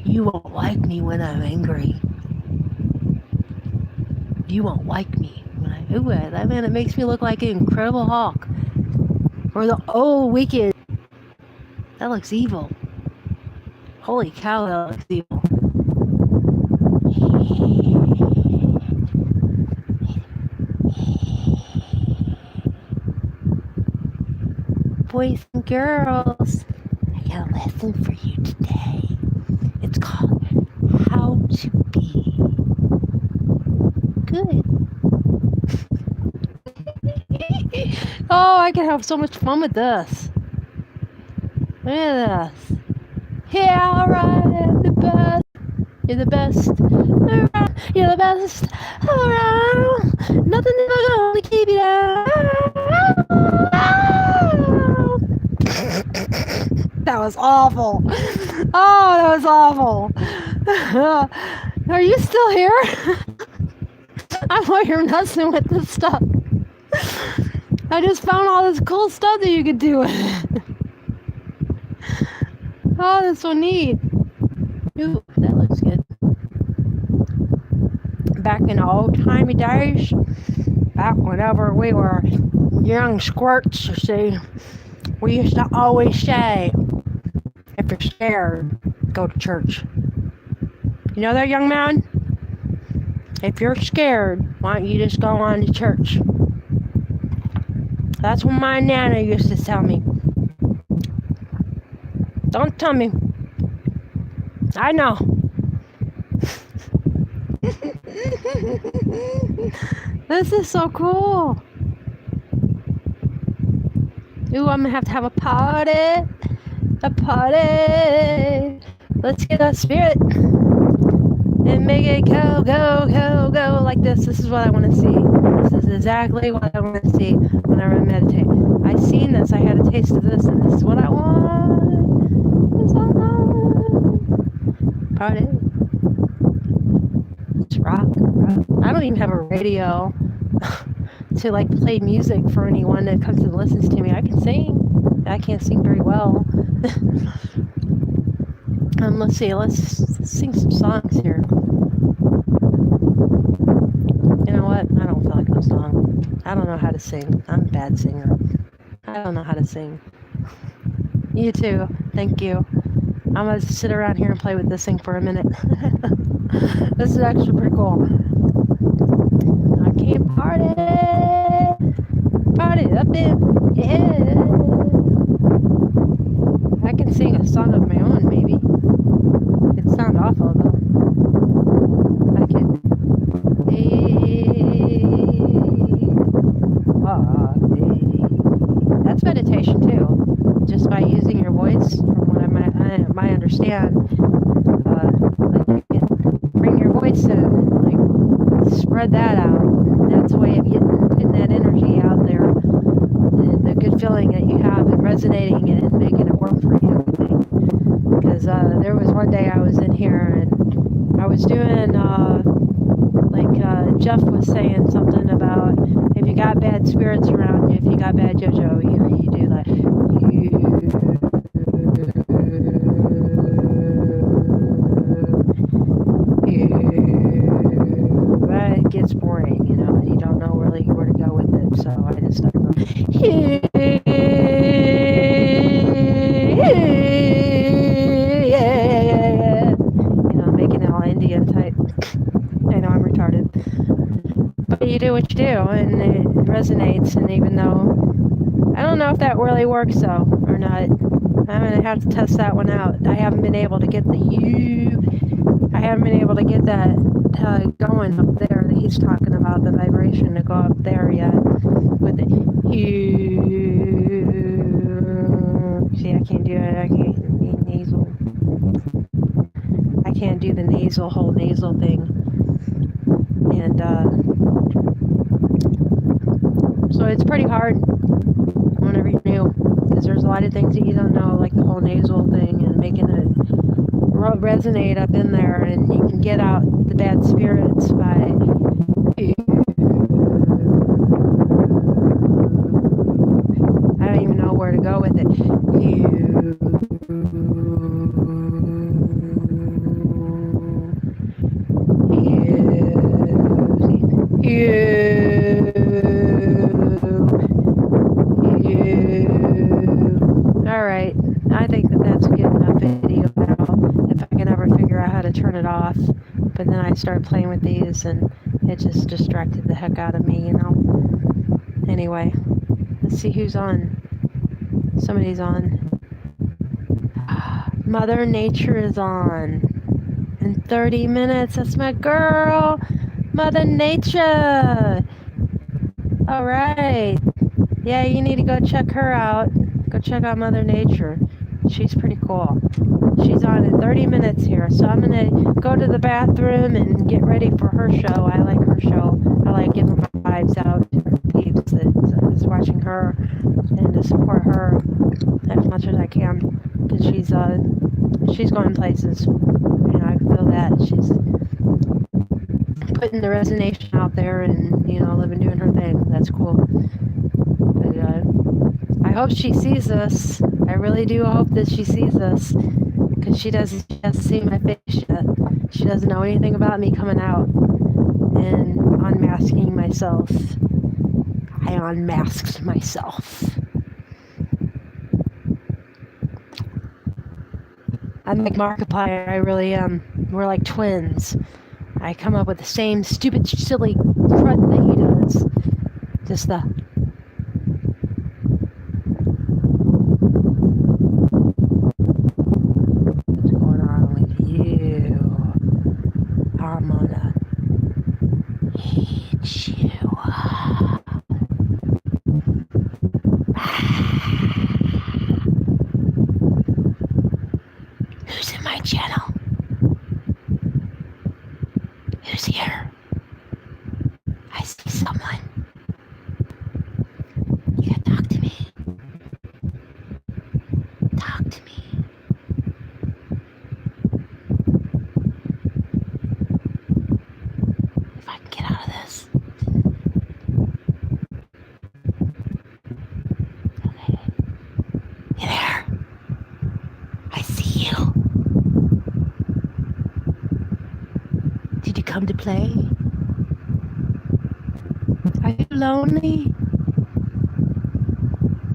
You won't like me when I'm angry. You won't like me when I do it. I mean, it makes me look like an Incredible Hulk. Or the Wicked. That looks evil. Holy cow, that looks evil. boys and girls, I got a lesson for you today. It's called How to Be Good. Oh, I can have so much fun with this. Look at this. Yeah, alright, the best. You're the best around. You're the best around. Nothing ever gonna keep you down. That was awful. Oh, that was awful. Are you still here? I thought you were messing with this stuff. I just found all this cool stuff that you could do with it. Oh, that's so neat. Ooh, that looks good. Back in the old-timey days, back whenever we were young squirts, you see, we used to always say, if you're scared, go to church. You know that, young man? If you're scared, why don't you just go on to church? That's what my nana used to tell me. Don't tell me. I know. This is so cool. Ooh, I'm gonna have to have a party. A party. Let's get a spirit and make it go, go, go, go like this. This is what I want to see. This is exactly what I want to see whenever I meditate. I've seen this. I had a taste of this, and this is what I want. This is what I want. Party. It's rock, rock. I don't even have a radio to like play music for anyone that comes and listens to me. I can sing. I can't sing very well. Let's see. Let's sing some songs here. You know what? I don't feel like no song. I don't know how to sing. I'm a bad singer. I don't know how to sing. You too. Thank you. I'm going to sit around here and play with this thing for a minute. This is actually pretty cool. I can't party. Party up in yeah. I can sing a song of my own, maybe. It sounds awful, though. I can. That's meditation, too. Just by using your voice, from what I might understand. Like you can bring your voice in and like spread that out. That's a way of getting that energy out there. And the good feeling that you have and resonating it and making it work for you. Because there was one day I was in here and I was doing, Jeff was saying something about if you got bad spirits around you, if you got bad JoJo, you do that. It gets boring, you know, and you don't know really where to go with it. So I just started going, you know, making it all Indian type. I know I'm retarded. But you do what you do, and it resonates, and even though, I don't know if that really works, though, or not. I'm going to have to test that one out. I haven't been able to get I haven't been able to get that going up there that he's talking about, the vibration to go up there yet with the see, I can't do it. I can't be nasal. I can't do the whole nasal thing. And so it's pretty hard whenever you're new, because there's a lot of things that you don't know, like the whole nasal thing and making it resonate up in there, and you can get out the bad spirits by I don't even know where to go with it. Alright, I think that's a good enough video now. If I can ever figure out how to turn it off. But then I started playing with these and it just distracted the heck out of me, you know. Anyway, let's see who's on. Somebody's on. Mother Nature is on. In 30 minutes, that's my girl, Mother Nature. All right. Yeah, you need to go check her out. Go check out Mother Nature. She's pretty cool. She's on in 30 minutes here, so I'm gonna go to the bathroom and get ready for her show. I like her show. I like giving my vibes out to her peeps that is watching her and to support her as much as I can, because she's going places. You know, I feel that she's putting the resignation out there and, you know, living, doing her thing. That's cool. But I hope she sees this. I really do hope that she sees this, because she hasn't seen my face yet. She doesn't know anything about me coming out and unmasking myself. I unmasked myself. I'm like Markiplier, I really am. We're like twins. I come up with the same stupid, silly crud that he does. Just the... What's going on with you? I'm gonna eat you. Who's in my channel? Who's here? I see someone. You gotta talk to me. Talk to me. If I can get out of this. Okay. You there? I see you. Did you come to play? Are you lonely?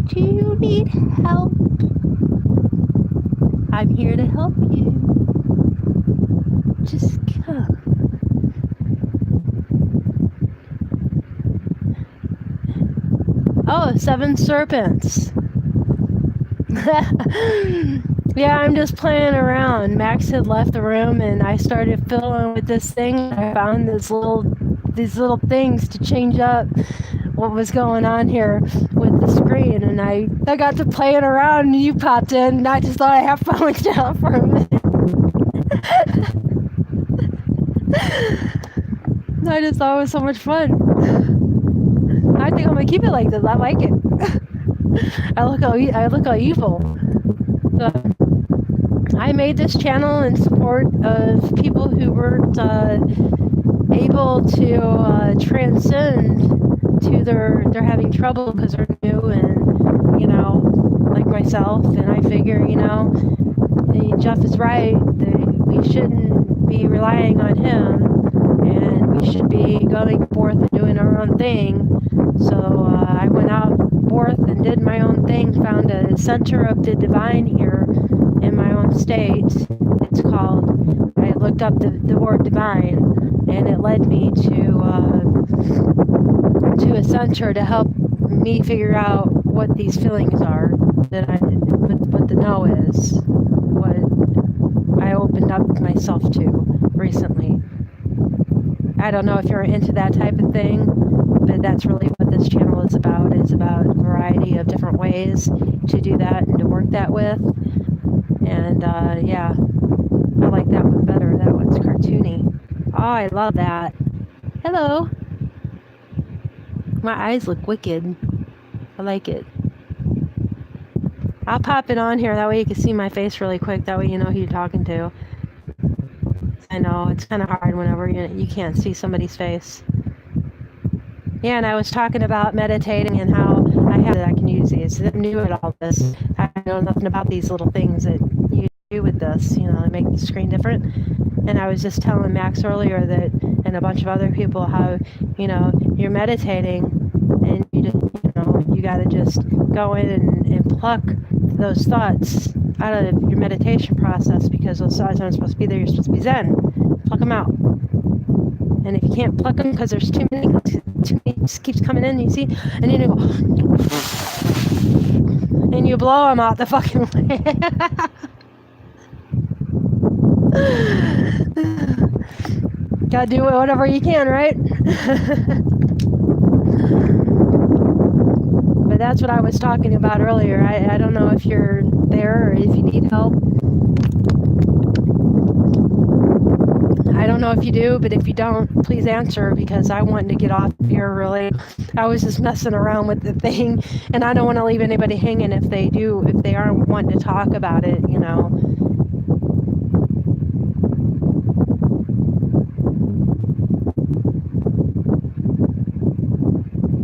Do you need help? I'm here to help you. Just come. Oh, 7 serpents. Yeah, I'm just playing around. Max had left the room and I started fiddling with this thing. I found these little things to change up what was going on here with the screen, and I got to playing around and you popped in and I just thought I'd have fun with you for a minute. I just thought it was so much fun. I think I'm gonna keep it like this. I like it. I look how evil. So, I made this channel in support of people who weren't able to transcend to they're having trouble because they're new, and, you know, like myself. And I figure, you know, Jeff is right. We shouldn't be relying on him, and we should be going forth and doing our own thing. So I went out forth and did my own thing, found a center of the divine here in my own state. It's called, I looked up the word divine, and it led me to a center to help me figure out what these feelings are, what the know is, what I opened up myself to recently. I don't know if you're into that type of thing, but that's really what this channel is about. It's about a variety of different ways to do that and to work that with. And yeah, I like that one better. That one's cartoony. Oh, I love that. Hello. My eyes look wicked. I like it. I'll pop it on here. That way you can see my face really quick. That way you know who you're talking to. I know, it's kind of hard whenever you can't see somebody's face. Yeah, and I was talking about meditating and how I can use these. I'm new at all this. I know nothing about these little things that you do with this, you know, to make the screen different. And I was just telling Max earlier that, and a bunch of other people, how, you know, you're meditating and you just, you know, you got to just go in and pluck those thoughts out of your meditation process, because those thoughts aren't supposed to be there. You're supposed to be zen. Pluck them out. And if you can't pluck them because there's too many just keeps coming in, you see, and then you go, and you blow them out the fucking way. Gotta do whatever you can, right? But that's what I was talking about earlier. I don't know if you're there or if you need help. I don't know if you do, but if you don't, please answer, because I want to get off here, really. I was just messing around with the thing, and I don't want to leave anybody hanging if they aren't wanting to talk about it, you know.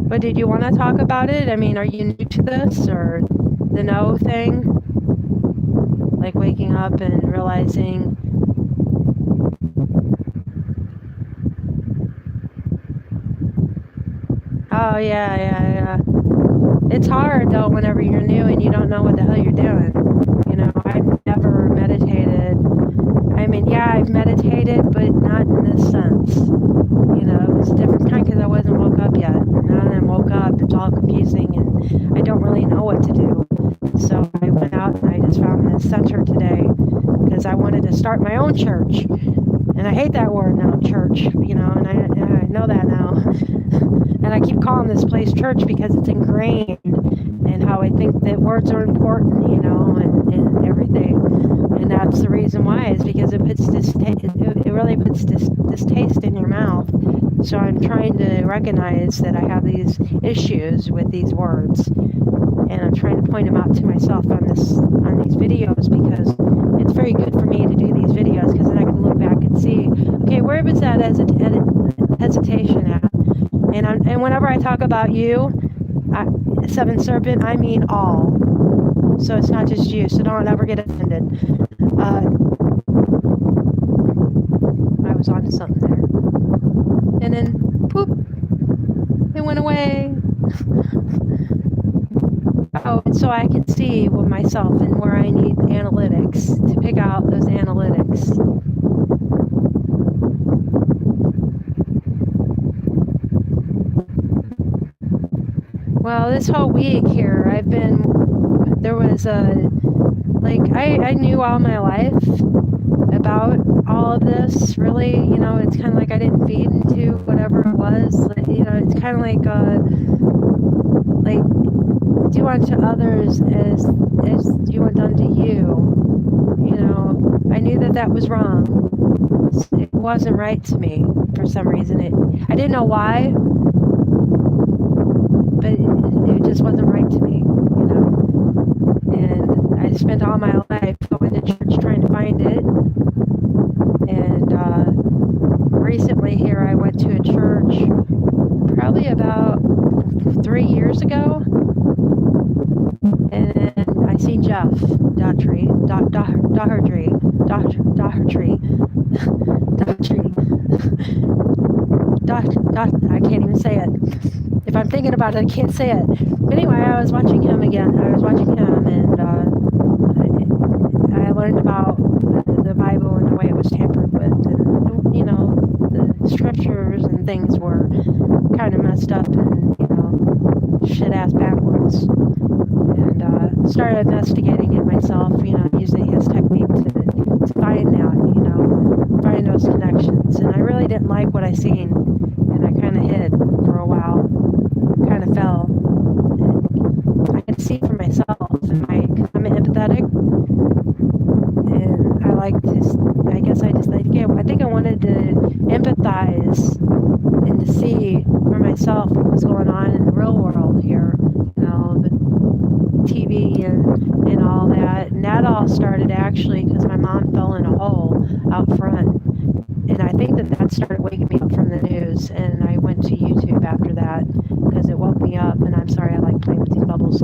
But did you want to talk about it? I mean, are you new to this, or the no thing? Like waking up and realizing... Oh, yeah. It's hard, though, whenever you're new and you don't know what the hell you're doing. You know, I've never meditated. I mean, yeah, I've meditated, but not in this sense. You know, it was a different kind because I wasn't woke up yet. And now that I'm woke up, it's all confusing and I don't really know what to do. So I went out and I just found this center today because I wanted to start my own church. And I hate that word now, church, you know, and I know that now. And I keep calling this place church because it's ingrained in how I think that words are important, you know, and everything. And that's the reason why, is because it puts it really puts this taste in your mouth. So I'm trying to recognize that I have these issues with these words. And I'm trying to point them out to myself on these videos, because it's very good for me to do these videos, because then I can look back and see, okay, where was that hesitation at? And whenever I talk about you, Seventh Serpent, I mean all. So it's not just you, so don't ever get offended. I was on to something there. And then, poop, it went away. Oh, and so I can see with myself and where I need analytics to pick out those analytics. Well, this whole week here, I knew all my life about all of this, really. You know, it's kind of like I didn't feed into whatever it was. You know, it's kind of like do unto others as you want done to you. You know, I knew that was wrong. It wasn't right to me for some reason. I didn't know why, but it just wasn't right to me, you know. And I spent all my life going to church trying to find it. And recently here I went to a church probably about 3 years ago. And I seen Jeff Daugherty. I can't even say it. If I'm thinking about it, I can't say it. But anyway, I was watching him again. And I learned about the Bible and the way it was tampered with. And, you know, the scriptures and things were kind of messed up and, you know, shit-ass backwards. And started investigating it myself, you know, using his technique to find that, you know, find those connections. And I really didn't like what I seen. And I kind of hid for a while. Kind of fell. I can see for myself. I'm empathetic, and I think I wanted to empathize and to see for myself what was going on in the real world here, you know, the TV and all that. And that all started actually because my mom fell in a hole out front. And I think that started waking me up from the news, and I went to YouTube after that because it woke me up. And I'm sorry, I like playing with these bubbles.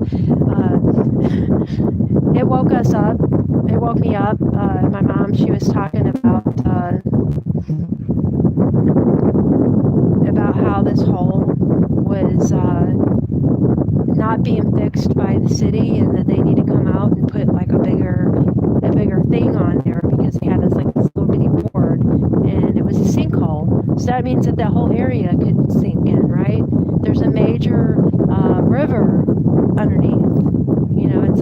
It woke us up. It woke me up. My mom, she was talking about how this hole was not being fixed by the city, and that they need to come out and put like a bigger thing on there, because they had this little bitty board, and it was a sinkhole. So that means that whole area could sink in, right? There's a major river underneath. You know, it's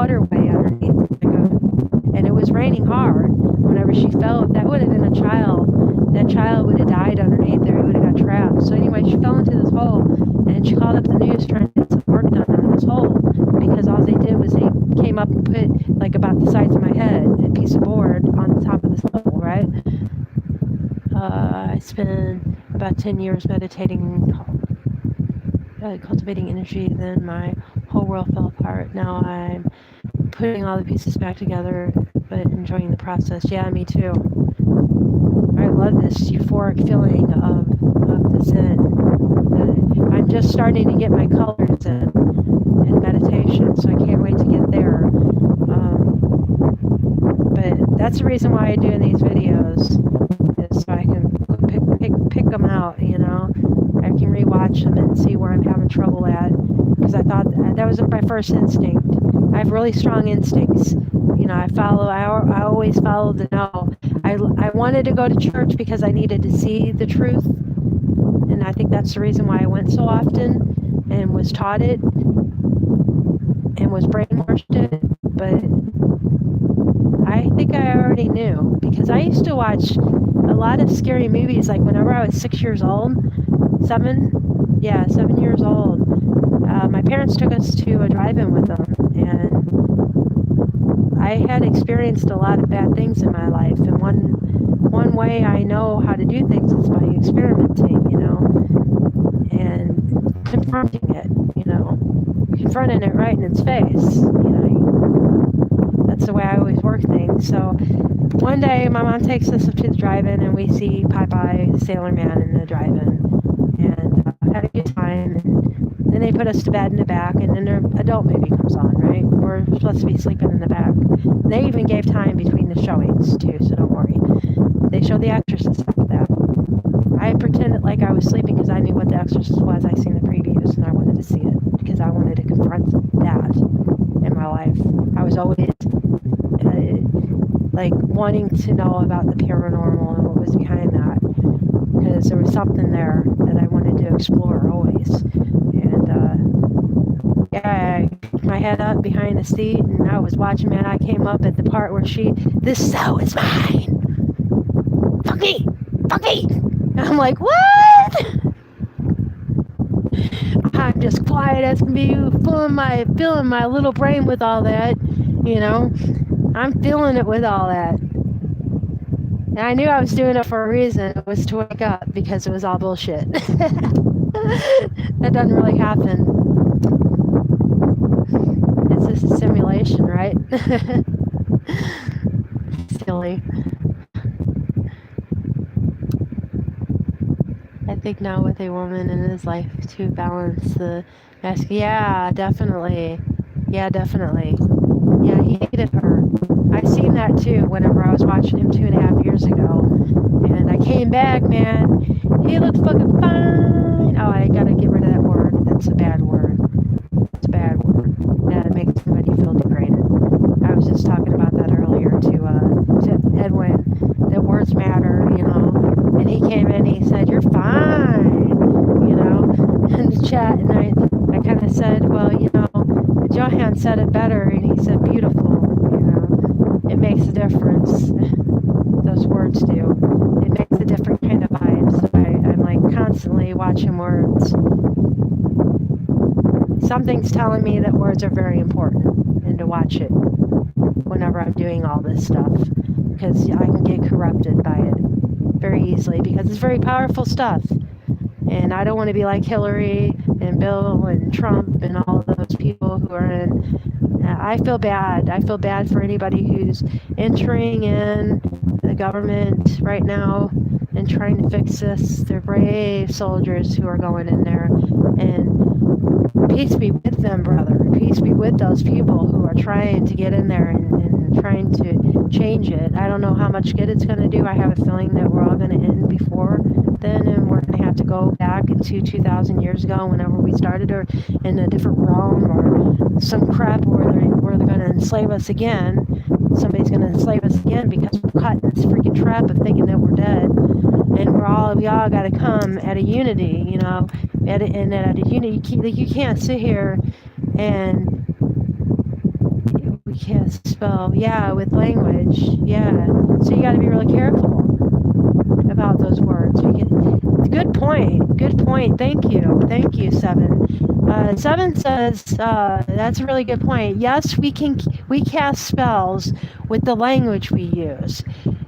waterway underneath, and it was raining hard. Whenever she fell, if that would have been a child, that child would have died underneath there. He would have got trapped. So anyway, she fell into this hole, and she called up the news trying to get some work done on this hole, because all they did was they came up and put, like, about the size of my head, a piece of board on the top of this hole, right? I spent about 10 years meditating, cultivating energy. Then my whole world fell apart. Now I'm putting all the pieces back together, but enjoying the process. Yeah, me too. I love this euphoric feeling of the Zen. I'm just starting to get my colors in meditation, so I can't wait to get there. But that's the reason why I'm doing these videos, is so I can pick them out, you know. I can rewatch them and see where I'm having trouble at, because I thought that was my first instinct. I have really strong instincts. You know, I always follow the no. I wanted to go to church because I needed to see the truth, and I think that's the reason why I went so often and was taught it and was brainwashed it. But I think I already knew, because I used to watch a lot of scary movies, like whenever I was 6 years old, 7 years old. My parents took us to a drive-in with them, and I had experienced a lot of bad things in my life, and one way I know how to do things is by experimenting, you know, and confronting it, you know, confronting it right in its face, you know. That's the way I always work things. So one day my mom takes us up to the drive-in, and we see Popeye the Sailor Man in the drive-in, and had a good time. And then they put us to bed in the back, and then an adult movie comes on, right? We're supposed to be sleeping in the back. They even gave time between the showings too, so don't worry. They showed The Exorcist after that. I pretended like I was sleeping because I knew what The Exorcist was. I seen the previews, and I wanted to see it because I wanted to confront that in my life. I was always like wanting to know about the paranormal and what was behind that, because there was something there that I wanted to explore always. And I put my head up behind the seat, and I was watching, man. I came up at the part where this cell is mine. Funky! And I'm like, what? I'm just quiet as can be, filling my little brain with all that, you know. I'm feeling it with all that. And I knew I was doing it for a reason. It was to wake up, because it was all bullshit. That doesn't really happen. It's just a simulation, right? Silly. I think now with a woman in his life to balance the mask. Yeah, definitely. Yeah, he hated her. I seen that too whenever I was watching him 2.5 years ago. And I came back, man. He looked fucking fine. Oh, I gotta get rid of that word. That's a bad word. It's a bad word. That makes somebody feel degraded. I was just talking about that earlier to Edwin, that words matter, you know. And he came in and he said, "You're fine," you know, in the chat. And I kind of said, well, you know, Johan said it better, and he said beautiful, you know. It makes a difference. Those words do. It makes a different kind of vibe. So I'm like constantly watching words. Something's telling me that words are very important, and to watch it whenever I'm doing all this stuff, because I can get corrupted by it very easily, because it's very powerful stuff. And I don't want to be like Hillary and Bill and Trump and all of those people who are in. I feel bad. I feel bad for anybody who's entering in the government right now and trying to fix this. They're brave soldiers who are going in there. And peace be with them, brother. Peace be with those people who are trying to get in there and trying to change it. I don't know how much good it's going to do. I have a feeling that we're all going to end before then, and we're going to have to go back into 2,000 years ago, whenever we started, or in a different realm, or some crap where they're going to enslave us again. Somebody's going to enslave us again because we're caught in this freaking trap of thinking that we're dead, and we all got to come at a unity, you know, at a unity. You can't sit here and We cast spell. Yeah, with language. Yeah. So you got to be really careful about those words. Good point. Good point. Thank you. Thank you, Seven. Seven says that's a really good point. Yes, we cast spells with the language we use.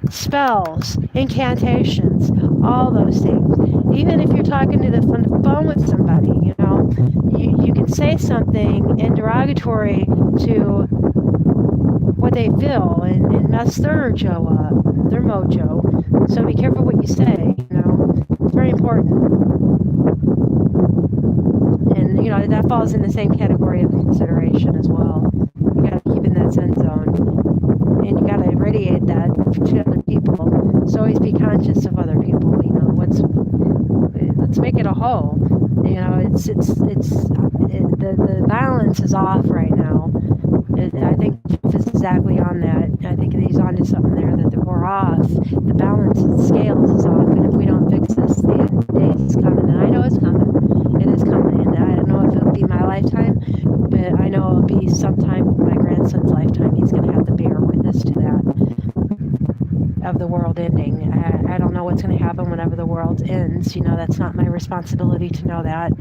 Spells, incantations, all those things. Even if you're talking to the phone with somebody, you can say something derogatory to what they feel and mess their Joe up, their mojo. So be careful what you say, It's very important. And, that falls in the same category of consideration as well. You got to keep in that Zen zone. And you got to radiate that to other people. So always be conscious of other people, let's make it a whole. The balance is off right now. I think Jeff is exactly on that. I think he's onto something there that we're off. The balance of the scales is off, and if we don't fix this, the end of the day is coming. And I know it's coming. It is coming. And I don't know if it'll be my lifetime, but I know it'll be sometime in my grandson's lifetime. He's going to have to bear witness to that, of the world ending. I don't know what's going to happen whenever the world ends. That's not my responsibility to know that.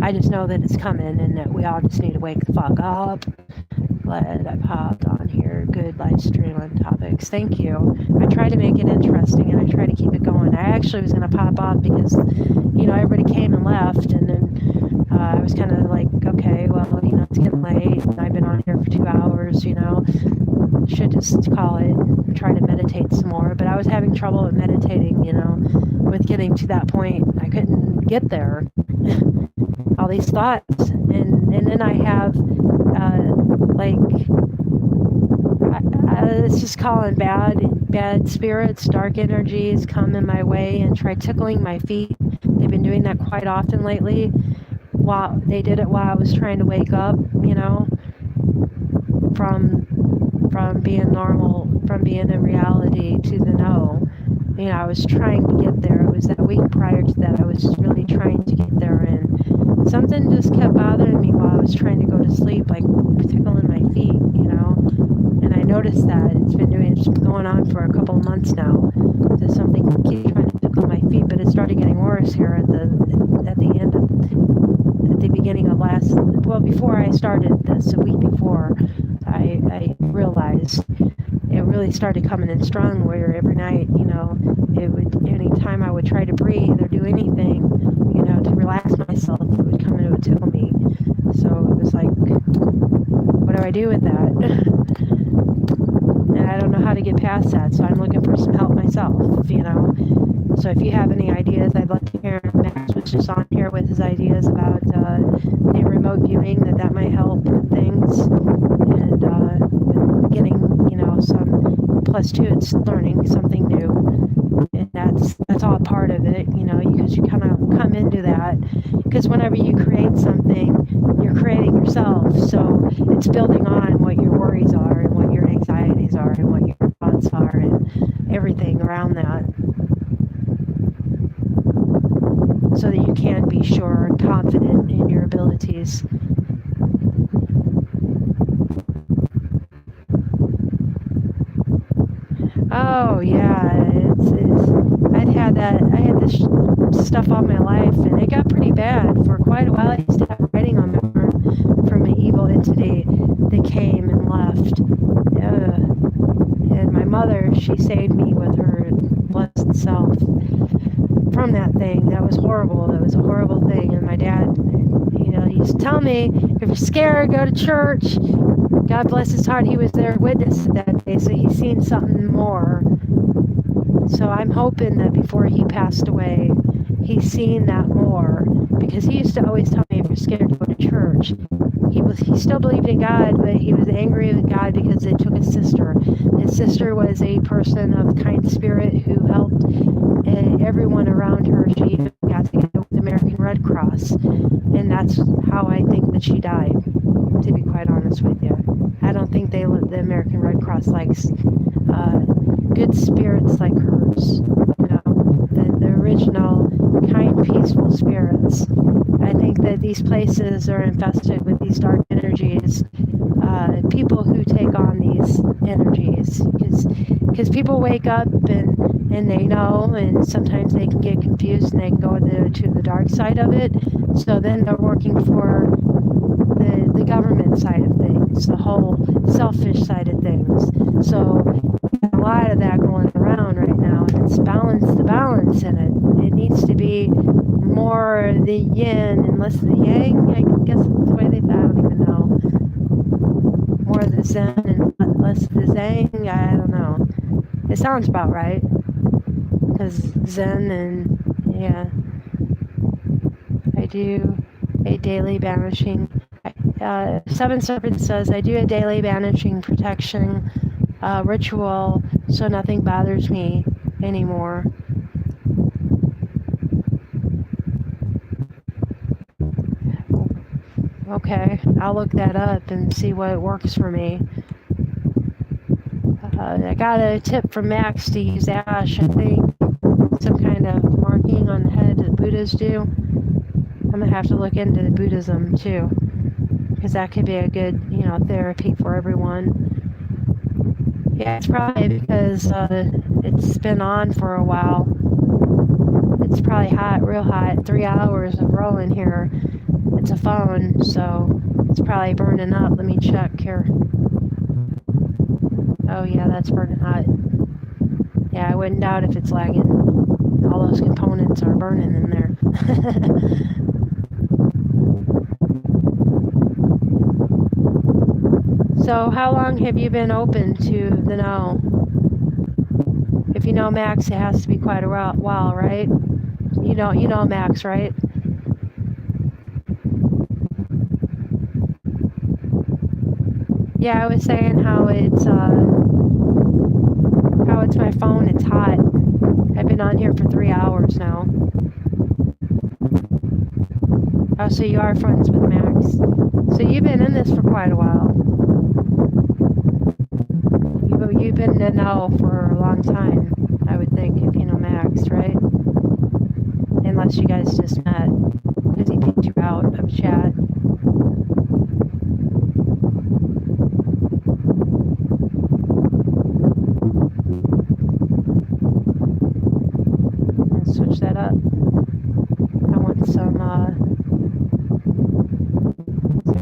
I just know that it's coming and that we all just need to wake the fuck up. Glad I popped on here. Good live stream on topics. Thank you. I try to make it interesting and I try to keep it going. I actually was going to pop off because, everybody came and left, and then I was kind of like, okay, well, it's getting late and I've been on here for 2 hours, should just call it and try to meditate some more. But I was having trouble with meditating, with getting to that point. I couldn't get there. All these thoughts, and then I have it's just calling bad spirits, dark energies come in my way and try tickling my feet. They've been doing that quite often lately. They did it while I was trying to wake up, from being normal, from being in reality to the no. I was trying to get there. It was that week prior to that. I was just really trying to get there, and something just kept bothering me while I was trying to go to sleep, like tickling my feet, And I noticed that it's been going on for a couple of months now. There's something keeps trying to tickle my feet, but it started getting worse here at the beginning of before I started this, a week before, I realized it really started coming in strong, where every night, anytime I would try to breathe or do anything, to relax myself, it would come and it would tickle me. So it was like, what do I do with that? And I don't know how to get past that, so I'm looking for some help myself, So if you have any ideas, I'd love to hear. Max was just on here with his ideas about the remote viewing, that might help with things, and getting, some plus two, it's learning something new, and that's all part of it, because you kind of come into that, because whenever you create something, you're creating yourself, so it's building on what your worries are and what your anxieties are and what your thoughts are and everything around that, so that you can be sure and confident in your abilities. Oh yeah, I had this stuff all my life, and it got pretty bad for quite a while. I used to have writing on my arm from an evil entity that came and left. And my mother, she saved me with her blessed self from that thing. That was horrible. That was a horrible thing. And my dad, he used to tell me, if you're scared, go to church. God bless his heart, he was there witness that day, so he's seen something more. So I'm hoping that before he passed away, he's seen that more, because he used to always tell me, if you're scared, go to church. He still believed in God, but he was angry with God because they took his sister. His sister was a person of kind spirit who helped everyone around her. She even got together with the American Red Cross, and that's how I think that she died, to be quite honest with you. I don't think the American Red Cross likes good spirits like hers, the original kind, peaceful spirits. I think that these places are infested with these dark energies, people who take on these energies, because people wake up and they know, and sometimes they can get confused and they can go to the dark side of it. So then they're working for the government side of things, the whole selfish side of things. So a lot of that going around right now, and it's the balance in it. It needs to be more the yin and less the yang. I guess that's the way I don't even know. More the zen and less the zang. I don't know. It sounds about right. Because zen and yeah, I do a daily banishing. Seven Serpents says I do a daily banishing protection ritual so nothing bothers me anymore. Okay, I'll look that up and see what works for me. I got a tip from Max to use ash, I think, some kind of marking on the head that Buddhas do. I'm going to have to look into Buddhism too, because that could be a good, therapy for everyone. Yeah, it's probably because it's been on for a while. It's probably hot, real hot, 3 hours of rolling here. It's a phone, so it's probably burning up. Let me check here. Oh yeah, that's burning hot. Yeah, I wouldn't doubt if it's lagging. All those components are burning in there. So how long have you been open to the no? If you know Max, it has to be quite a while, right? You know Max, right? Yeah, I was saying how it's my phone. It's hot. I've been on here for 3 hours now. Oh, so you are friends with Max. So you've been in this for quite a while. You've been in know for a long time, I would think, if you know Max, right? Unless you guys just met, because he picked you out of chat. Let's switch that up. I want some,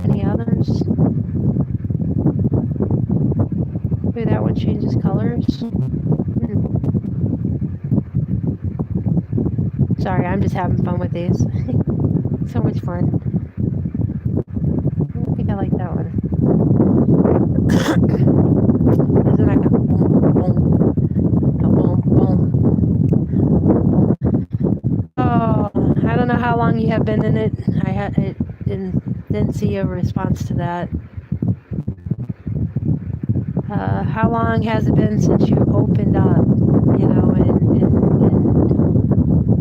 any others? Ooh, that one changes colors. Sorry, I'm just having fun with these. So much fun. I think I like that one. Isn't that boom, boom, boom, boom. Oh, I don't know how long you have been in it. I didn't see a response to that. How long has it been since you opened up, and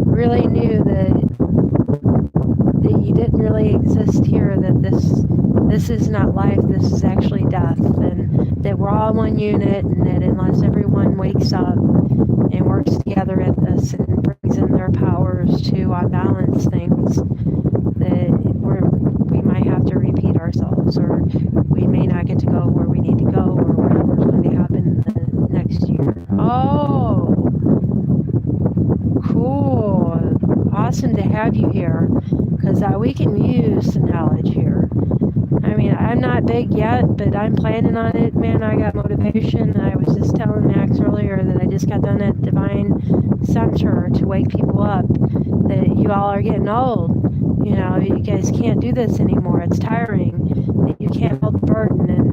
really knew that you didn't really exist here, that this is not life, this is actually death, and that we're all one unit, and that unless everyone wakes up and works together at this and brings in their powers to unbalance things, that we might have to repeat ourselves, or we may not get to go where we need to go, or whatever's going to happen in the next year. Oh, cool. Awesome to have you here, because we can use the knowledge here. I mean, I'm not big yet, but I'm planning on it. Man, I got motivation. I was just telling Max earlier that I just got done at Divine Center to wake people up, that you all are getting old. You guys can't do this anymore. It's tiring. That you can't hold the burden, and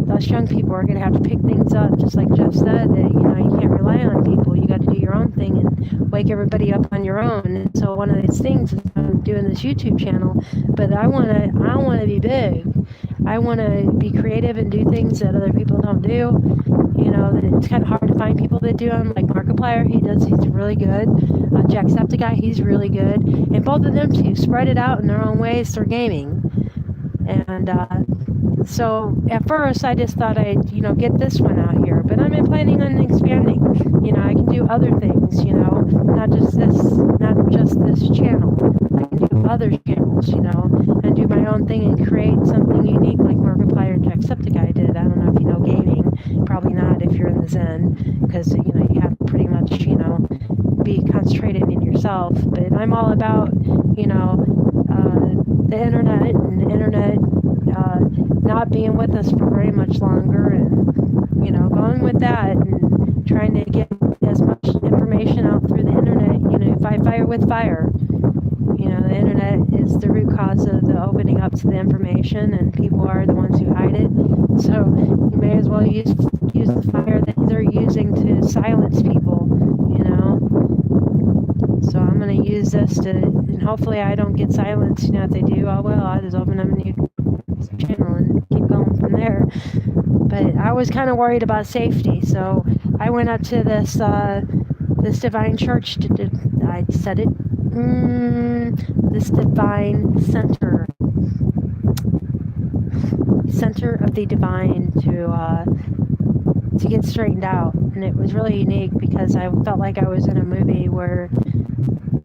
those young people are going to have to pick things up, just like Jeff said. That you can't rely on people. You got to do your own thing and wake everybody up on your own. And so one of these things is I'm doing this YouTube channel, but I want to be big. I want to be creative and do things that other people don't do. It's kind of hard to find people that do them, like Markiplier. He's really good. Jacksepticeye, he's really good. And both of them two spread it out in their own ways through gaming. And so at first I just thought I'd, get this one out here. But I'm planning on expanding. I can do other things, not just this channel. I can do other channels, and do my own thing and create something unique like Markiplier, Jacksepticeye did. I don't know if you know gaming. Probably not if you're in the Zen, because you have to pretty much be concentrated in yourself. But I'm all about the internet and the internet not being with us for very much longer, and going with that and trying to get as much information out through the internet. Fight fire with fire. The internet is the root cause of the opening up to the information, and people are the ones who hide it. So you may as well use the fire that they're using to silence people. So I'm going to use this and hopefully I don't get silenced. If they do, oh well, I'll just open up a new channel and keep going from there. But I was kind of worried about safety, so I went up to this divine church. I said it. This divine center of the divine to get straightened out. And it was really unique because I felt like I was in a movie where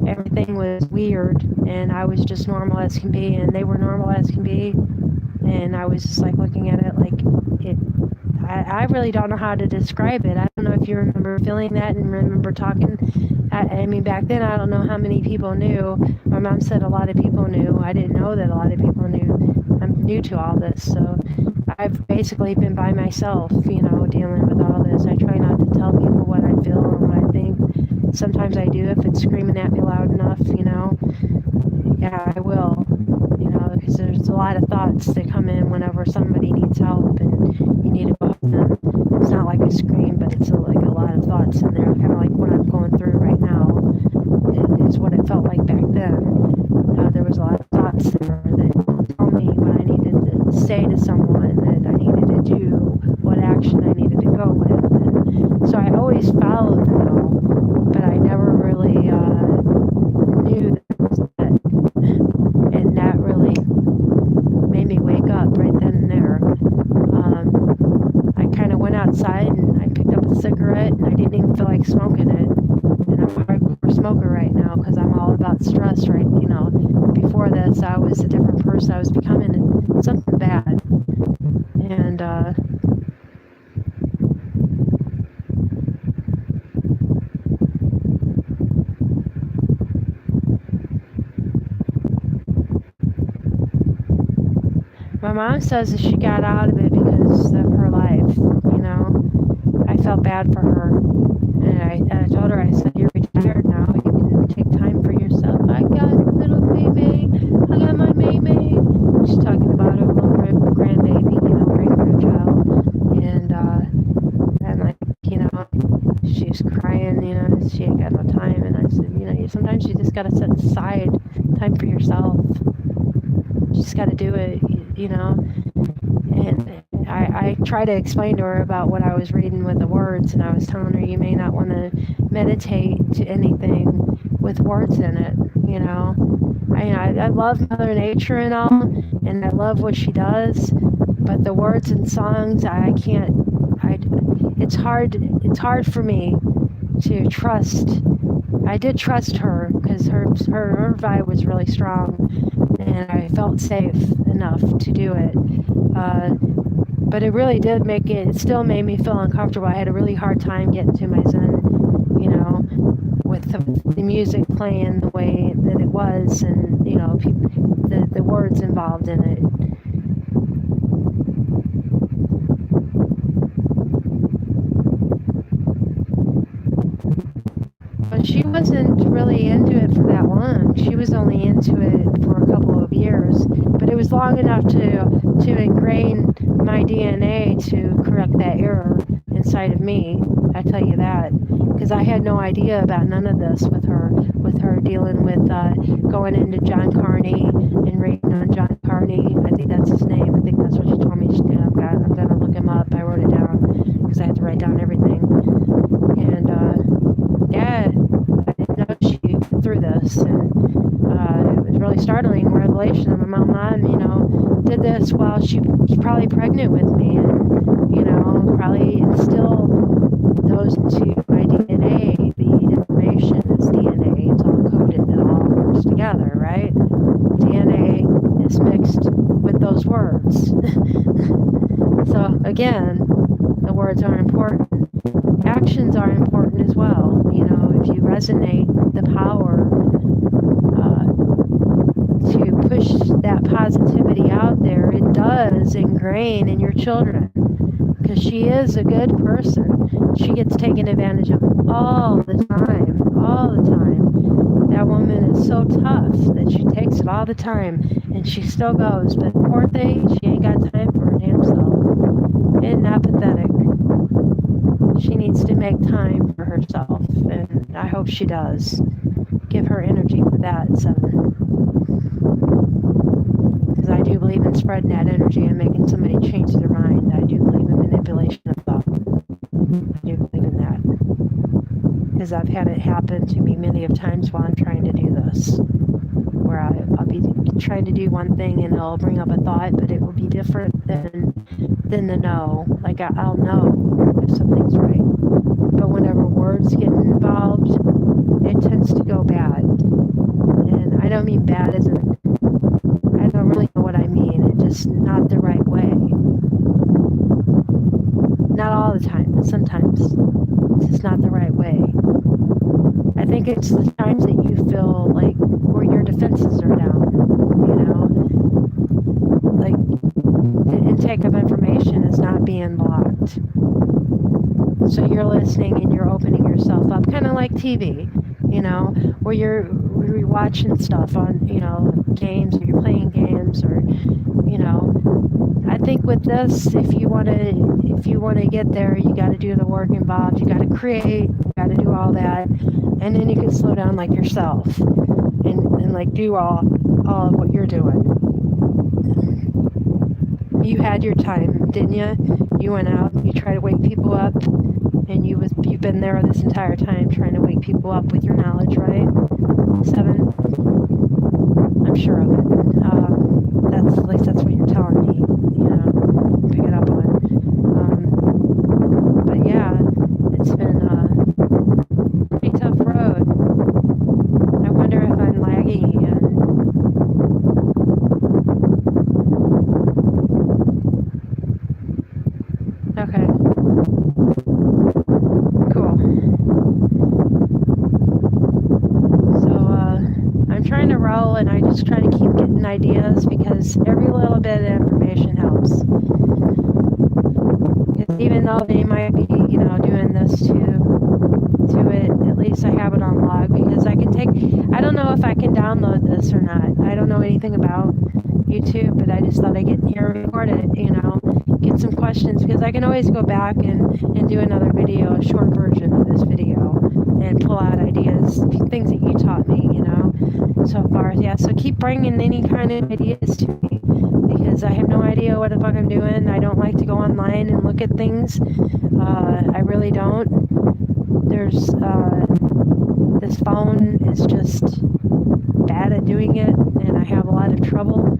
everything was weird and I was just normal as can be and they were normal as can be, and I was just like looking at it like I really don't know how to describe it. I don't know if you remember feeling that and remember talking. I mean, back then, I don't know how many people knew. My mom said a lot of people knew. I didn't know that a lot of people knew. I'm new to all this, so I've basically been by myself, dealing with all this. I try not to tell people what I feel or what I think. Sometimes I do if it's screaming at me loud enough, Yeah, I will, because there's a lot of thoughts that come in whenever somebody needs help and you need to go help them. It's not like a scream, but it's like a lot of thoughts in there, kind of like what I'm going through right now. It is what it felt like back then. There was a lot of thoughts there that told me what I needed to say to someone, that I needed to do, what action I needed to go with. And so I always followed them, but I never really knew that it was that. And that really made me wake up right then and there. I kind of went outside and I picked up a cigarette and I didn't even feel like smoking it. And I'm a hardcore smoker right now because I'm all about stress, right? Before this, I was a different person. I was becoming something bad. And my mom says that she got out of it because of her life, I felt bad for her. And I told her, I said, you're retired now. You can take time for yourself. I got little May. I got my May. She's talking about her little grandbaby, great-grandchild. And like, she's crying, she ain't got no time. And I said, sometimes you just got to set aside time for yourself. You just got to do it, And I try to explain to her about what I was reading with the words, and I was telling her you may not want to meditate to anything with words in it, I love Mother Nature and all, and I love what she does, but the words and songs, I can't, it's hard for me to trust. I did trust her because her vibe was really strong, and I felt safe enough to do it. But it really did it still made me feel uncomfortable. I had a really hard time getting to my Zen, with the music playing the way that it was, and, the words involved in it. But she wasn't really into it for that long. She was only into it for a couple of years, but it was long enough to ingrain my DNA to correct that error inside of me. I tell you that, because I had no idea about none of this with her dealing with going into John Carney and reading on John Carney. I think that's his name. I think that's what she told me. I'm going to look him up. I wrote it down because I had to write down everything. And yeah, I didn't know she went through this, and it was really startling revelation. My mom, did this while she was probably pregnant with me, and probably instill those into my DNA. The information is DNA. It's all coded. It all works together, right? DNA is mixed with those words. again, the words are important. Actions are important as well. You know, if you resonate the power to push that positivity out there, it does ingrain in your children. Because she is a good person. She gets taken advantage of all the time. All the time. That woman is so tough that she takes it all the time. And she still goes. But poor thing, she ain't got time for her damn self. Isn't that pathetic? She needs to make time for herself. And I hope she does. Give her energy for that, 7. Because I do believe in spreading that energy and making somebody change their mind. I do believe in manipulation of thought. I do believe in that. Because I've had it happen to me many of times while I'm trying to do this. Where I'll be trying to do one thing and it'll bring up a thought, but it will be different than the no. Like I'll know if something's right. But whenever words get involved, it tends to go bad. And I don't mean bad as in, I don't really know what I mean. It's just not the right way. Not all the time, but sometimes. It's just not the right way. I think it's the times that you feel like where your defenses are down, you know? Like, the intake of information is not being blocked. So you're listening and you're opening yourself up, kind of like TV, you know, where you're watching stuff on, you know, games, or you're playing games, or, you know. I think with this, if you want to get there, you got to do the work involved. You got to create. You got to do all that, and then you can slow down like yourself, and like do all of what you're doing. You had your time, didn't you? You went out. You tried to wake people up, and you've been there this entire time trying to wake people up with your knowledge, right? 7. I'm sure of it. At least that's what you're telling me. You know, pick it up on. But yeah, it's been a pretty tough road. I wonder if I'm lagging again. Okay. Cool. So I'm trying to roll, and I just try to keep getting ideas because every little bit of information helps. Even though they might be, you know, doing this to it, at least I have it on log because I don't know if I can download this or not. I don't know anything about YouTube, but I just thought I'd get in here and record it, you know, get some questions, because I can always go back and do another video, a short version of this video, and pull out ideas, things that you taught me, you know, so far. Yeah, so keep bringing any kind of ideas to me, because I have no idea what the fuck I'm doing. I don't like to go online and look at things. I really don't. There's, this phone is just bad at doing it, and I have a lot of trouble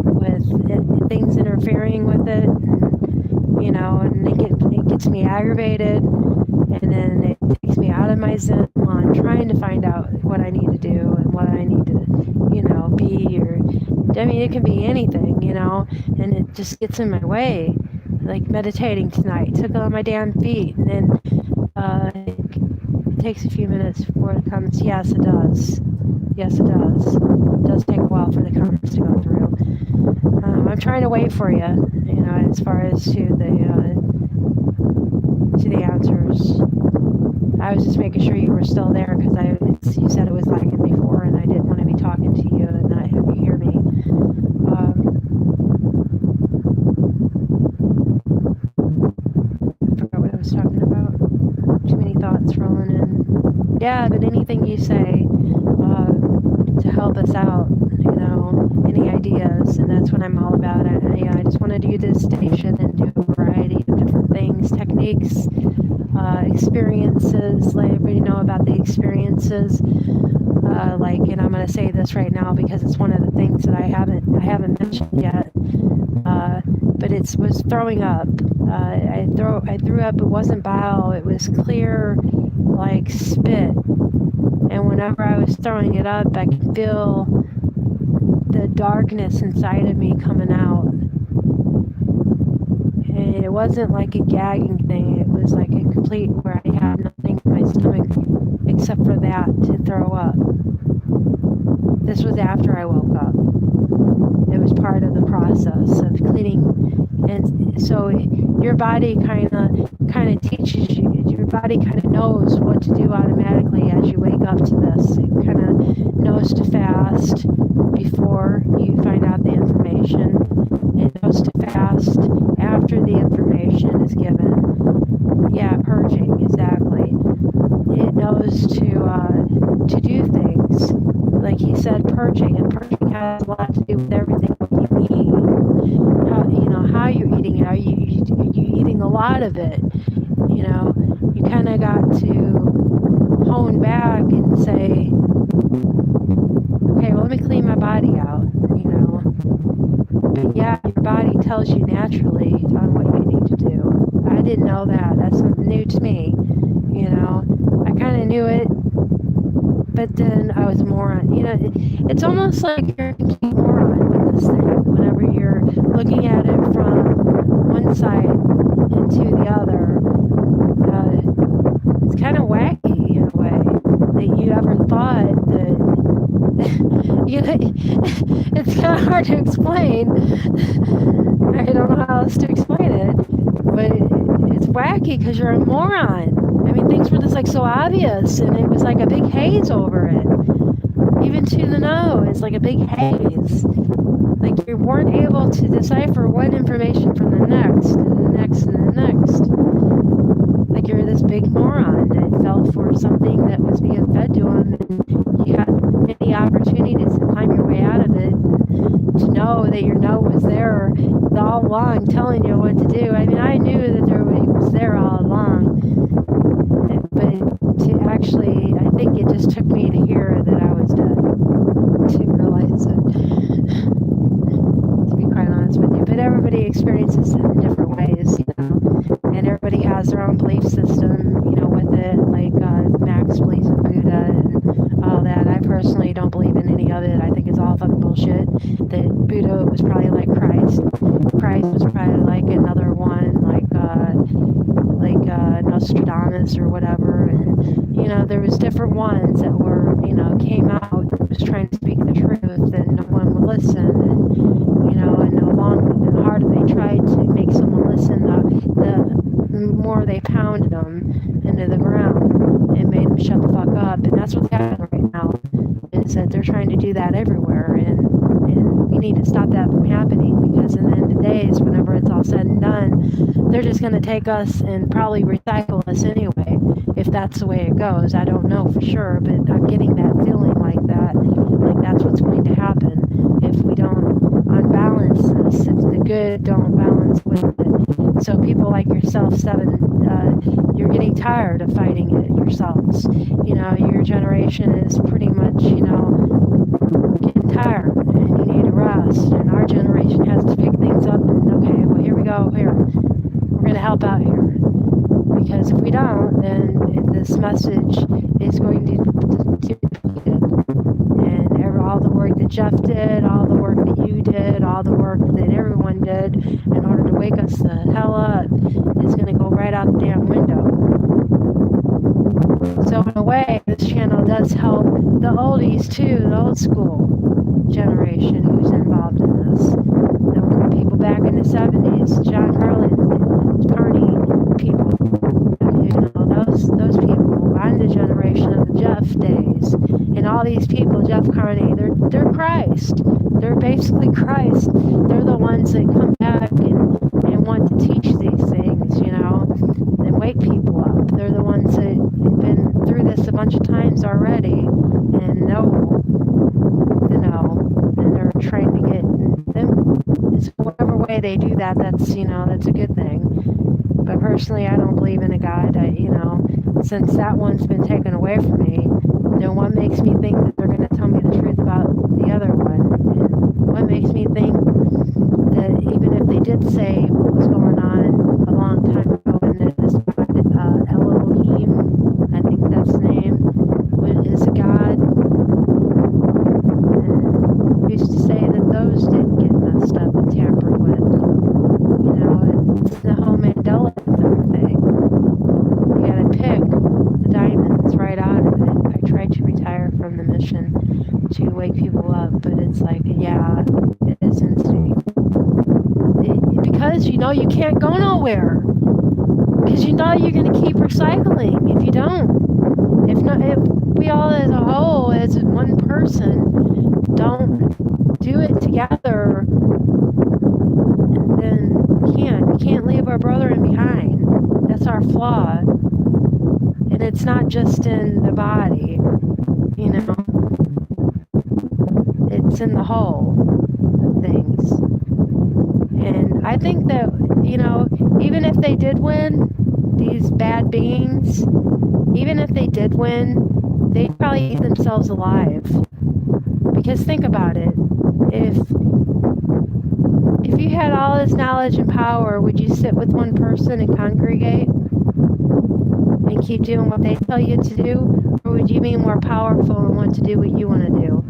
with things interfering with it, and, you know, and it gets me aggravated, and then it takes me out of my zen while I'm trying to find out what I need to do and what I need to, you know, be, or, I mean, it can be anything, you know, and it just gets in my way. Like meditating tonight, took on my damn feet, and then it takes a few minutes before it comes. Yes, it does. Yes, it does. It does take a while for the comments to go through. I'm trying to wait for you, you know, as far as to the answers. I was just making sure you were still there, because you said it was lagging before, and I didn't want to be talking to you and not have you hear me. I forgot what I was talking about. Too many thoughts rolling in. Yeah, but anything you say to help us out, you know, any ideas, and that's what I'm all about. I just want to do this station and do a variety of different things, techniques, experiences, let everybody know about the experiences. And I'm going to say this right now because it's one of the things that I haven't mentioned yet. But it was throwing up. I threw up. It wasn't bile. It was clear, like spit. And whenever I was throwing it up, I could feel the darkness inside of me coming out. And it wasn't like a gagging thing. It was like a complete where I had nothing in my stomach except for that to throw up. This was after I woke up. It was part of the process of cleaning. And so your body kind of teaches you, your body kind of knows what to do automatically as you wake up to this. It kind of knows to fast before you find out the information. It knows to fast after the information is given. Yeah, purging, exactly. It knows to do things. Like he said, purging, and purging has a lot to do with everything you eat. How you're eating it. Are you eating a lot of it? You kind of got to hone back and say, okay, well, let me clean my body out. But yeah, your body tells you naturally on what you need to do. I didn't know that. That's something new to me. I kind of knew it, but then I was a moron. It's almost like you're a complete moron with this thing. Whenever you're looking at it from one side and to the other, it's kind of wacky in a way that you ever thought that. It's kind of hard to explain. I don't know how else to explain it, but it's wacky because you're a moron. I mean, things were just like so obvious, and it was like a big haze over it. Even to the nose, like a big haze. Like you weren't able to decipher one information from the next, and the next, and the next. Like you're this big moron that fell for something that was being fed to him, and you had many opportunities to climb your way out of it, to know that your note was there all along, telling you what to do. I mean, I knew that it was there all along, but to actually, I think it just took me to hear that I was dead, to realize it, to be quite honest with you. But everybody experiences it in different ways, and everybody has their own belief system, with it, like Max believes in Buddha and all that. I personally don't believe in any of it. I think it's all fucking bullshit. That Buddha was probably like Christ. Christ was probably like another one, like Nostradamus or whatever. And there was different ones that were, came out and was trying to speak the truth, and no one would listen. And the harder they tried to make someone listen, the more they pounded them into the ground and made them shut the fuck up. And that's what's happening right now, is that they're trying to do that everywhere, and we need to stop that from happening, because in the end of the days, whenever it's all said and done, they're just going to take us and probably recycle us anyway, if that's the way it goes. I don't know for sure, but I'm getting that feeling like that's what's going to happen if we don't unbalance this, if the good don't balance with it. So people like yourself, Seven, you're getting tired of fighting it yourselves. Your generation is pretty much, getting tired, and you need to rest. And our generation has to pick things up and, okay, well, here we go, here. We're going to help out here. Because if we don't, then this message is going to be depleted. And all the work that Jeff did, all the work that you did, all the work that everyone did in order to wake us the hell up is going to go right out the damn window. So in a way, this channel does help the oldies too, the old school generation who's involved in this. The people back in the 70s, John Carney people, those people. I'm the generation of the Jeff days, and all these people, Jeff Carney, they're Christ. They're basically Christ. They're the ones that come back and want to teach these things, and wake people up. They're the ones that have been through this a bunch of times already and know, and they're trying to get them. It's whatever way they do that, that's a good thing. But personally, I don't believe in a God. Since that one's been taken away from me, then what makes me think that they're going to tell me the truth about the other one? And what makes me think that even if they did say what was going on a long time ago, and that this God, Elohim, I think that's the name, is a God, and used to say that those didn't get messed up and tampered with. It's the whole man know you can't go nowhere. Because you know you're going to keep recycling if you don't. If we all as a whole, as one person, don't do it together, then we can't leave our brethren behind. That's our flaw. And it's not just in the body, you know. It's in the whole of things. And I think that, you know, even if they did win, these bad beings, even if they did win, they'd probably eat themselves alive. Because think about it. If you had all this knowledge and power, would you sit with one person and congregate and keep doing what they tell you to do? Or would you be more powerful and want to do what you want to do?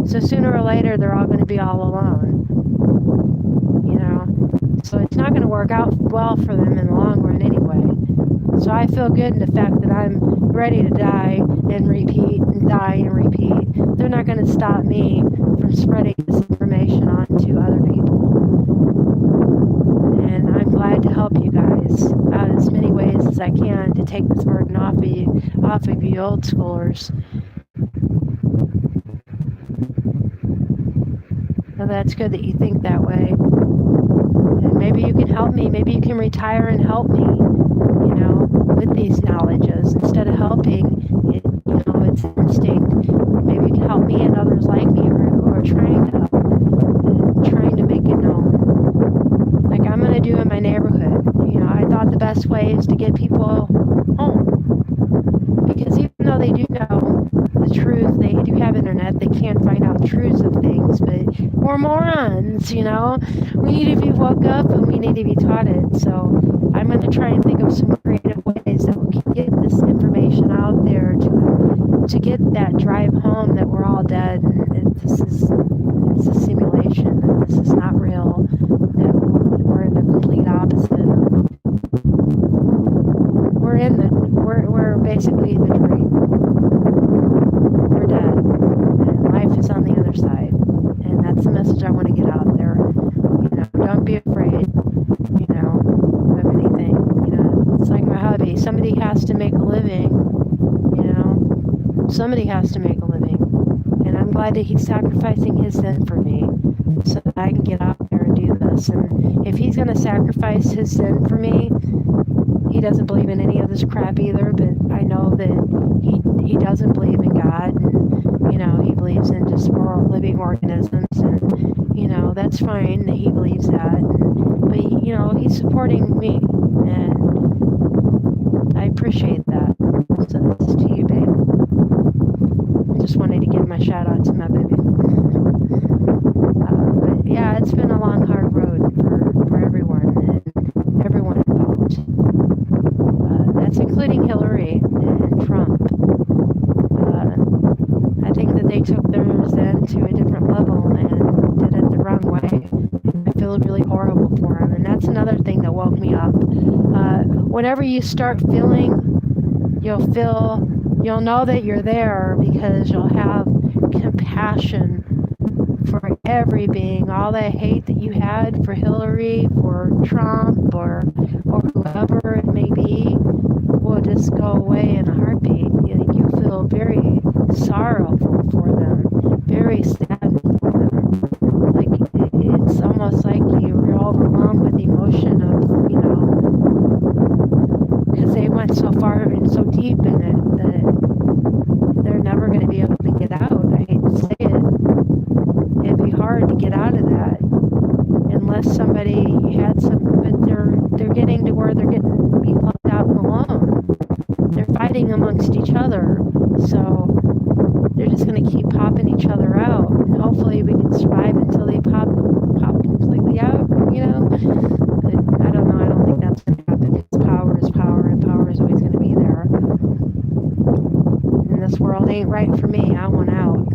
So sooner or later, they're all going to be all alone. You know? So it's not going to work out well for them in the long run anyway. So I feel good in the fact that I'm ready to die and repeat and die and repeat. They're not going to stop me from spreading this information on to other people. And I'm glad to help you guys out as many ways as I can to take this burden off of you old schoolers. So that's good that you think that way. And maybe you can help me. Maybe you can retire and help me, you know, with these knowledges. Instead of helping, it's instinct. Maybe you can help me and others like me who are trying to help and trying to make it known. Like I'm going to do in my neighborhood. You know, I thought the best way is to get people home. Because even though they do know the truth, they do have internet, they can find out truths of things, but we're morons, you know? We need to be woke up and we need to be taught it. So I'm going to try and think of some creative ways that we can get this information out there to get that drive home that we're all dead and it's a simulation, that this is not real, that we're in the complete opposite of we're basically the dream. We're dead. And life is on the other side. And that's the message I want to get out there. You know, don't be afraid, you know, of anything. You know, it's like my hubby. Somebody has to make a living, you know. Somebody has to make a living. And I'm glad that he's sacrificing his sin for me so that I can get out there and do this. And if he's going to sacrifice his sin for me, he doesn't believe in any of this crap either, but I know that he doesn't believe in God, and, you know, he believes in just more living organisms, and, you know, that's fine that he believes that, but, you know, he's supporting me, and I appreciate that. So this is to you, babe. Just wanted to give my shout out to my baby. But yeah, it's been a long, hard road for everyone, and everyone involved. That's including Hillary and Trump. I think that they took theirs then to a different level and did it the wrong way. I feel really horrible for them, and that's another thing that woke me up. Whenever you start feeling, you'll know that you're there because you'll have compassion for every being. All that hate that you had for Hillary, for Trump, or whoever it may be, will just go away in a heartbeat. You feel very sorrowful for them, very sad for them. Like it's almost like you're overwhelmed with emotion of, you know, because they went so far and so deep in it that they're never going to be able to get out. I hate to say it. It'd be hard to get out of that unless somebody had some, but they're getting to where they're getting to be left out and alone. They're fighting amongst each other, so they're just going to keep popping each other out, and hopefully we can survive until they pop completely out, you know. But I don't know. I don't think that's going to happen because power is power, and power is always going to be there. And this world ain't right for me. I want out.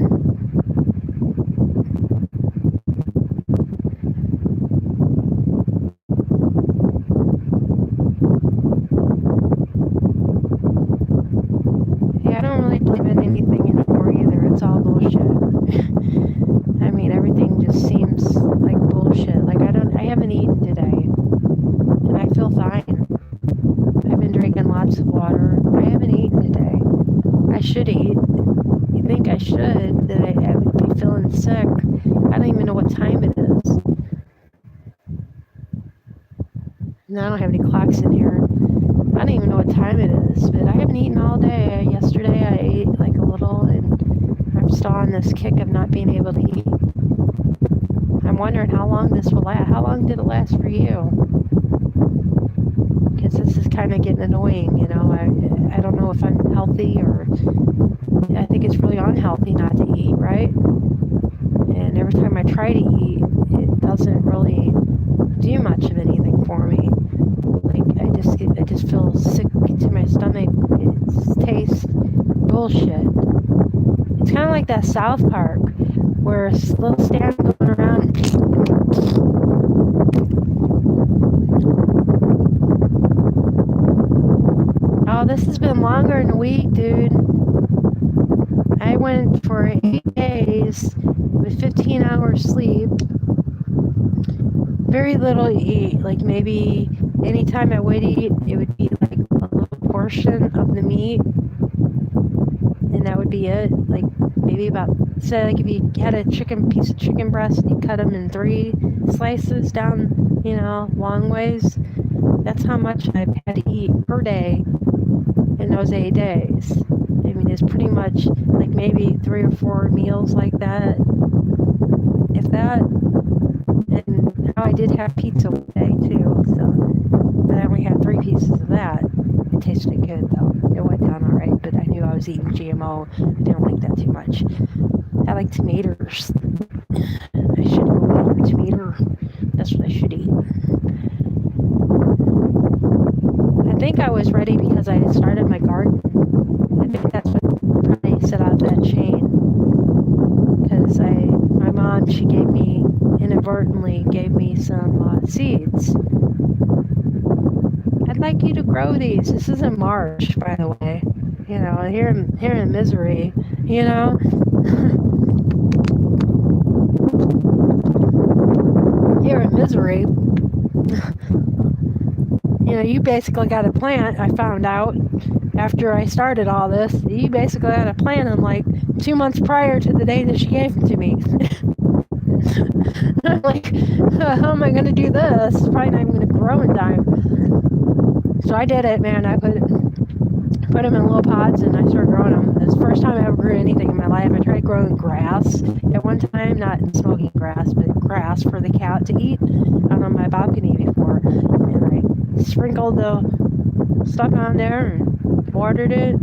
Yeah, I don't really believe in anything anymore either. It's all bullshit. I mean, everything just seems like bullshit. Like I haven't eaten today. And I don't have any clocks in here. I don't even know what time it is, but I haven't eaten all day. Yesterday I ate like a little, and I'm still on this kick of not being able to eat. I'm wondering how long this will last. How long did it last for you? Because this is kind of getting annoying, you know. I don't know if I'm healthy, or I think it's really unhealthy not to eat, right? And every time I try to eat, it doesn't really do much of anything for me. Like I just feel sick to my stomach. It tastes bullshit. It's kind of like that South Park where a little stand going around. Oh, this has been longer than a week, dude. I went for 8 days with 15 hours sleep. Very little to eat. Like maybe anytime I would eat, it would be like a little portion of the meat, and that would be it. Like maybe about, say, like if you had a piece of chicken breast and you cut them in 3 slices down, you know, long ways. That's how much I've had to eat per day in those 8 days. I mean, it's pretty much like maybe 3 or 4 meals like that, if that. And now I did have pizza one day too, so, but I only had 3 pieces of that. It tasted good though. It went down all right, but I knew I was eating GMO. I didn't like that too much. I like tomatoes. I should go eat a tomato. That's what I should eat. I think I was ready because I had started my garden. I think that's what probably set off that chain. Because my mom, she inadvertently gave me some seeds. I'd like you to grow these. This isn't March, by the way. You know, here in misery, you know. Here in misery, you know, you basically got to plant. I found out after I started all this, you basically got to plant them like 2 months prior to the day that she gave them to me. I'm like, how am I going to do this? It's probably not even going to grow in time. So I did it, man. I put them in little pots and I started growing them. It's the first time I ever grew anything in my life. I tried growing grass at one time, not smoking grass, but grass for the cat to eat out on my balcony before. And I sprinkled the stuff on there and watered it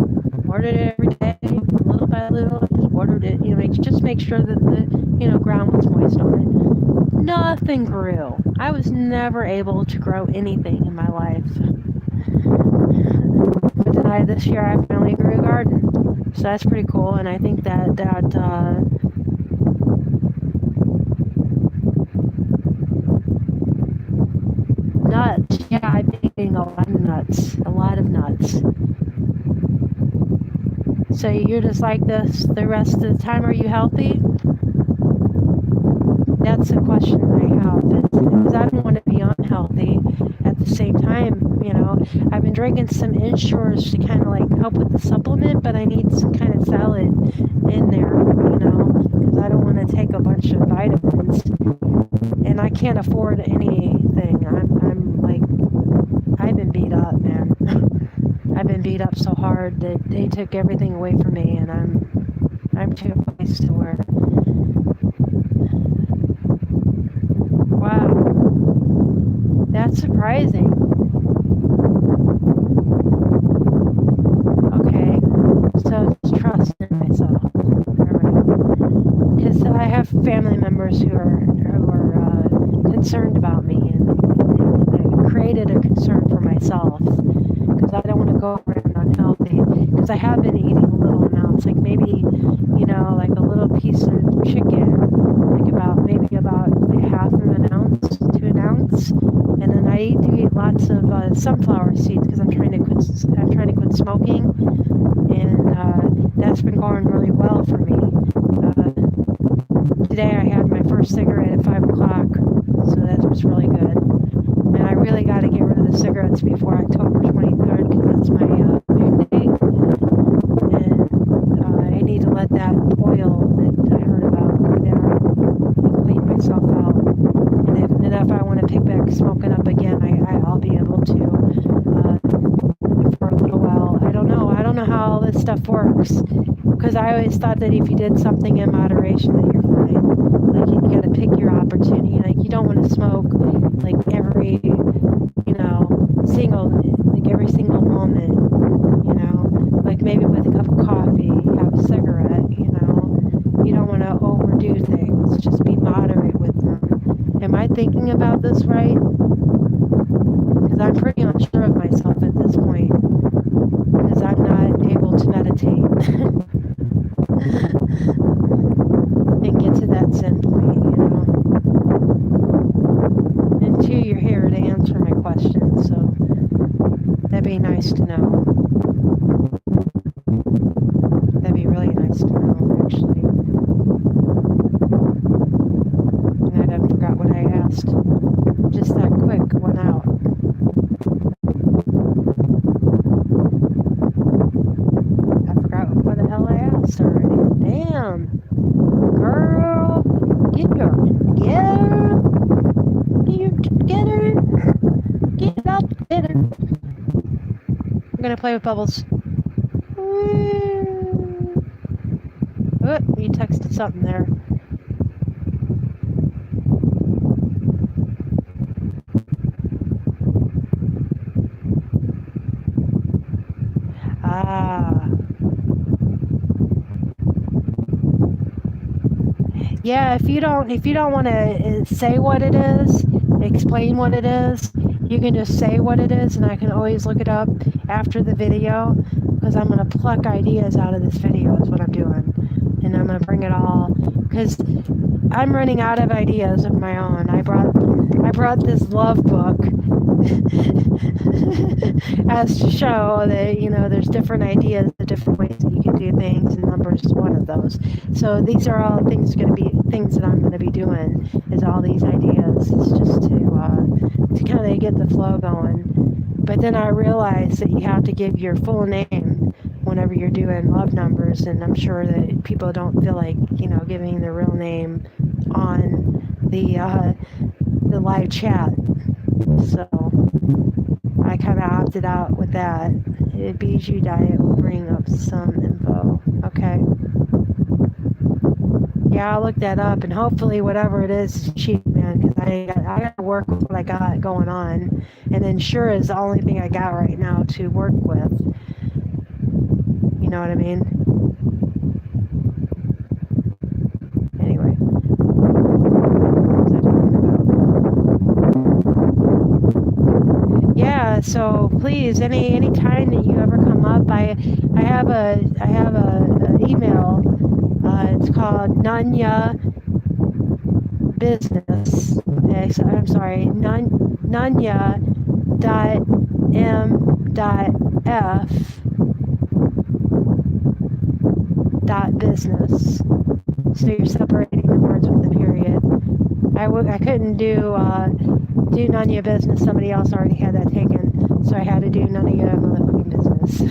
every day, little by little. I just watered it, you know, just make sure that the, you know, ground was moist on it. Nothing grew. I was never able to grow anything in my life. But then this year I finally grew a garden. So that's pretty cool, and I think that nuts. Yeah, I've been eating a lot of nuts. So you're just like this the rest of the time. Are you healthy? That's the question that I have. Because I don't want to be unhealthy at the same time, you know. I've been drinking some Ensures to kind of like help with the supplement, but I need some kind of salad in there, you know, because I don't want to take a bunch of vitamins. And I can't afford anything. I'm like, I've been beat up, man. I've been beat up so hard that they took everything away from me, and I'm to a place to where, wow, that's surprising. Okay, so it's trust in myself. All right, because I have family members who are concerned about me, and it created a concern for myself. Because I don't want to go around unhealthy, because I have been eating little amounts, like maybe, you know, like a little piece of chicken, like maybe about half of an ounce to an ounce, and then I do eat lots of sunflower seeds because I'm trying to quit smoking, and that's been going really well for me. Today I had my first cigarette at 5 o'clock, so that was really good. And I really got to get rid of the cigarettes before October 23rd because that's my due date. And I need to let that oil that I heard about go down and clean myself out. And if I want to pick back smoking up again, I'll be works. Because I always thought that if you did something in moderation, that you're fine. Like you got to pick your opportunity. Like you don't want to smoke like every, every single moment. Like maybe with a cup of coffee, have a cigarette. You don't want to overdo things. Just be moderate with them. Am I thinking about this right? Because I'm pretty unsure of myself at this point. Because I'm not able to meditate and get to that zen point. And two, you're here to answer my questions, so that'd be nice to know. That'd be really nice to know, actually. And I forgot what I asked. Just that quick, went out. I forgot what the hell I asked already. Damn. Girl, get together. Get it out together. I'm gonna play with bubbles. Oh, you texted something there. Yeah, if you don't want to say what it is, explain what it is, you can just say what it is, and I can always look it up after the video, because I'm going to pluck ideas out of this video is what I'm doing. And I'm going to bring it all, because I'm running out of ideas of my own. I brought this love book as to show that, there's different ideas, the different ways that you can do things, and numbers is one of those. So these are all things that I'm going to be doing, is all these ideas, is just to kind of get the flow going. But then I realized that you have to give your full name whenever you're doing love numbers, and I'm sure that people don't feel like, giving their real name on the live chat. So I kind of opted out with that. A Bijou diet will bring up some info. Okay. Yeah, I'll look that up, and hopefully whatever it is cheap, man, because I got to work with what I got going on, and Ensure is the only thing I got right now to work with. You know what I mean? Anyway. Yeah, so please, any time that you ever come up, I have a email. It's called Nanya Business. Okay, so I'm sorry, Nanya.m.f.business. So you're separating the words with the period. I couldn't do Nanya Business. Somebody else already had that taken, so I had to do Nanya motherfucking Business.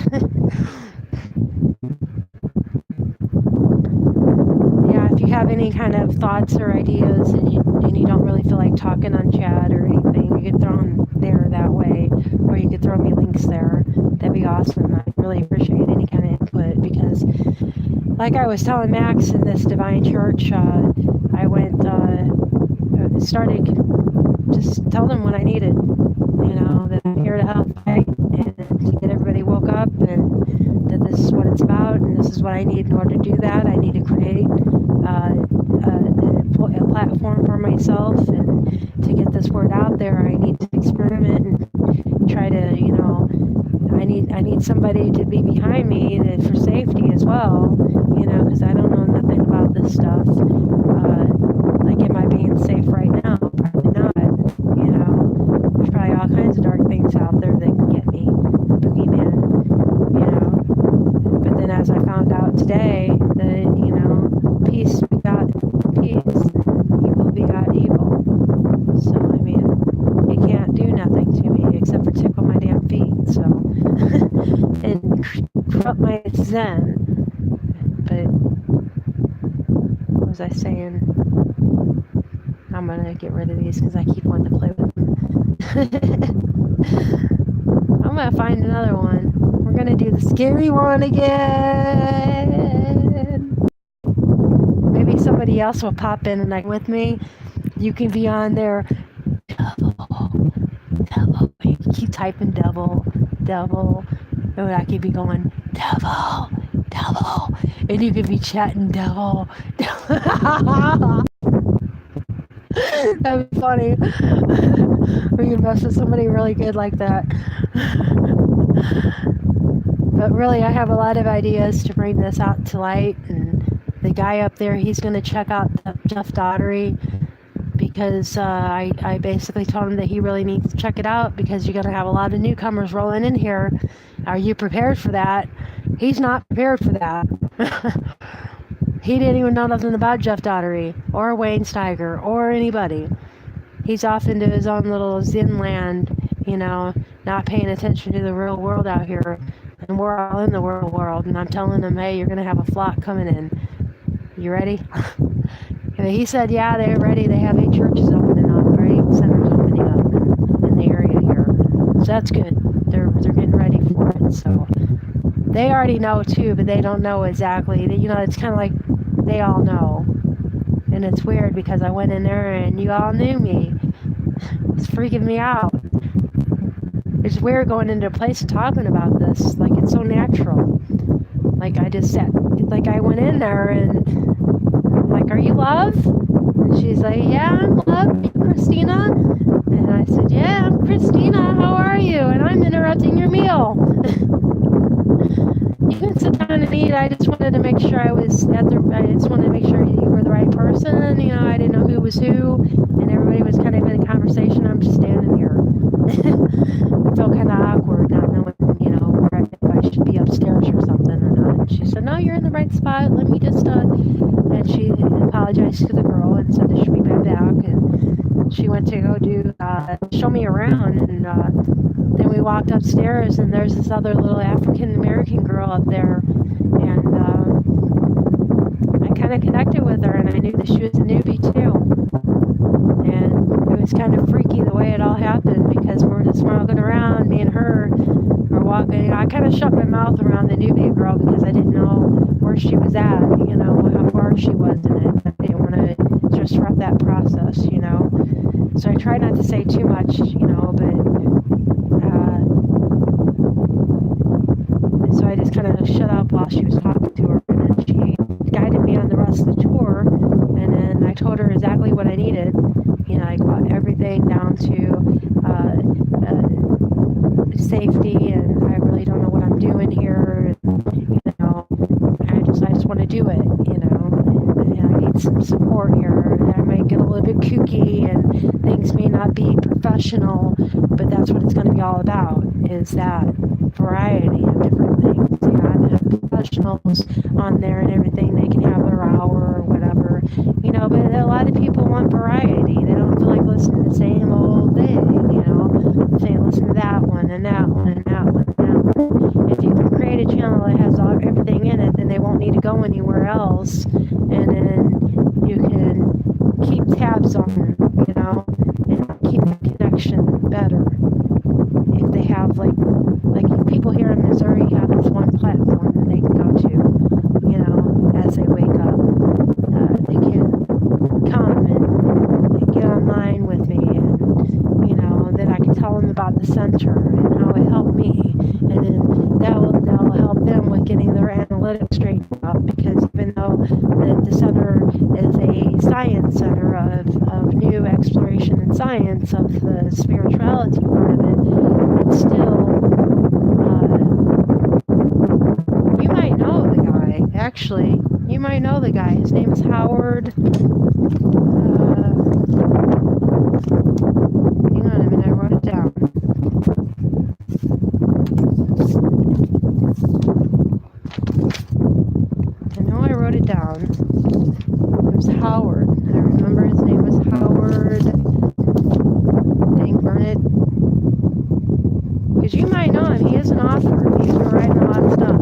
If you have any kind of thoughts or ideas and you don't really feel like talking on chat or anything, you could throw them there that way, or you could throw me links there. That'd be awesome. I really appreciate any kind of input, because like I was telling Max in this Divine Church, I went, started just tell them what I needed, that I'm here to help fight and to get everybody woke up, and that this is what it's about, and this is what I need in order to do that. I need to create a platform for myself, and to get this word out there, I need to experiment and try to, I need somebody to be behind me for safety as well, because I don't know nothing about this stuff. Like, am I being safe right now? Probably not. There's probably all kinds of dark things out there that can get me, the boogeyman, But then as I found out today that, peace begot peace, evil begot evil. So, it can't do nothing to me except for tickle my damn feet, so, and corrupt my zen. But, what was I saying? I'm gonna get rid of these because I keep wanting to play with them. I'm gonna find another one. We're gonna do the scary one again. Maybe somebody else will pop in and like with me. You can be on there. Devil, devil. You can keep typing devil, devil. And I could be going devil, devil, and you could be chatting devil, devil. That'd be funny. We could mess with somebody really good like that. But really, I have a lot of ideas to bring this out to light. And the guy up there, he's going to check out the Jeff Daughtery, because I basically told him that he really needs to check it out, because you're going to have a lot of newcomers rolling in here. Are you prepared for that? He's not prepared for that. He didn't even know nothing about Jeff Daughtery or Wayne Steiger or anybody. He's off into his own little Zen land, not paying attention to the real world out here. And we're all in the real world. And I'm telling him, hey, you're going to have a flock coming in. You ready? He said, yeah, they're ready. They have 8 churches opening up, 8 centers opening up in the area here. So that's good. They're getting ready for it. So they already know too, but they don't know exactly. It's kind of like they all know. And it's weird because I went in there and you all knew me. It's freaking me out. It's weird going into a place and talking about this. Like, it's so natural. Like, I just said, like, I went in there and I'm like, are you Love? And she's like, yeah, I'm Love. You Christina? And I said, yeah, I'm Christina. How are you? And I'm interrupting your meal. You can sit down and eat. I just wanted to make sure I just wanted to make sure you were the right person. I didn't know who was who, and everybody was kind of in a conversation. I'm just standing here. I felt kind of awkward, not knowing, if I should be upstairs or something or not. And she said, no, you're in the right spot. Let me just, and she apologized to the girl and said that she'd be right back. And she went to go show me around, and then we walked upstairs, and there's this other little African-American girl up there, and I kind of connected with her, and I knew that she was a newbie too. And it was kind of freaky the way it all happened, because we're just walking around, me and her are walking. I kind of shut my mouth around the newbie girl because I didn't know where she was at, how far she was in it. I didn't want to disrupt that process, So I tried not to say too much, but so I just kind of shut up while she was talking to her, and then she guided me on the rest of the tour, and then I told her exactly what I needed. I got everything down to safety, and I really don't know what I'm doing here, and, I just want to do it, and I need some support here. I might get a little bit kooky, and things may not be professional, but that's what it's going to be all about, is that variety of different things. I have professionals on there and everything. They can have their hour or whatever, but a lot of people want variety. They don't feel like listening to the same old thing, Say, listen to that one and that one and that one and that one. If you can create a channel that has everything in it, then they won't need to go anywhere else, and then you can keep tabs on them, and keep the connection better. If they have like people here in Missouri have this one platform that they can go to, as they wake up. They can come and get online with me, and then I can tell them about the center and how it helped me, and then that'll help them with getting their analytics straightened out, because even though the center is a science center of new exploration and science of the spirituality part of it, it's still you might know the guy. Actually, you might know the guy. His name is Howard. Hang on a minute, I wrote it down. I know I wrote it down. It was Howard. I remember his name was Howard. Dang, burn it. Because you might know him. He is an author. He's been writing a lot of stuff.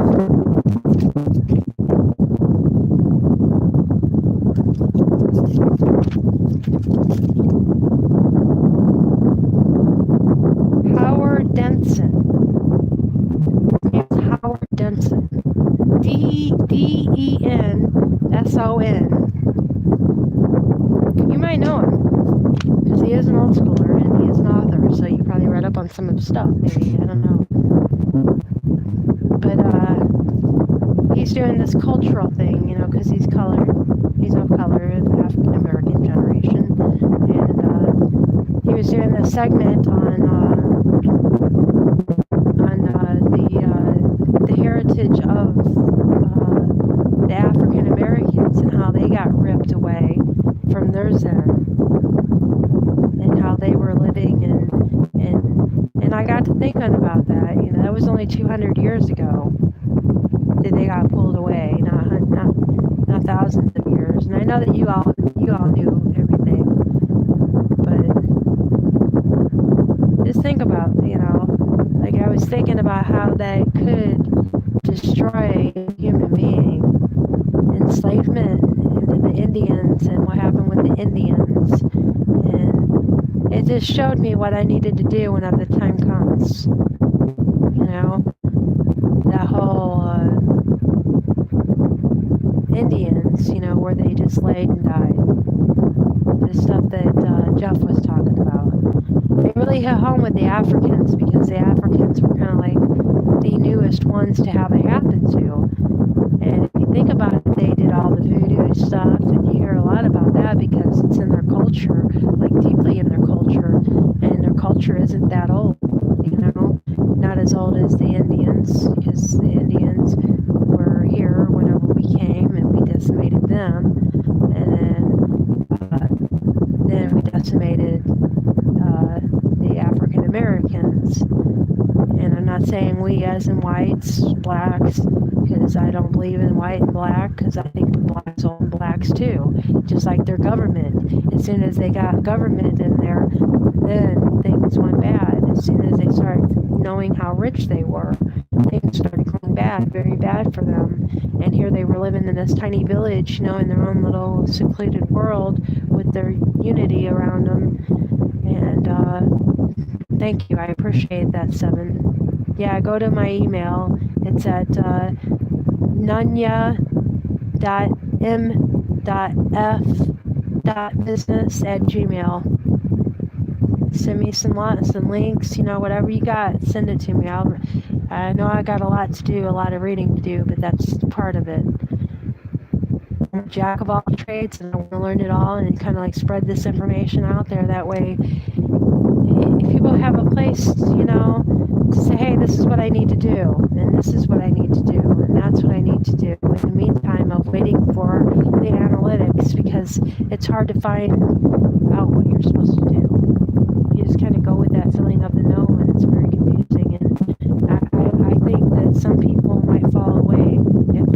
Howard Denson. His name's Denson. You might know him because he is an old schooler and he is an author, so you probably read up on some of his stuff, maybe, I don't know. But he's doing this cultural thing, you know, because he's of color, African American generation, and he was doing this segment on the heritage of the African Americans and how they got ripped away from their Zen and how they were living, and I got to thinking about that. You know, that was only 200 years ago that they got pulled away, not thousands of years. And I know that you all knew everything, but just think about, you know, like I was thinking about how they could destroy a human being, enslavement, and the Indians, and what happened with the Indians, and it just showed me what I needed to do whenever the time comes. You know, that whole Indians, you know, where they just laid and died. The stuff that Jeff was talking about. They really hit home with the Africans because the Africans were kind of like the newest ones to have it happen to. And if you think about it, they did all the voodoo stuff, and you hear a lot about that because it's in their culture, like deeply in their culture, and their culture isn't that old, you know, not as old as the Indians, because the Indians were here whenever we came, and we decimated them, and then we decimated the African Americans. And I'm not saying we as in whites, blacks, because I don't believe in white and black, because I think blacks own blacks too, just like their government. As soon as they got government in there, then things went bad. As soon as they started knowing how rich they were, things started going bad, very bad for them. And here they were living in this tiny village, you know, in their own little secluded world with their unity around them. And thank you, I appreciate that, Seven. Yeah, go to my email. It's at nunya.m.f.business@gmail. Send me some links, you know, whatever you got, send it to me. I know I got a lot to do, a lot of reading to do, but that's part of it. I'm a jack of all trades, and I want to learn it all and kind of like spread this information out there. That way, if people have a place, you know, to say, hey, this is what I need to do, and this is what I need to do, and that's what I need to do. In the meantime of waiting for the analytics, because it's hard to find out what you're supposed to do. You just kind of go with that feeling of the no, and it's very confusing. And I think that some people might fall away if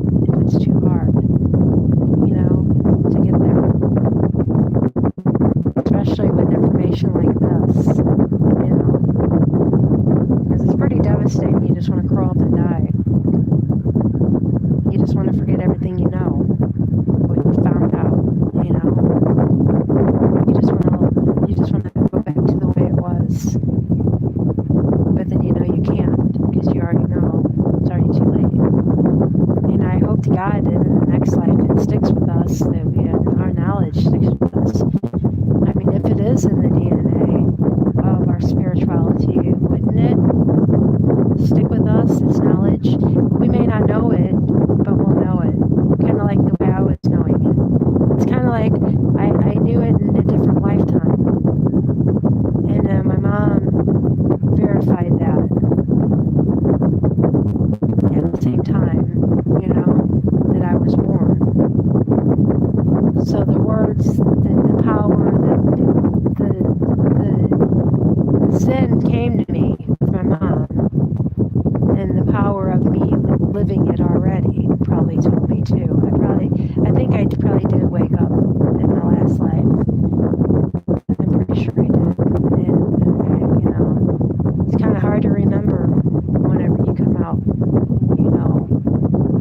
it's too hard, you know, to get there. Especially with information like this, you know. Because it's pretty devastating. You just want to curl up and die. You just want to forget everything you know, what you found out, you know. You just want to go back to the way it was. But then you know you can't, because you already know it's already too late. And I hope to God that in the next life it sticks with us, that our knowledge sticks with us. I mean, if it is in the DNA of our spirituality, wouldn't it stick with us, this knowledge? We may not know it, but we'll know it. Kind of like the way I was knowing it. It's kind of like I knew it in a different lifetime. And my mom verified that at the same time, you know, that I was born. So the words, the power, the sin came to me with my mom, and the power of me living it already probably told me too. I think I probably did wake up in the last life. I'm pretty sure I did. And you know, it's kind of hard to remember whenever you come out, you know.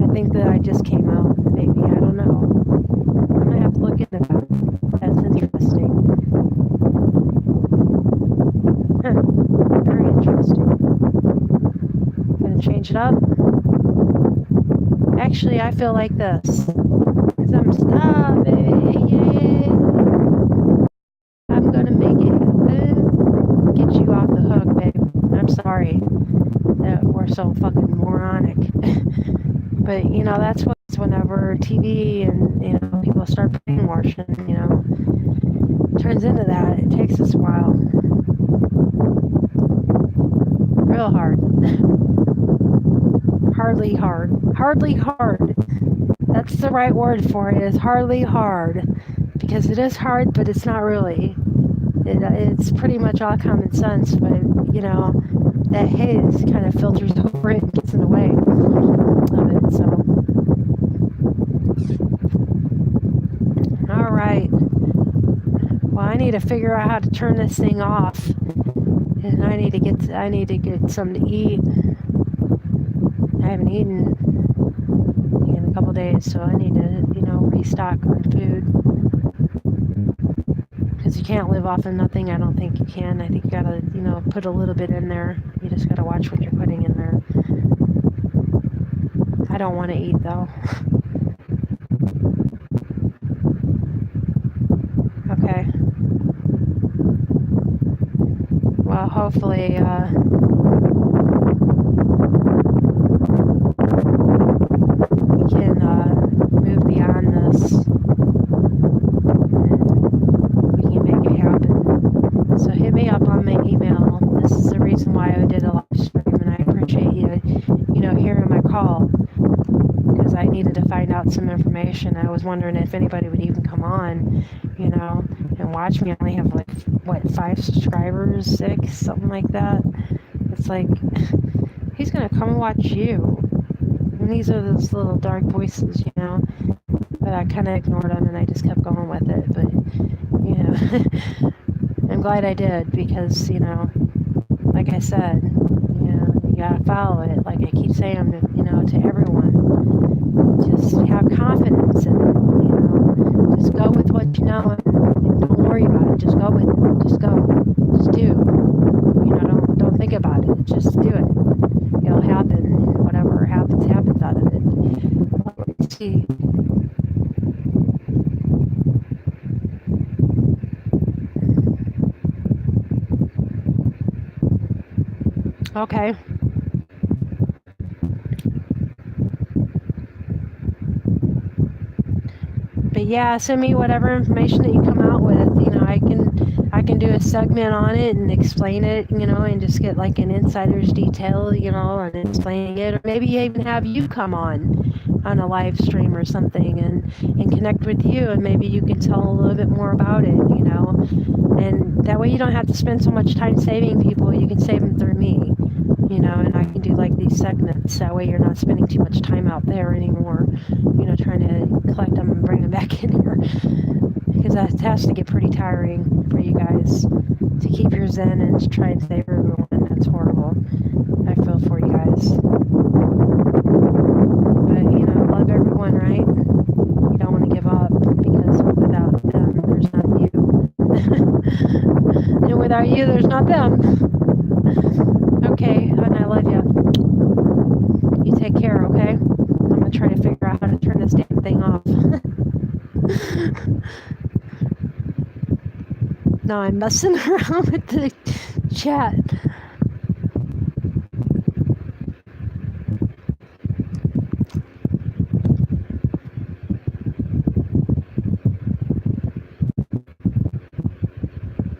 I think that I just came out, maybe, I don't know. I'm gonna have to look into that. That's interesting. Very interesting. Gonna change it up. Actually, I feel like this. Because I'm starving. Yay. I'm gonna make it happen. Get you off the hook, babe. I'm sorry that we're so fucking moronic. But, you know, that's what's whenever TV and, you know, people start brainwashing, you know, turns into that. It takes us a while. Real hard. Hardly hard. Hardly hard. That's the right word for it, is hardly hard. Because it is hard, but it's not really. It's pretty much all common sense, but, you know, that haze kind of filters over it and gets in the way of it, so. All right. Well, I need to figure out how to turn this thing off. And I need to get something to eat. I haven't eaten in a couple days, so I need to, you know, restock on food. Because you can't live off of nothing. I don't think you can. I think you gotta, you know, put a little bit in there. You just gotta watch what you're putting in there. I don't want to eat though. Okay. Well, hopefully, we can move beyond this. We can make it happen. So hit me up on my email. This is the reason why I did a live stream, and I appreciate you know, hearing my call. Because I needed to find out some information. I was wondering if anybody would even come on, you know, and watch me. I only have like, what, 5 subscribers, 6, something like that. It's like, who's gonna come and watch you? And these are those little dark voices, you know. But I kind of ignored them and I just kept going with it. But, you know, I'm glad I did because, you know, like I said, you know, you gotta follow it. Like I keep saying, you know, to everyone. Just have confidence in it, you know. Just go with what you know and don't worry about it. Just go with it. Just go. Just do. You know, don't think about it. Just do it. It'll happen. Whatever happens out of it. Let's see. Okay. But yeah, send me whatever information that you come out with. You know, I can do a segment on it and explain it, you know, and just get like an insider's detail, you know, on explaining it. Or maybe even have you come on a live stream or something and connect with you, and maybe you can tell a little bit more about it, you know. And that way you don't have to spend so much time saving people. You can save them through me, you know, and I can do like these segments. That way you're not spending too much time out there anymore, you know, trying to collect them and bring them back in here. Because that has to get pretty tiring for you guys to keep your zen and to try and save everyone. That's horrible. I feel for you guys. But, you know, love everyone, right? You don't want to give up because without them, there's not you. And without you, there's not them. Okay, and I love you. You take care, okay? I'm going to try to figure out how to turn this damn thing off. No, I'm messing around with the chat.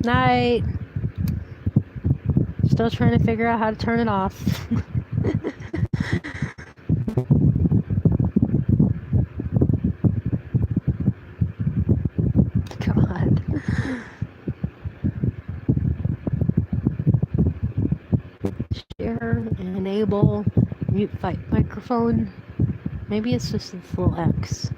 Night. Still trying to figure out how to turn it off. God. Share, enable, mute microphone. Maybe it's just this little X.